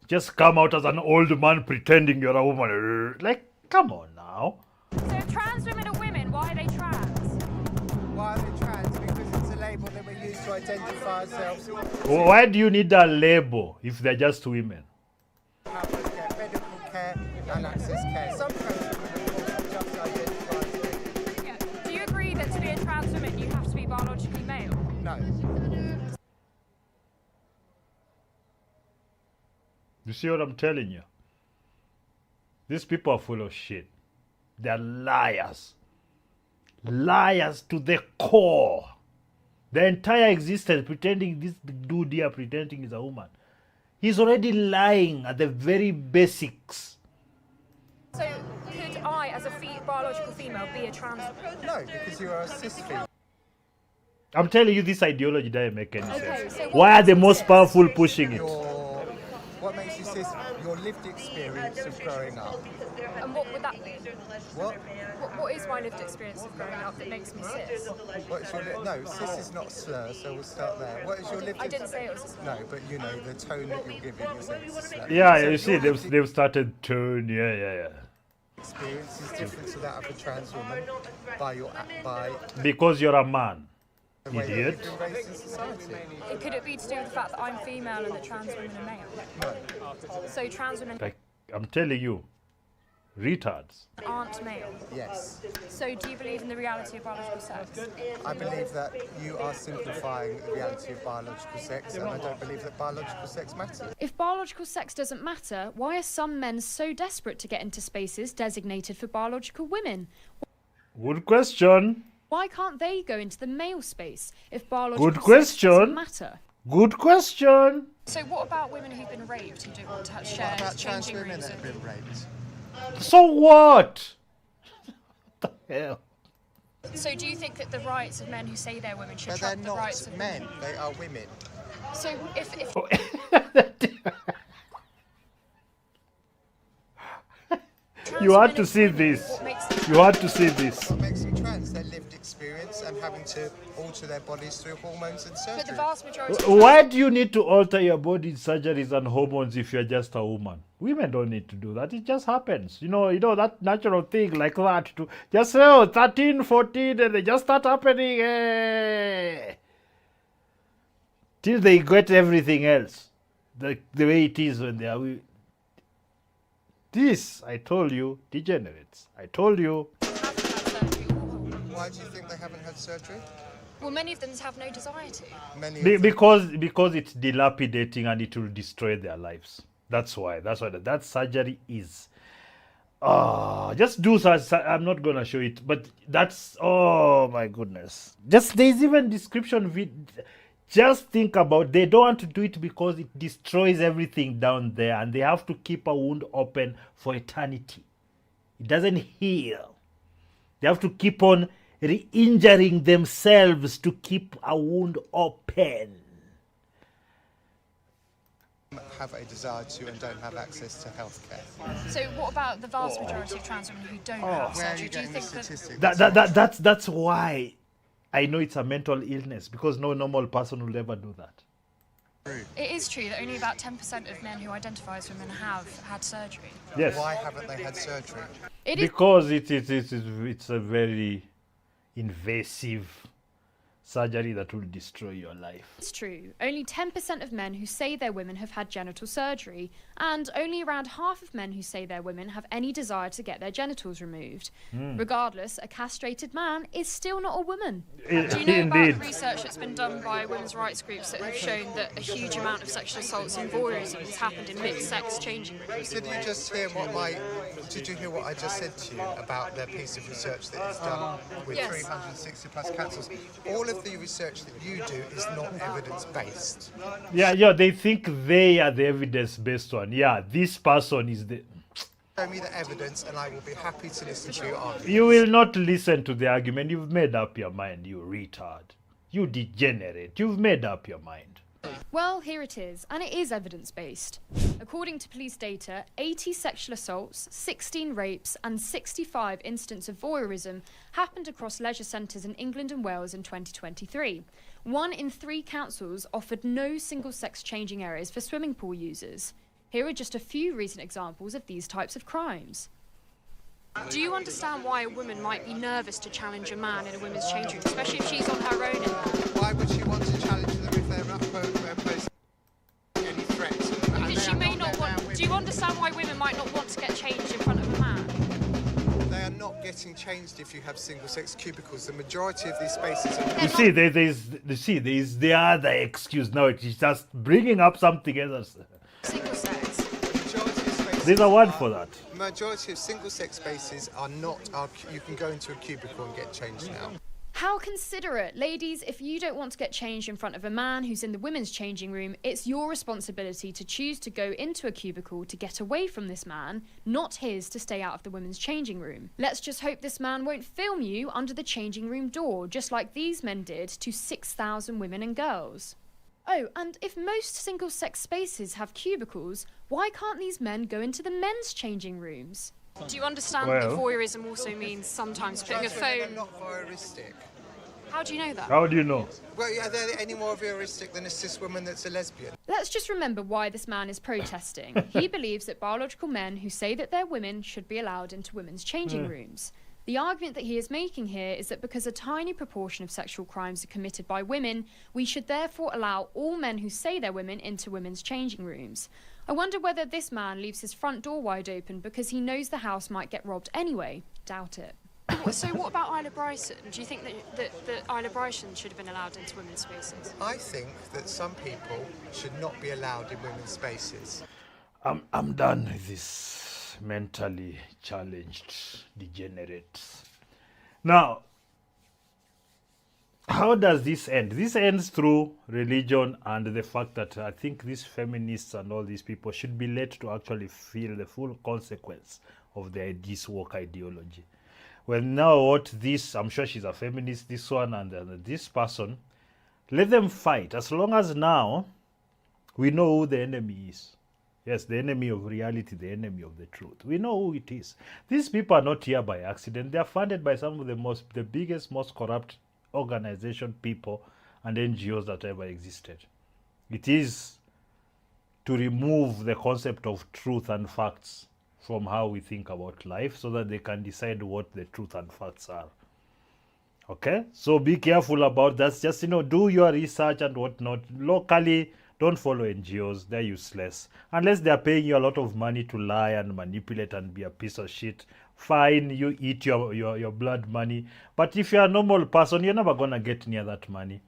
B: Just come out as an old man pretending you're a woman. Like, come on now.
H: So if trans women are women, why are they trans?
Q: Why are they trans? Because it's a label that we use to identify ourselves.
B: Why do you need a label if they're just women?
Q: How to get medical care and access care. Some trans women just identify.
H: Yeah. Do you agree that to be a trans woman you have to be biologically male?
Q: No.
B: You see what I'm telling you? These people are full of shit. They're liars. Liars to the core. Their entire existence pretending this dude here pretending he's a woman. He's already lying at the very basics.
H: So could I, as a biological female, be a trans woman?
Q: No, because you are a cis female.
B: I'm telling you, this ideology doesn't make any sense.
H: So
B: why are the most powerful pushing it?
Q: What makes you cis? Your lived experience of growing up.
H: And what would that be?
Q: What?
H: What is my lived experience of growing up that makes me cis?
Q: What is your no, cis is not a slur, so we'll start there. What is your lived
H: I didn't say it was a slur.
Q: No, but you know, the tone that you're giving is a slur.
B: Yeah,
Q: so
B: you see, they've started tone, yeah.
Q: Experience is different to that of a trans woman by
B: because you're a man. Idiot.
H: Could it be to do with the fact that I'm female and that trans women are male?
Q: No.
H: So trans women...
B: Like, I'm telling you, retards.
L: Aren't male.
Q: Yes.
L: So do you believe in the reality of biological sex?
Q: I believe that you are simplifying the reality of biological sex, and I don't believe that biological sex matters.
L: If biological sex doesn't matter, why are some men so desperate to get into spaces designated for biological women?
B: Good question.
L: Why can't they go into the male space if biological
B: Good
L: sex
B: question.
L: doesn't matter?
B: Good question.
H: So what about women who've been raped who don't want to share
Q: What about trans
H: changing
Q: women
H: rooms?
Q: that have been raped?
B: So what? What the hell?
H: So do you think that the rights of men who say they're women should
Q: But they're
H: trump the rights
Q: not
H: of
Q: men, they are women.
H: So if
B: You had to see this. You had to see this.
Q: What makes them trans? Their lived experience and having to alter their bodies through hormones and surgery.
H: but the vast majority
B: Why do you need to alter your body surgeries and hormones if you're just a woman? Women don't need to do that. It just happens. You know that natural thing like that to just 13, 14 and they just start happening. Till they get everything else. The way it is when they are. This, I told you, degenerates. I told you.
Q: Why do you think they haven't had surgery?
H: well, many of them have no desire to.
B: Because it's dilapidating and it will destroy their lives. That's why that surgery is. Just do such. I'm not gonna show it, but that's, oh my goodness. Just there's even description. Just think about, they don't want to do it because it destroys everything down there and they have to keep a wound open for eternity. It doesn't heal. They have to keep on re-injuring themselves to keep a wound open.
Q: Have a desire to and don't have access to healthcare.
H: So what about the vast majority of trans women who don't have surgery? Do you think
Q: that
B: that's why I know it's a mental illness, because no normal person will ever do that.
H: it is true that only about 10% of men who identify as women have had surgery?
B: Yes.
Q: Why haven't they had surgery?
B: Because it's a very invasive surgery that will destroy your life.
L: It's true. Only 10% of men who say they're women have had genital surgery, and only around half of men who say they're women have any desire to get their genitals removed. Regardless, a castrated man is still not a woman.
H: Do you know about the research that's been done by women's rights groups that have shown that a huge amount of sexual assaults and voyeurism has happened in mixed-sex changing rooms?
Q: Did you just hear Did you hear what I just said to you about the piece of research that is done with 360 plus councils? All of the research that you do is not evidence-based.
B: Yeah, they think they are the evidence-based one. Yeah, this person is the...
Q: Show me the evidence and I will be happy to listen to your argument.
B: You will not listen to the argument. You've made up your mind, you retard. You degenerate. You've made up your mind.
L: Well, here it is, and it is evidence-based. According to police data, 80 sexual assaults, 16 rapes and 65 incidents of voyeurism happened across leisure centres in England and Wales in 2023. 1 in 3 councils offered no single-sex changing areas for swimming pool users. Here are just a few recent examples of these types of crimes.
H: Do you understand why a woman might be nervous to challenge a man in a women's changing room, especially if she's on her own in there?
Q: Why would she want to challenge them if they're not posing any threats?
H: Because she may not want... Do you understand why women might not want to get changed in front of a man?
Q: They are not getting changed if you have single-sex cubicles. The majority of these spaces are...
B: You see, there's the other excuse. Now it's just bringing up something else.
H: Single-sex.
B: There's a word for that.
Q: Majority of single-sex spaces are not... you can go into a cubicle and get changed now.
L: How considerate. Ladies, if you don't want to get changed in front of a man who's in the women's changing room, it's your responsibility to choose to go into a cubicle to get away from this man, not his to stay out of the women's changing room. Let's just hope this man won't film you under the changing room door, just like these men did to 6,000 women and girls. Oh, and if most single-sex spaces have cubicles, why can't these men go into the men's changing rooms?
H: Do you understand that voyeurism also means sometimes putting a phone...
Q: They're not voyeuristic.
H: How do you know that?
B: How do you know?
Q: Well, are they any more voyeuristic than a cis woman that's a lesbian?
L: Let's just remember why this man is protesting. He believes that biological men who say that they're women should be allowed into women's changing rooms. The argument that he is making here is that because a tiny proportion of sexual crimes are committed by women, we should therefore allow all men who say they're women into women's changing rooms. I wonder whether this man leaves his front door wide open because he knows the house might get robbed anyway. Doubt it.
H: So what about Isla Bryson? Do you think that Isla Bryson should have been allowed into women's spaces?
Q: I think that some people should not be allowed in women's spaces.
B: I'm done with this mentally challenged degenerates. Now, how does this end? This ends through religion and the fact that I think these feminists and all these people should be let to actually feel the full consequence of this woke ideology. Well, now what this, I'm sure she's a feminist, this one and this person, let them fight. As long as now we know who the enemy is. Yes, the enemy of reality, the enemy of the truth. We know who it is. These people are not here by accident. They are funded by some of the biggest, most corrupt organization, people, and NGOs that ever existed. It is to remove the concept of truth and facts from how we think about life so that they can decide what the truth and facts are. Okay? So be careful about that. Just, do your research and whatnot. Locally, don't follow NGOs. They're useless. Unless they're paying you a lot of money to lie and manipulate and be a piece of shit. Fine, you eat your blood money. But if you're a normal person, you're never going to get near that money.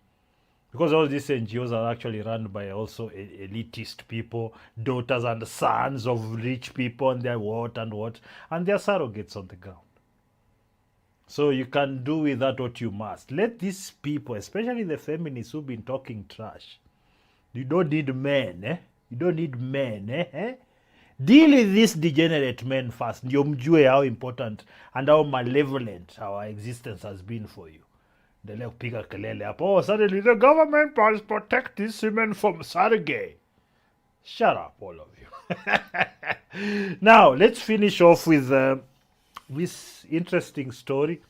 B: Because all these NGOs are actually run by also elitist people, daughters and sons of rich people, and they're what. And they're surrogates on the ground. So you can do with that what you must. Let these people, especially the feminists who've been talking trash, you don't need men, eh? You don't need men, eh? Deal with these degenerate men first. Ndio mjue how important and how malevolent our existence has been for you. Endelea kupiga kelele hapo. Oh, suddenly the government must protect these women from surrogate. Shut up, all of you. Now, let's finish off with this interesting story.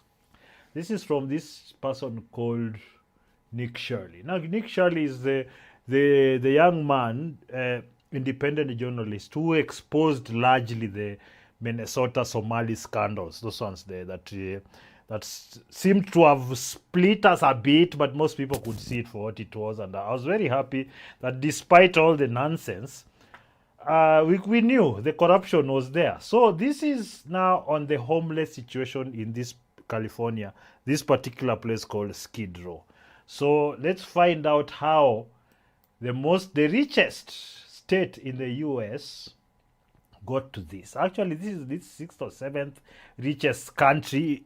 B: This is from this person called Nick Shirley. Now, Nick Shirley is the young man, independent journalist who exposed largely the Minnesota Somali scandals. Those ones there that seemed to have split us a bit, but most people could see it for what it was. And I was very happy that despite all the nonsense, we knew the corruption was there. So this is now on the homeless situation in this California, this particular place called Skid Row. So let's find out how the richest state in the US got to this. Actually, this is the 6th or 7th richest country.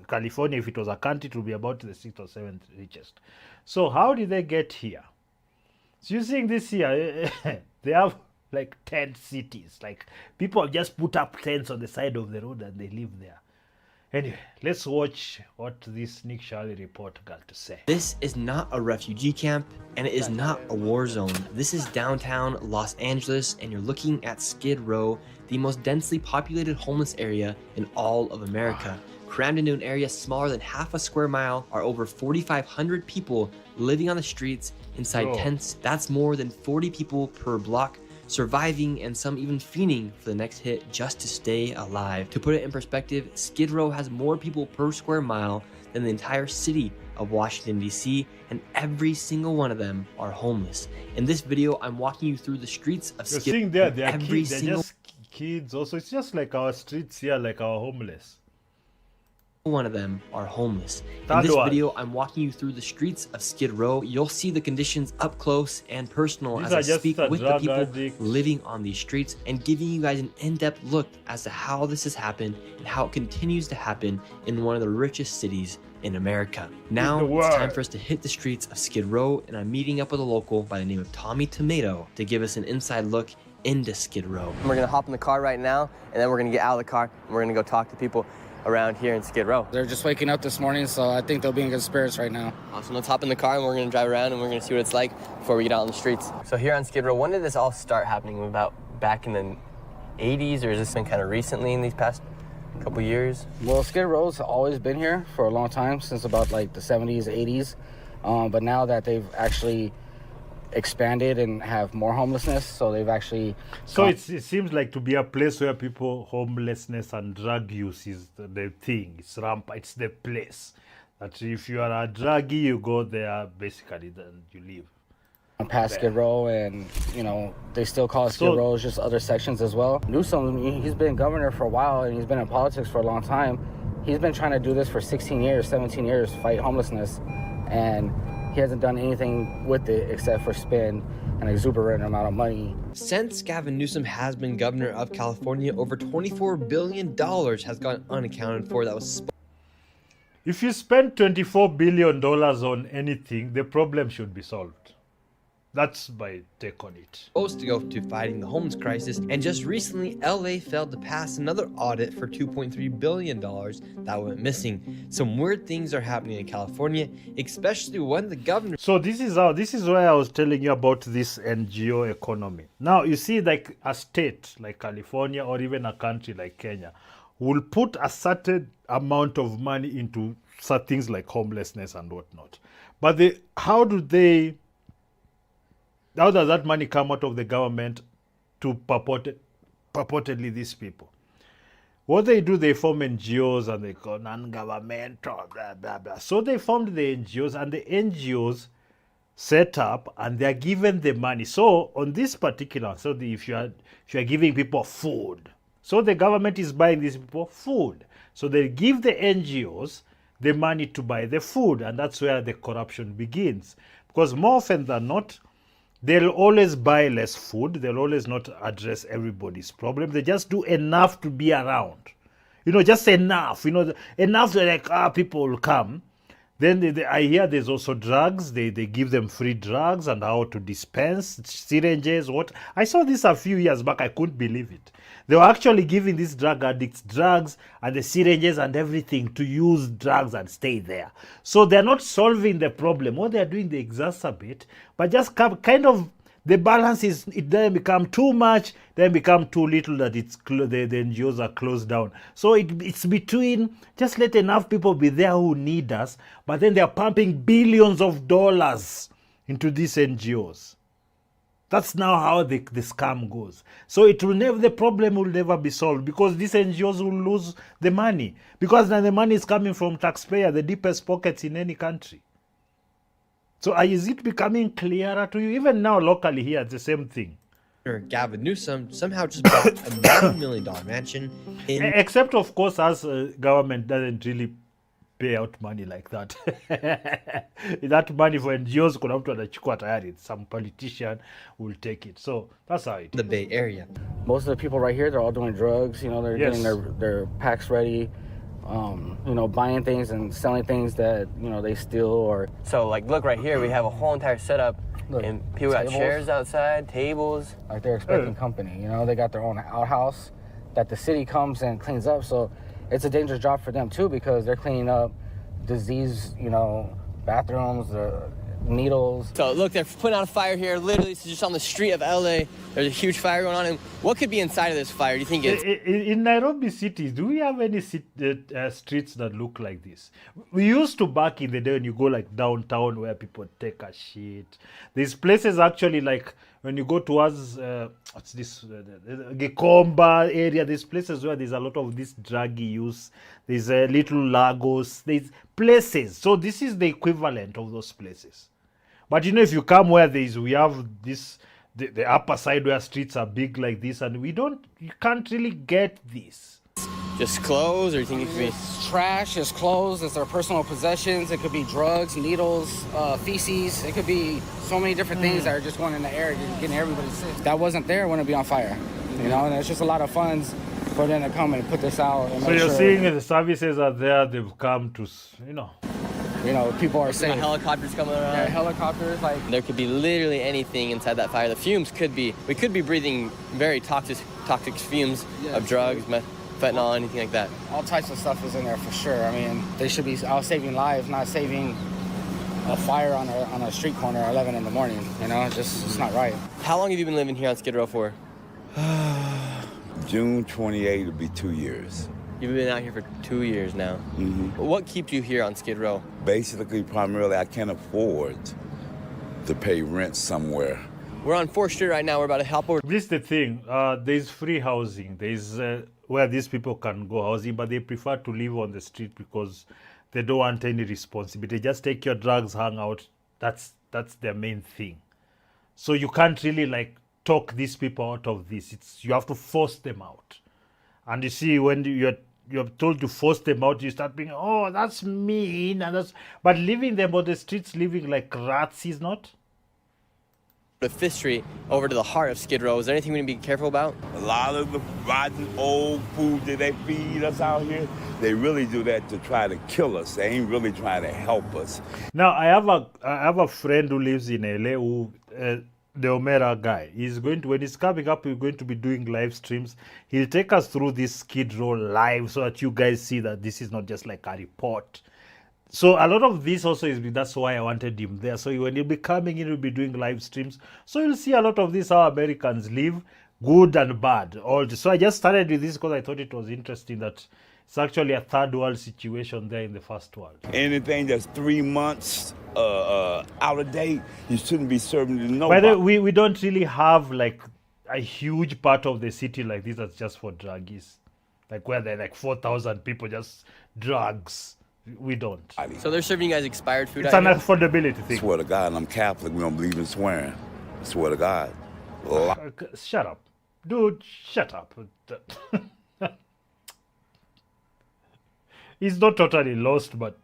B: California, if it was a country, it would be about the 6th or 7th richest. So how did they get here? So you're seeing this here, they have like 10 cities. Like people just put up tents on the side of the road and they live there. Anyway, let's watch what this Nick Shirley report got to say.
R: This is not a refugee camp, and it is not a war zone. This is downtown Los Angeles, and you're looking at Skid Row, the most densely populated homeless area in all of America. Crammed into an area smaller than half a square mile are over 4,500 people living on the streets inside tents. That's more than 40 people per block, surviving and some even fiending for the next hit just to stay alive. To put it in perspective, Skid Row has more people per square mile than the entire city of Washington, D.C., and every single one of them are homeless. In this video, I'm walking you through the streets of Skid Row.
B: You're seeing there, they are kids, they're just kids also. It's just like our streets here, like our homeless.
R: One of them are homeless. In this video, I'm walking you through the streets of Skid Row. You'll see the conditions up close and personal as I speak with the people living on these streets and giving you guys an in-depth look as to how this has happened and how it continues to happen in one of the richest cities in America. Now, it's time for us to hit the streets of Skid Row, and I'm meeting up with a local by the name of Tommy Tomato to give us an inside look into Skid Row.
S: We're gonna hop in the car right now, and then we're gonna get out of the car, and we're gonna go talk to people around here in Skid Row.
T: They're just waking up this morning, so I think they'll be in good spirits right now.
S: Awesome, let's hop in the car and we're gonna drive around and we're gonna see what it's like before we get out on the streets. So here on Skid Row, when did this all start happening? About back in the 80s, or has this been kind of recently in these past couple years?
T: Well, Skid Row's always been here for a long time, since about like the 70s, 80s. But now that they've actually expanded and have more homelessness, so they've actually...
B: So it seems like to be a place where people, homelessness and drug use is the thing. It's it's the place. That if you are a druggie, you go there, basically, then you leave.
T: past Skid Row, and they still call it Skid Row, just other sections as well. Newsom, he's been governor for a while, and he's been in politics for a long time. He's been trying to do this for 16 years, 17 years, fight homelessness, and he hasn't done anything with it except for spend an exuberant amount of money.
R: Since Gavin Newsom has been governor of California, over $24 billion has gone unaccounted for that was
B: If you spend $24 billion on anything, the problem should be solved. That's my take on it.
R: supposed to go to fighting the homeless crisis, and just recently, LA failed to pass another audit for $2.3 billion that went missing. Some weird things are happening in California, especially when the governor...
B: So this is why I was telling you about this NGO economy. Now, you see, like a state like California or even a country like Kenya will put a certain amount of money into such things like homelessness and whatnot. But how does that money come out of the government to purportedly these people? What they do, they form NGOs and they call non-governmental, blah, blah, blah. So they formed the NGOs, and the NGOs set up and they're given the money. So on this particular, if you are giving people food, so the government is buying these people food. So they give the NGOs the money to buy the food, and that's where the corruption begins. Because more often than not, they'll always buy less food. They'll always not address everybody's problem. They just do enough to be around. Just enough. Enough that people will come. Then I hear there's also drugs. They give them free drugs and how to dispense syringes. I saw this a few years back. I couldn't believe it. They were actually giving these drug addicts drugs and the syringes and everything to use drugs and stay there. So they're not solving the problem. What they're doing, they exacerbate, but just kind of the balance is, it doesn't become too much, then become too little that the NGOs are closed down. So it's between, just let enough people be there who need us, but then they're pumping billions of dollars into these NGOs. That's now how the scam goes. So the problem will never be solved because these NGOs will lose the money. Because now the money is coming from taxpayer, the deepest pockets in any country. So is it becoming clearer to you? Even now locally here, it's the same thing.
R: Gavin Newsom somehow just bought a $9 million mansion.
B: Except, of course, as government doesn't really pay out money like that. That money for NGOs, kuna mtu anachukua tayari. Some politician will take it. So that's how it is.
R: The Bay Area.
T: Most of the people right here, they're all doing drugs. They're getting their packs ready. Buying things and selling things that, they steal or...
S: So, look right here, we have a whole entire setup, and people got chairs outside, tables.
T: Like, they're expecting company, they got their own outhouse that the city comes and cleans up, so it's a dangerous job for them, too, because they're cleaning up disease, bathrooms, needles.
S: So look, they're putting out a fire here. Literally, this is just on the street of LA. There's a huge fire going on. And what could be inside of this fire? Do you think it's...
B: In Nairobi City, do we have any streets that look like this? We used to back in the day when you go downtown where people take a shit. There's places actually when you go towards, what's this, Gikomba area, there's places where there's a lot of this druggy use. There's little Lagos, there's places. So this is the equivalent of those places. But if you come where we have this, the upper side where streets are big like this, and you can't really get this.
S: Just clothes, or you think it could be...
T: Trash, it's clothes, it's their personal possessions, it could be drugs, needles, feces, it could be so many different things that are just going in the air, getting everybody sick. That wasn't there, wouldn't be on fire, and it's just a lot of funds for them to come and put this out. And
B: so you're seeing the services are there, they've come to,
T: people are safe.
S: Helicopters coming around.
T: Yeah, helicopters,
S: There could be literally anything inside that fire. The fumes we could be breathing very toxic fumes of drugs, fentanyl, anything like that.
T: All types of stuff is in there for sure. I mean, they should be out saving lives, not saving a fire on a street corner at 11 in the morning. It's not right.
S: How long have you been living here on Skid Row for?
U: June 28 will be 2 years.
S: You've been out here for 2 years now. Mm-hmm. What keeps you here on Skid Row?
U: Basically, primarily, I can't afford to pay rent somewhere.
S: We're on 4th Street right now. We're about to help over.
B: This is the thing. There's free housing. There's where these people can go housing, but they prefer to live on the street because they don't want any responsibility. Just take your drugs, hang out. That's their main thing. So you can't really like talk these people out of this. You have to force them out. And you see, when you're told to force them out, you start being, oh, that's mean, but leaving them on the streets, living like rats is not.
S: The 5th Street over to the heart of Skid Row. Is there anything we need to be careful about?
U: A lot of the rotten old food that they feed us out here, they really do that to try to kill us. They ain't really trying to help us.
B: Now, I have a friend who lives in LA who, the Omera guy, when he's coming up, we're going to be doing live streams. He'll take us through this Skid Row live so that you guys see that this is not just like a report. So a lot of this also that's why I wanted him there. So when he'll be coming in, he'll be doing live streams. So you'll see a lot of this, how Americans live, good and bad. So I just started with this because I thought it was interesting that it's actually a third world situation there in the first world.
U: Anything that's 3 months out of date, you shouldn't be serving to nobody.
B: By the way, we don't really have like a huge part of the city like this that's just for druggies. Like where there are like 4,000 people, just drugs. We don't.
S: So they're serving you guys expired food?
B: It's an affordability thing.
U: I swear to God, I'm Catholic. We don't believe in swearing. I swear to God.
B: Shut up. Dude, shut up. He's not totally lost, but,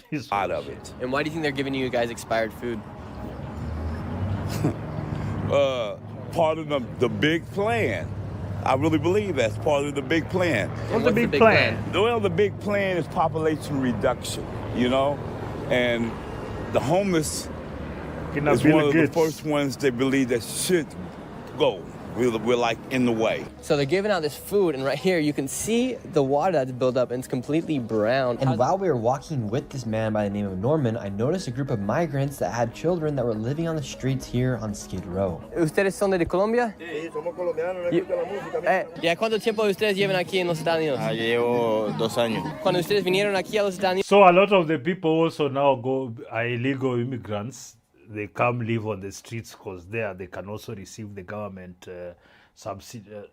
B: he's
U: out of it.
S: And why do you think they're giving you guys expired food?
U: Part of the big plan. I really believe that's part of the big plan.
B: What's the big plan?
U: Well, the big plan is population reduction, and the homeless is one of the first ones they believe that should go. We're like in the way.
S: So they're giving out this food, and right here you can see the water that's built up, and it's completely brown.
R: And while we were walking with this man by the name of Norman, I noticed a group of migrants that had children that were living on the streets here on Skid Row.
S: ¿Ustedes son de Colombia?
A: Sí, somos colombianos, nos gusta la música.
S: ¿Y cuánto tiempo ustedes llevan aquí en los Estados Unidos?
A: Llevo 2 años.
S: Cuando ustedes vinieron aquí a los Estados Unidos.
B: So a lot of the people also now are illegal immigrants. They come live on the streets because there they can also receive the government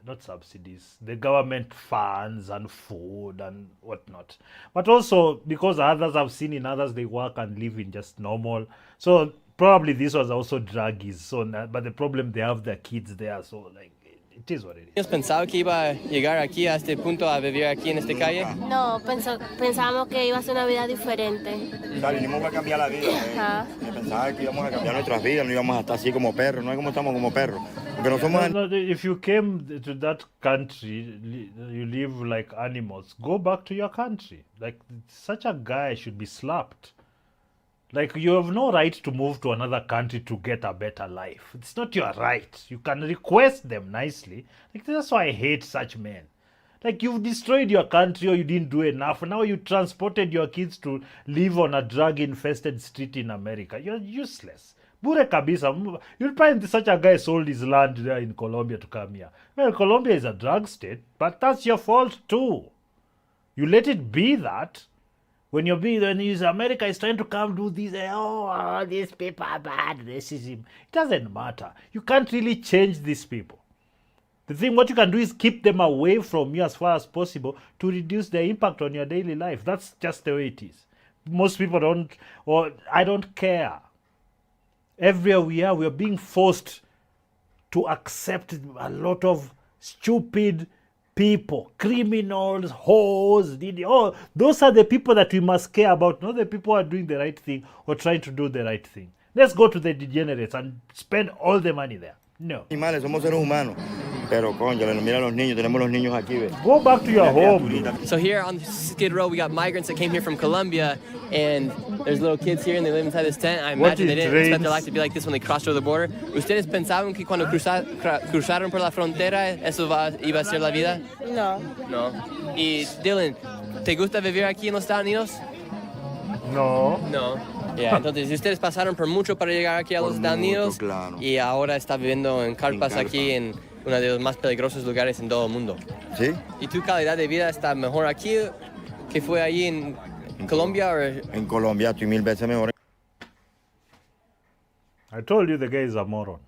B: not subsidies, the government funds and food and whatnot. But also because others I've seen in others, they work and live in just normal. So probably this was also druggies. So, but the problem, they have their kids there. So like, it is what it is.
S: ¿Pensaba que iba a llegar aquí a este punto a vivir aquí en esta calle?
V: No, pensábamos que iba a ser una vida diferente.
A: O sea, vinimos a cambiar la vida. Pensaba que íbamos a cambiar nuestras vidas, no íbamos a estar así como perros, no es como estamos como perros. Porque no somos...
B: If you came to that country, you live like animals, go back to your country. Like, such a guy should be slapped. Like, you have no right to move to another country to get a better life. It's not your right. You can request them nicely. Like, that's why I hate such men. Like, you've destroyed your country or you didn't do enough. Now you transported your kids to live on a drug-infested street in America. You're useless. Bure kabisa. You'll find such a guy sold his land there in Colombia to come here. Well, Colombia is a drug state, but that's your fault too. You let it be that. When America is trying to come do this, these people are bad, racism. It doesn't matter. You can't really change these people. The thing, what you can do is keep them away from you as far as possible to reduce their impact on your daily life. That's just the way it is. Most people don't, or I don't care. Everywhere we are being forced to accept a lot of stupid people, criminals, whores, those are the people that we must care about, not the people who are doing the right thing or trying to do the right thing. Let's go to the degenerates and spend all the money there. No.
A: Animales, somos seres humanos. Pero, coño, mira los niños, tenemos los niños aquí.
B: Go back to your home.
S: So here on Skid Row, we got migrants that came here from Colombia, and there's little kids here, and they live inside this tent. I imagine they didn't expect their life to be like this when they crossed over the border. ¿Ustedes pensaban que cuando cruzaron por la frontera, eso iba a ser la vida?
V: No.
S: No. Y Dylan, ¿te gusta vivir aquí en los Estados Unidos?
B: No.
S: No. Yeah, entonces, ustedes pasaron por mucho para llegar aquí a los Estados Unidos, claro. Y ahora está viviendo en carpas aquí en uno de los más peligrosos lugares en todo el mundo.
A: ¿Sí?
S: ¿Y tu calidad de vida está mejor aquí que fue allí en Colombia?
A: En Colombia estoy 1000 veces mejor.
B: I told you the guy is a moron.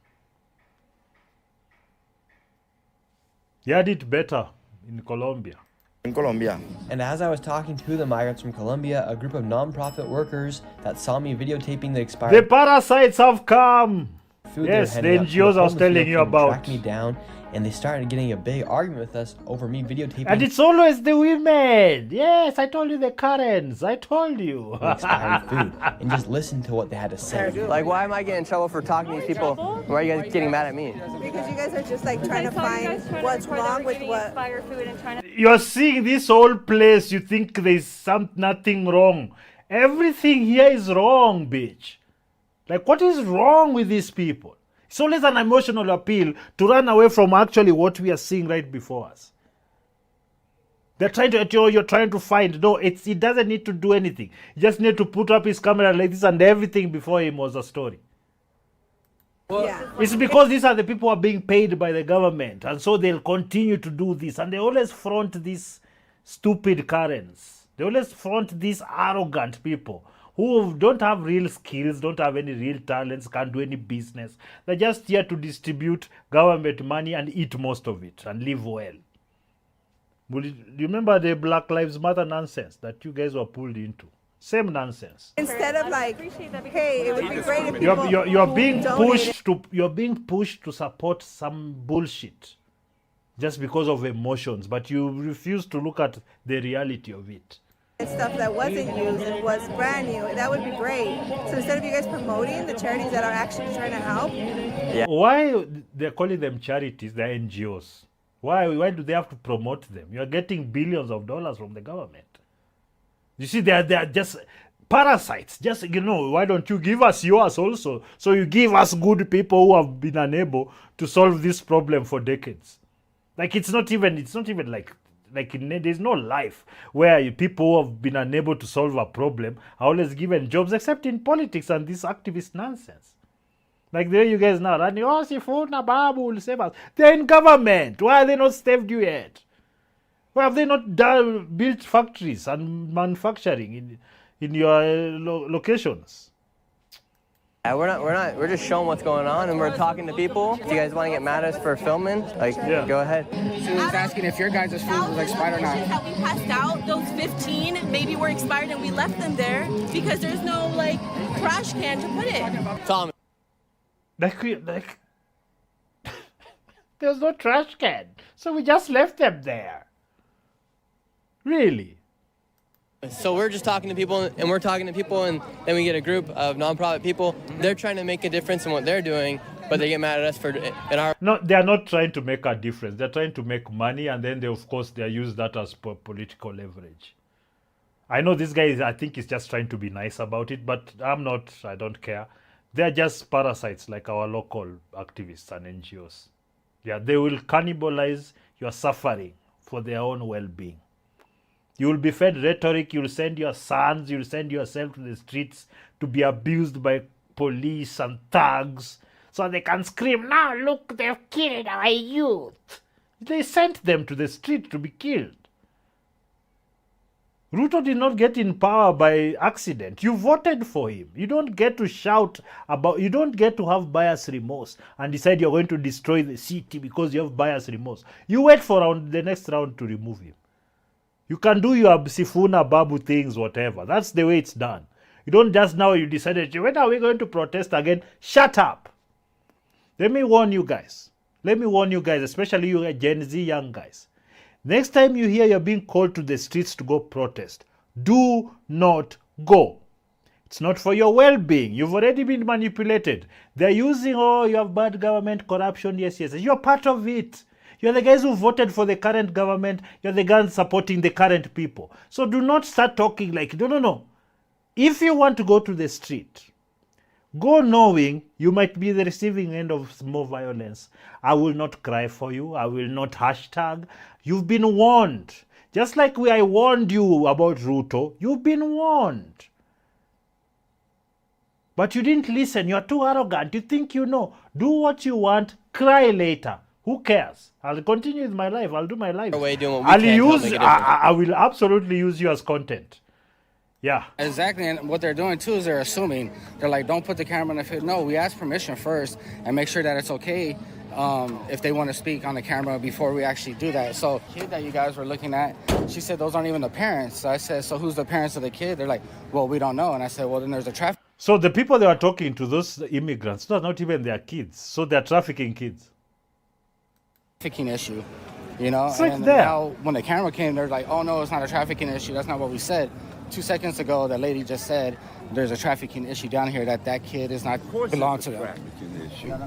B: He had it better in Colombia.
A: In Colombia.
R: And as I was talking to the migrants from Colombia, a group of non-profit workers that saw me videotaping the expired...
B: The parasites have come!
R: food.
B: Yes,
R: they
B: the
R: were heading up to
B: NGOs I was
R: homeless
B: telling
R: meal
B: you
R: came and
B: about.
R: tracked me down, and they started getting a big argument with us over me videotaping.
B: And it's always the women. Yes, I told you the Karens. I told you.
R: expired food, and just listen to what they had to say.
S: Like, why am I getting in trouble for talking to these people? Why are you guys getting mad at me?
N: Because you guys are just like trying to find what's wrong with what.
B: You're seeing this whole place. You think there's nothing wrong. Everything here is wrong, bitch. Like, what is wrong with these people? It's always an emotional appeal to run away from actually what we are seeing right before us. They're trying to, you're trying to find. No, it doesn't need to do anything. You just need to put up his camera like this, and everything before him was a story.
N: Yeah.
B: It's because these are the people who are being paid by the government, and so they'll continue to do this. And they always front these stupid Karens. They always front these arrogant people who don't have real skills, don't have any real talents, can't do any business. They're just here to distribute government money and eat most of it and live well. Do you remember the Black Lives Matter nonsense that you guys were pulled into? Same nonsense.
N: Instead of like, hey, it would be great if people
B: you're being pushed to support some bullshit just because of emotions, but you refuse to look at the reality of it.
N: Stuff that wasn't used and was brand new, that would be great. So instead of you guys promoting the charities that are actually trying to help,
B: why they're calling them charities? They're NGOs. Why do they have to promote them? You're getting billions of dollars from the government. You see, they're just parasites. Just, why don't you give us yours also? So you give us good people who have been unable to solve this problem for decades. Like, it's not even like there's no life where people who have been unable to solve a problem are always given jobs, except in politics and this activist nonsense. Like the way you guys now running, Sifuna, BABU will save us. They're in government. Why are they not saved you yet? Why have they not built factories and manufacturing in your locations?
S: Yeah, we're just showing what's going on, and we're talking to people. Do you guys want to get mad at us for filming? Go ahead.
T: She was asking if your guys' food was expired or not.
D: That we passed out, those 15 maybe were expired and we left them there because there's no trash can to put it.
S: Tom.
B: There's no trash can, so we just left them there. Really?
S: So we're just talking to people, and we're talking to people, and then we get a group of nonprofit people. They're trying to make a difference in what they're doing, but they get mad at us for in our.
B: No, they are not trying to make a difference. They're trying to make money, and then they use that as political leverage. I know this guy I think he's just trying to be nice about it, but I'm not. I don't care. They're just parasites like our local activists and NGOs. Yeah, they will cannibalize your suffering for their own well-being. You will be fed rhetoric, you'll send your sons, you'll send yourself to the streets to be abused by police and thugs so they can scream, now look, they've killed our youth. They sent them to the street to be killed. Ruto did not get in power by accident. You voted for him. You don't get to shout about, you don't get to have bias remorse and decide you're going to destroy the city because you have bias remorse. You wait for the next round to remove him. You can do your Sifuna, BABU things, whatever. That's the way it's done. You don't just now you decided, when are we going to protest again? Shut up. Let me warn you guys. Especially you Gen Z young guys. Next time you hear you're being called to the streets to go protest, do not go. It's not for your well-being. You've already been manipulated. They're using, you have bad government, corruption, yes. You're part of it. You're the guys who voted for the current government. You're the guys supporting the current people. So do not start talking like, no. If you want to go to the street, go knowing you might be the receiving end of more violence. I will not cry for you. I will not hashtag. You've been warned. Just like I warned you about Ruto, you've been warned. But you didn't listen. You're too arrogant. You think you know. Do what you want. Cry later. Who cares? I'll continue with my life. I'll do my life. I will absolutely use you as content. Yeah.
T: Exactly, and what they're doing too is they're assuming. They're like, don't put the camera in the field. No, we ask permission first and make sure that it's okay if they want to speak on the camera before we actually do that. So the kid that you guys were looking at, she said those aren't even the parents. So I said, so who's the parents of the kid? They're like, well, we don't know. And I said, well, then there's a traffic.
B: So the people they were talking to, those immigrants, those are not even their kids. So they're trafficking kids.
T: Trafficking issue, you know?
B: It's like
T: and
B: that.
T: now when the camera came, they're like, oh no, it's not a trafficking issue. That's not what we said. 2 seconds ago, the lady just said there's a trafficking issue down here, that kid is not belong to them.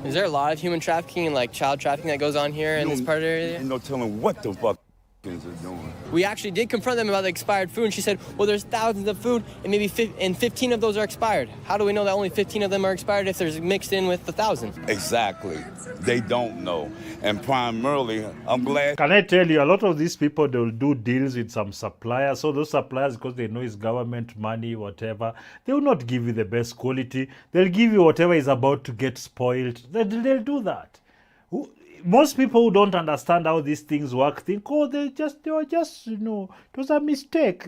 S: Is there a lot of human trafficking and like child trafficking that goes on here in this part of the area?
U: Ain't no telling what the fuck are doing.
S: We actually did confront them about the expired food, and she said, well, there's thousands of food, and maybe 15 of those are expired. How do we know that only 15 of them are expired if there's mixed in with the 1,000?
U: Exactly. They don't know. And primarily, I'm glad.
B: Can I tell you, a lot of these people, they'll do deals with some suppliers. So those suppliers, because they know it's government money, whatever, they will not give you the best quality. They'll give you whatever is about to get spoiled. They'll do that. Most people who don't understand how these things work think, oh, they were just, you know, it was a mistake.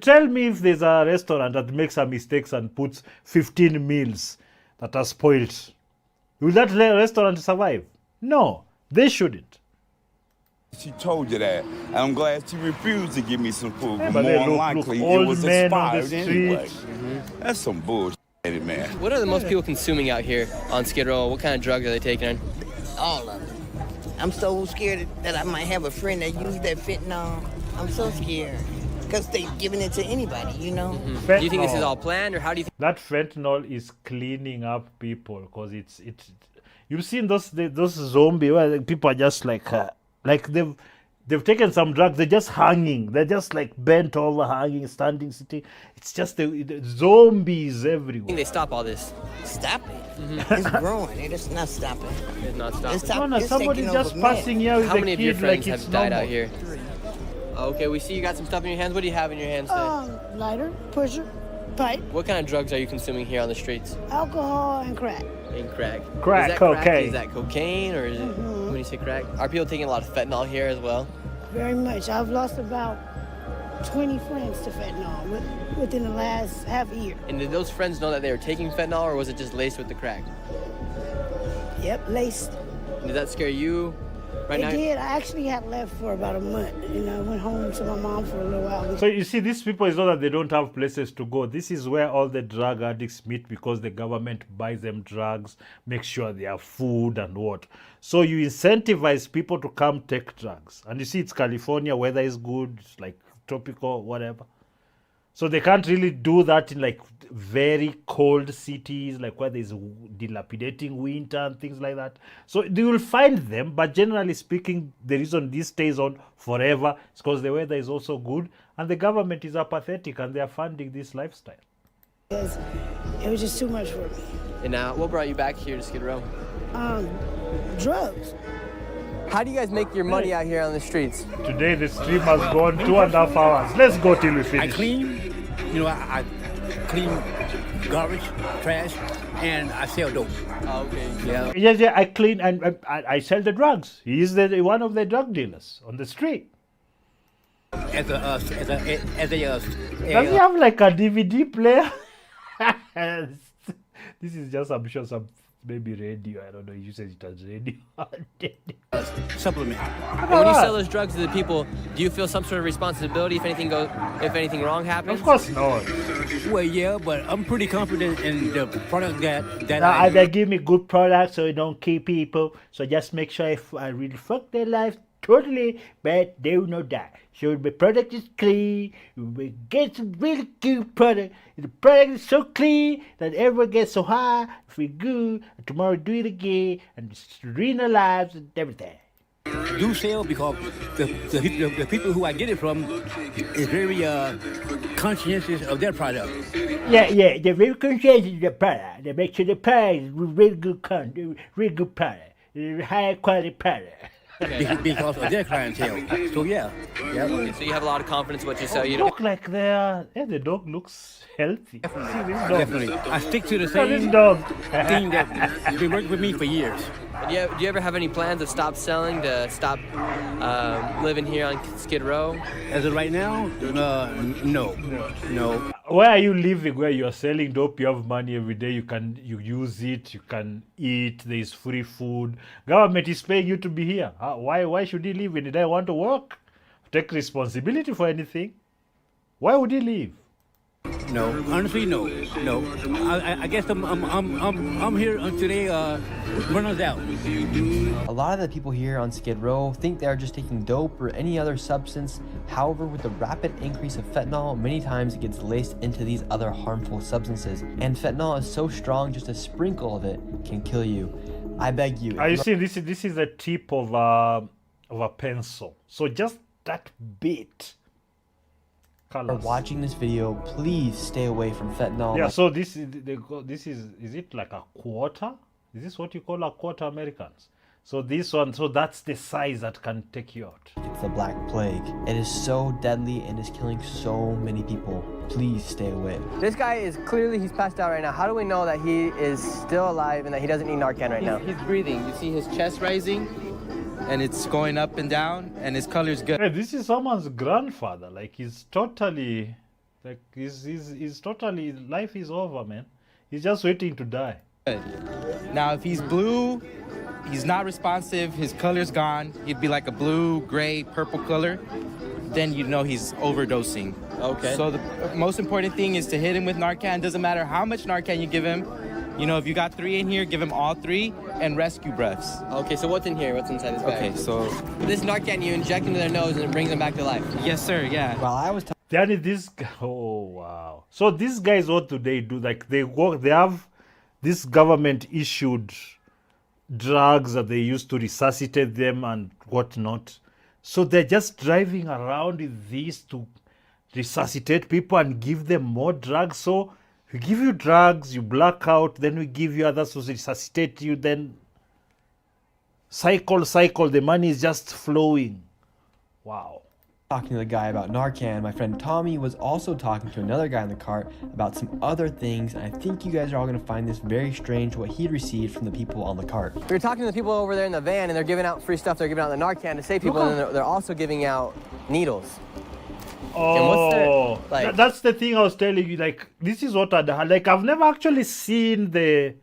B: Tell me if there's a restaurant that makes a mistake and puts 15 meals that are spoiled. Will that restaurant survive? No, they shouldn't.
U: She told you that. And I'm glad she refused to give me some food.
B: Yeah,
U: but
B: but
U: more likely, it was expired anyway.
B: Mm-hmm.
U: That's some bullshit, man.
S: What are the most people consuming out here on Skid Row? What kind of drugs are they taking in?
E: All of them. I'm so scared that I might have a friend that used that fentanyl. I'm so scared because they giving it to anybody, you know.
S: Mm-hmm. Do you think this is all planned, or how do you think
B: that fentanyl is cleaning up people? Because it's you've seen those zombies where people are just like they've taken some drugs, they're just hanging, they're just like bent over, hanging, standing, sitting. It's just the zombies everywhere.
S: I think they stop all this?
E: Stop it. Mm-hmm. It's growing. It's not stopping.
S: It's not stopping.
E: It's
B: somebody just passing here with
S: How
B: a
S: many of your
B: kid
S: friends
B: like it's
S: have died
B: normal.
S: out here? 3. Okay, we see you got some stuff in your hands. What do you have in your hands today?
P: Lighter, pusher, pipe,
S: What kind of drugs are you consuming here on the streets?
P: alcohol, and crack.
S: And crack.
B: Crack,
S: is that
B: cocaine.
S: Is that cocaine, or is it, when you say crack? Are people taking a lot of fentanyl here as well?
P: Very much. I've lost about 20 friends to fentanyl within the last half a year.
S: And did those friends know that they were taking fentanyl, or was it just laced with the crack?
P: Yep, laced.
S: Did that scare you? Right now?
P: It did. I actually had left for about a month. You know, I went home to my mom for a little while.
B: So you see, these people, it's not that they don't have places to go. This is where all the drug addicts meet because the government buys them drugs, makes sure they have food and what. So you incentivize people to come take drugs. And you see, it's California, weather is good, it's like tropical, whatever. So they can't really do that in like very cold cities, like where there's dilapidating winter and things like that. So they will find them, but generally speaking, the reason this stays on forever is because the weather is also good and the government is apathetic and they are funding this lifestyle.
P: Because it was just too much for me.
S: And now, what brought you back here to Skid Row?
P: Drugs.
S: How do you guys make your money out here on the streets?
B: Today the stream has gone 2.5 hours. Let's go till we finish.
F: I clean, you know, I clean garbage, trash, and I sell dope.
S: Oh, okay.
F: Yeah.
B: Yeah, I clean and I sell the drugs. He is one of the drug dealers on the street.
F: Does
B: he have like a DVD player? This is just, I'm sure, some maybe radio. I don't know. You said it was radio.
F: Supplement.
S: And when you sell those drugs to the people, do you feel some sort of responsibility if anything wrong happens?
B: Of course not.
F: Well, yeah, but I'm pretty confident in the product that
B: They give me good products so I don't kill people. So just make sure if I really fuck their life totally, but they will not die. So the product is clean. We get some really good product. The product is so clean that everyone gets so high, feel good, and tomorrow do it again, and ruin our lives and everything.
F: do sell because the people who I get it from is very conscientious of their product.
B: Yeah, they're very conscientious of the product. They make sure the product is really good product, high quality product.
F: Because of their clientele. So yeah.
S: Okay, so you have a lot of confidence in what you sell. You
B: look like the dog looks healthy.
F: Definitely. I stick to the same thing that's been working with me for years.
S: Do you ever have any plans to stop selling, to stop living here on Skid Row?
F: As of right now, no.
B: Where are you living? Where you are selling dope? You have money every day. You use it. You can eat. There is free food. Government is paying you to be here. Why should he leave when he doesn't want to work? Take responsibility for anything. Why would he leave?
F: No, honestly, no. I guess I'm here until they run us out.
R: A lot of the people here on Skid Row think they are just taking dope or any other substance. However, with the rapid increase of fentanyl, many times it gets laced into these other harmful substances. And fentanyl is so strong, just a sprinkle of it can kill you. I beg you.
B: Are you seeing this is a tip of a pencil. So just that bit.
R: Colors. Watching this video, please stay away from fentanyl.
B: Yeah, so this is it like a quarter? Is this what you call a quarter Americans? So this one, so that's the size that can take you out.
R: It's the Black Plague. It is so deadly and is killing so many people. Please stay away.
S: This guy is clearly, he's passed out right now. How do we know that he is still alive and that he doesn't need Narcan right now?
I: He's breathing. You see his chest rising, and it's going up and down, and his color's good.
B: Hey, this is someone's grandfather. Like he's totally, he's totally, life is over, man. He's just waiting to die.
I: Now, if he's blue, he's not responsive, his color's gone, he'd be like a blue, gray, purple color, then you know he's overdosing.
S: Okay.
I: So the most important thing is to hit him with Narcan. Doesn't matter how much Narcan you give him. You know, if you got 3 in here, give him all 3 and rescue breaths.
S: Okay, so what's in here? What's inside this bag?
I: Okay, so
S: this Narcan you inject into their nose and it brings them back to life.
I: Yes, sir, yeah.
R: Well, I was
B: Danny, this guy, oh wow. So these guys, what do? Like they have this government issued drugs that they use to resuscitate them and whatnot. So they're just driving around with these to resuscitate people and give them more drugs. So we give you drugs, you black out, then we give you others to resuscitate you, then cycle, the money is just flowing. Wow.
R: Talking to the guy about Narcan, my friend Tommy was also talking to another guy in the cart about some other things, and I think you guys are all going to find this very strange what he received from the people on the cart.
S: We were talking to the people over there in the van, and they're giving out free stuff. They're giving out the Narcan to save people, and they're also giving out needles.
B: Oh, that's the thing I was telling you. Like, this is what I've never actually seen the.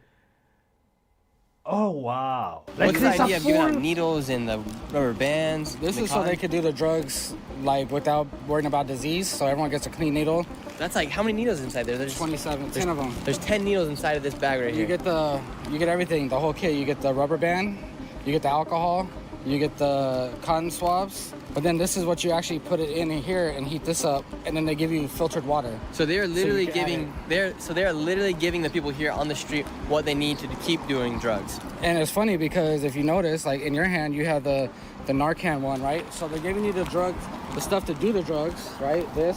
B: Oh wow!
S: Like, what's the idea of giving out needles and the rubber bands?
T: This is so they could do the drugs like without worrying about disease, so everyone gets a clean needle.
S: That's like how many needles inside there? There's
T: 27, 10 of them.
S: There's 10 needles inside of this bag right here.
T: You get everything, the whole kit. You get the rubber band, you get the alcohol, you get the cotton swabs. But then this is what you actually put it in here and heat this up, and then they give you filtered water.
S: So they're literally giving the people here on the street what they need to keep doing drugs.
T: And it's funny because if you notice, like in your hand you have the Narcan one, right? So they're giving you the drugs, the stuff to do the drugs, right? This,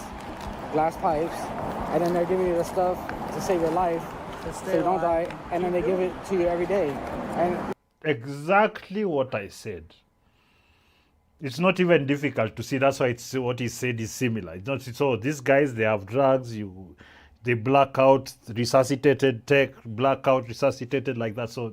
T: glass pipes, and then they're giving you the stuff to save your life, so you don't die, and then they give it to you every day. And
B: exactly what I said. It's not even difficult to see. That's why it's what he said is similar. It's not so these guys, they have drugs, they black out, resuscitated, black out, resuscitated like that. So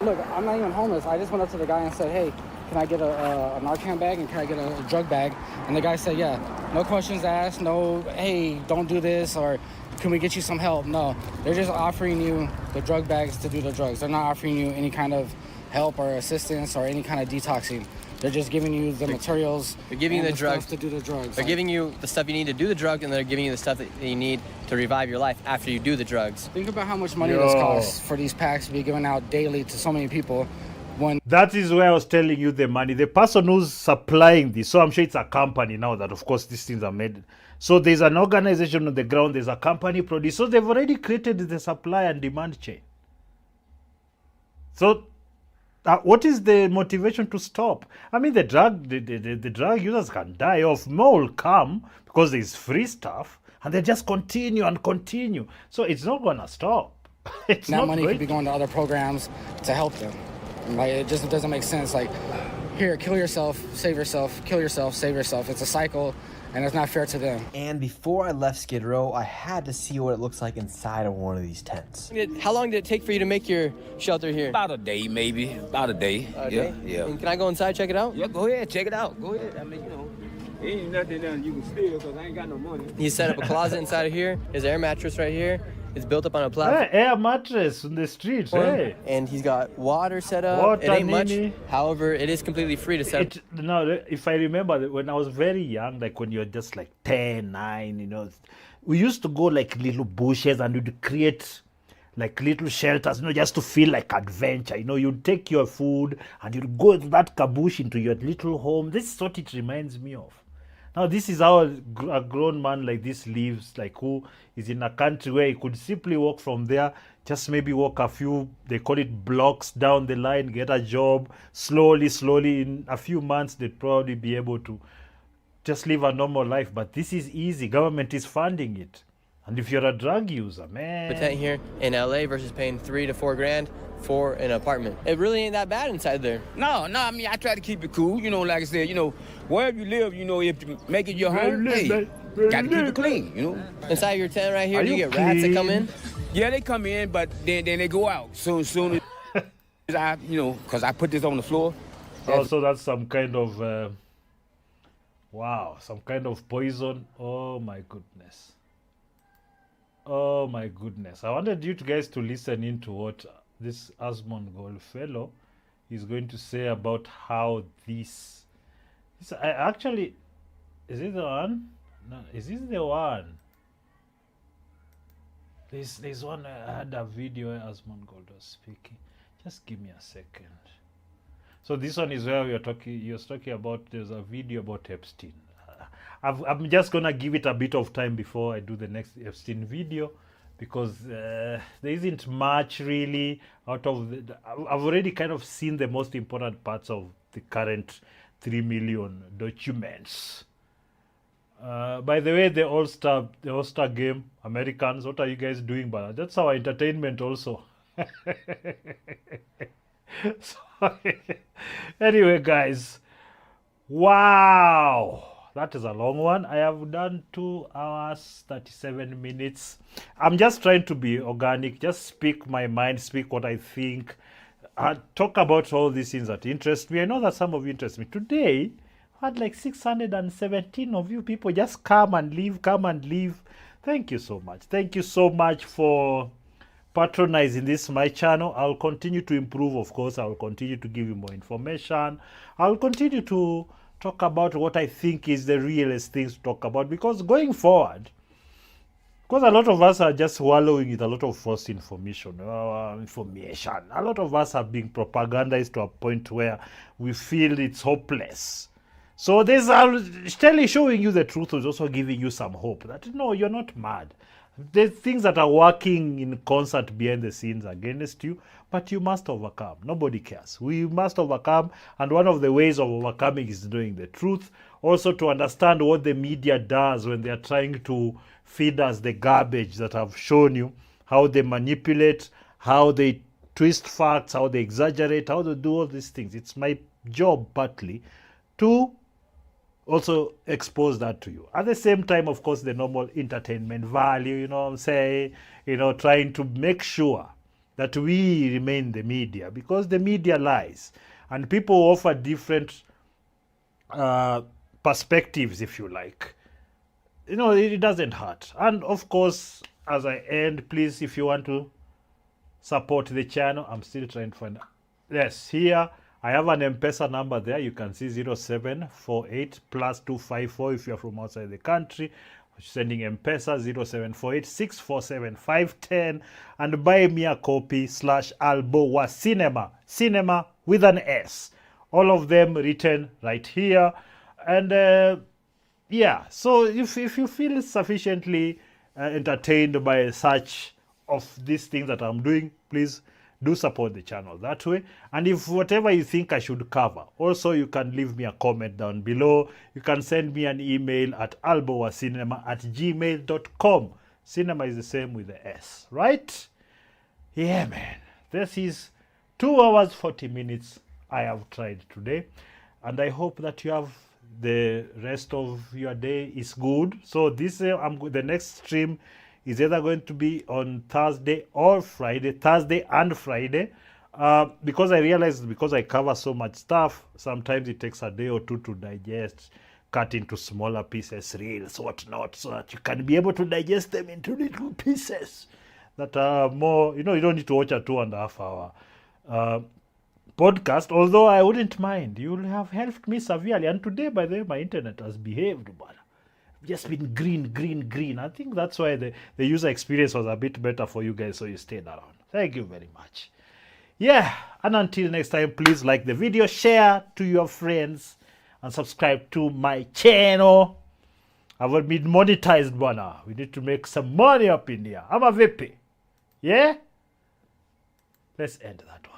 T: look, I'm not even homeless. I just went up to the guy and said, hey, can I get a Narcan bag and can I get a drug bag? And the guy said, yeah, no questions asked, no, hey, don't do this, or can we get you some help? No, they're just offering you the drug bags to do the drugs. They're not offering you any kind of help or assistance or any kind of detoxing. They're just giving you the materials.
S: They're giving you the drugs
T: to do the drugs.
S: They're giving you the stuff you need to do the drug, and they're giving you the stuff that you need to revive your life after you do the drugs.
T: Think about how much money this costs for these packs to be given out daily to so many people.
B: That is where I was telling you the money. The person who's supplying this, so I'm sure it's a company now that, of course, these things are made. So there's an organization on the ground, there's a company producer. So they've already created the supply and demand chain. So what is the motivation to stop? I mean, the drug users can die off. More will come because there's free stuff, and they just continue and continue. So it's not going to stop. It's
T: that
B: not
T: money could be going to other programs to help them. Like, it just doesn't make sense. Like, here, kill yourself, save yourself, kill yourself, save yourself. It's a cycle, and it's not fair to them.
R: And before I left Skid Row, I had to see what it looks like inside of one of these tents.
S: How long did it take for you to make your shelter here?
K: About a day, maybe. About a day. Yeah.
S: And can I go inside, check it out?
K: Yeah, go ahead, check it out. Go ahead. I mean, you know, ain't nothing that you can steal because I ain't got no money.
S: He set up a closet inside of here, his air mattress right here, It's built up on a platform.
B: Air mattress on the streets. Hey.
S: And he's got water set up.
B: Water,
S: it ain't much.
B: nini.
S: However, it is completely free to set up.
B: Now, if I remember when I was very young, like when you're just like 10, 9, you know, we used to go like little bushes and we'd create like little shelters, you know, just to feel like adventure. You know, you'd take your food and you'd go to that caboose into your little home. This is what it reminds me of. Now, this is how a grown man like this lives, like who is in a country where he could simply walk from there, just maybe walk a few, they call it blocks down the line, get a job, slowly, in a few months, they'd probably be able to just live a normal life. But this is easy. Government is funding it. And if you're a drug user, man.
S: Tent here in LA versus paying $3 to $4 grand for an apartment. It really ain't that bad inside there.
K: No, I mean, I try to keep it cool. You know, like I said, you know, wherever you live, you know, if you make it your home, hey, got to keep it clean, you know.
S: Inside your tent right here, do you get rats that come in?
K: Yeah, they come in, but then they go out. Soon as I, you know, because I put this on the floor.
B: Also, that's some kind of, some kind of poison. Oh, my goodness. Oh, my goodness. I wanted you guys to listen into what this Asmongold fellow is going to say about how this actually, is it the one? No, is this the one? There's one. I had a video where Asmongold was speaking. Just give me a second. So this one is where you're talking about. There's a video about Epstein. I'm just gonna give it a bit of time before I do the next Epstein video, because there isn't much really out of I've already kind of seen the most important parts of the current 3 million documents. By the way, the All-Star game, Americans, what are you guys doing? But that's our entertainment also. Anyway, guys, wow. That is a long one. I have done 2 hours, 37 minutes. I'm just trying to be organic, just speak my mind, speak what I think, talk about all these things that interest me. I know that some of you interest me. Today, I had like 617 of you people just come and leave. Thank you so much. Thank you so much for patronizing this my channel. I'll continue to improve, of course. I'll continue to give you more information. I'll continue to talk about what I think is the realest things to talk about, because going forward, because a lot of us are just wallowing with a lot of false information. A lot of us are being propagandized to a point where we feel it's hopeless. So showing you the truth is also giving you some hope that no, you're not mad. There's things that are working in concert behind the scenes against you, but you must overcome. Nobody cares. We must overcome, and one of the ways of overcoming is knowing the truth. Also to understand what the media does when they are trying to feed us the garbage that I've shown you, how they manipulate, how they twist facts, how they exaggerate, how they do all these things. It's my job partly to also expose that to you. At the same time, of course, the normal entertainment value, you know what I'm saying? You know, trying to make sure that we remain the media, because the media lies. And people offer different perspectives, if you like. You know, it doesn't hurt. And of course, as I end, please, if you want to support the channel, I'm still trying to find... Yes, here... I have an M-Pesa number there. You can see 0748 plus 254 if you're from outside the country. Sending M-Pesa 0748 647 510, and buy me a copy /Albo Cinema. Cinema with an S. All of them written right here. And yeah, so if you feel sufficiently entertained by such of these things that I'm doing, please do support the channel that way. And if whatever you think I should cover, also you can leave me a comment down below. You can send me an email at albowacinema@gmail.com. Cinema is the same with the S, right? Yeah, man. This is 2 hours 40 minutes I have tried today, and I hope that you have the rest of your day is good. So this the next stream is either going to be on Thursday or Friday, Thursday and Friday, because I realized because I cover so much stuff, sometimes it takes a day or two to digest, cut into smaller pieces, reels, whatnot, so that you can be able to digest them into little pieces that are more, you don't need to watch a 2.5 hour podcast, although I wouldn't mind. You'll have helped me severely. And today, by the way, my internet has behaved, but just been green. I think that's why the user experience was a bit better for you guys, so you stayed around. Thank you very much. Yeah, and until next time, please like the video, share to your friends, and subscribe to my channel. I've been monetized, bana. We need to make some money up in here. I'm a VP. Yeah? Let's end that one.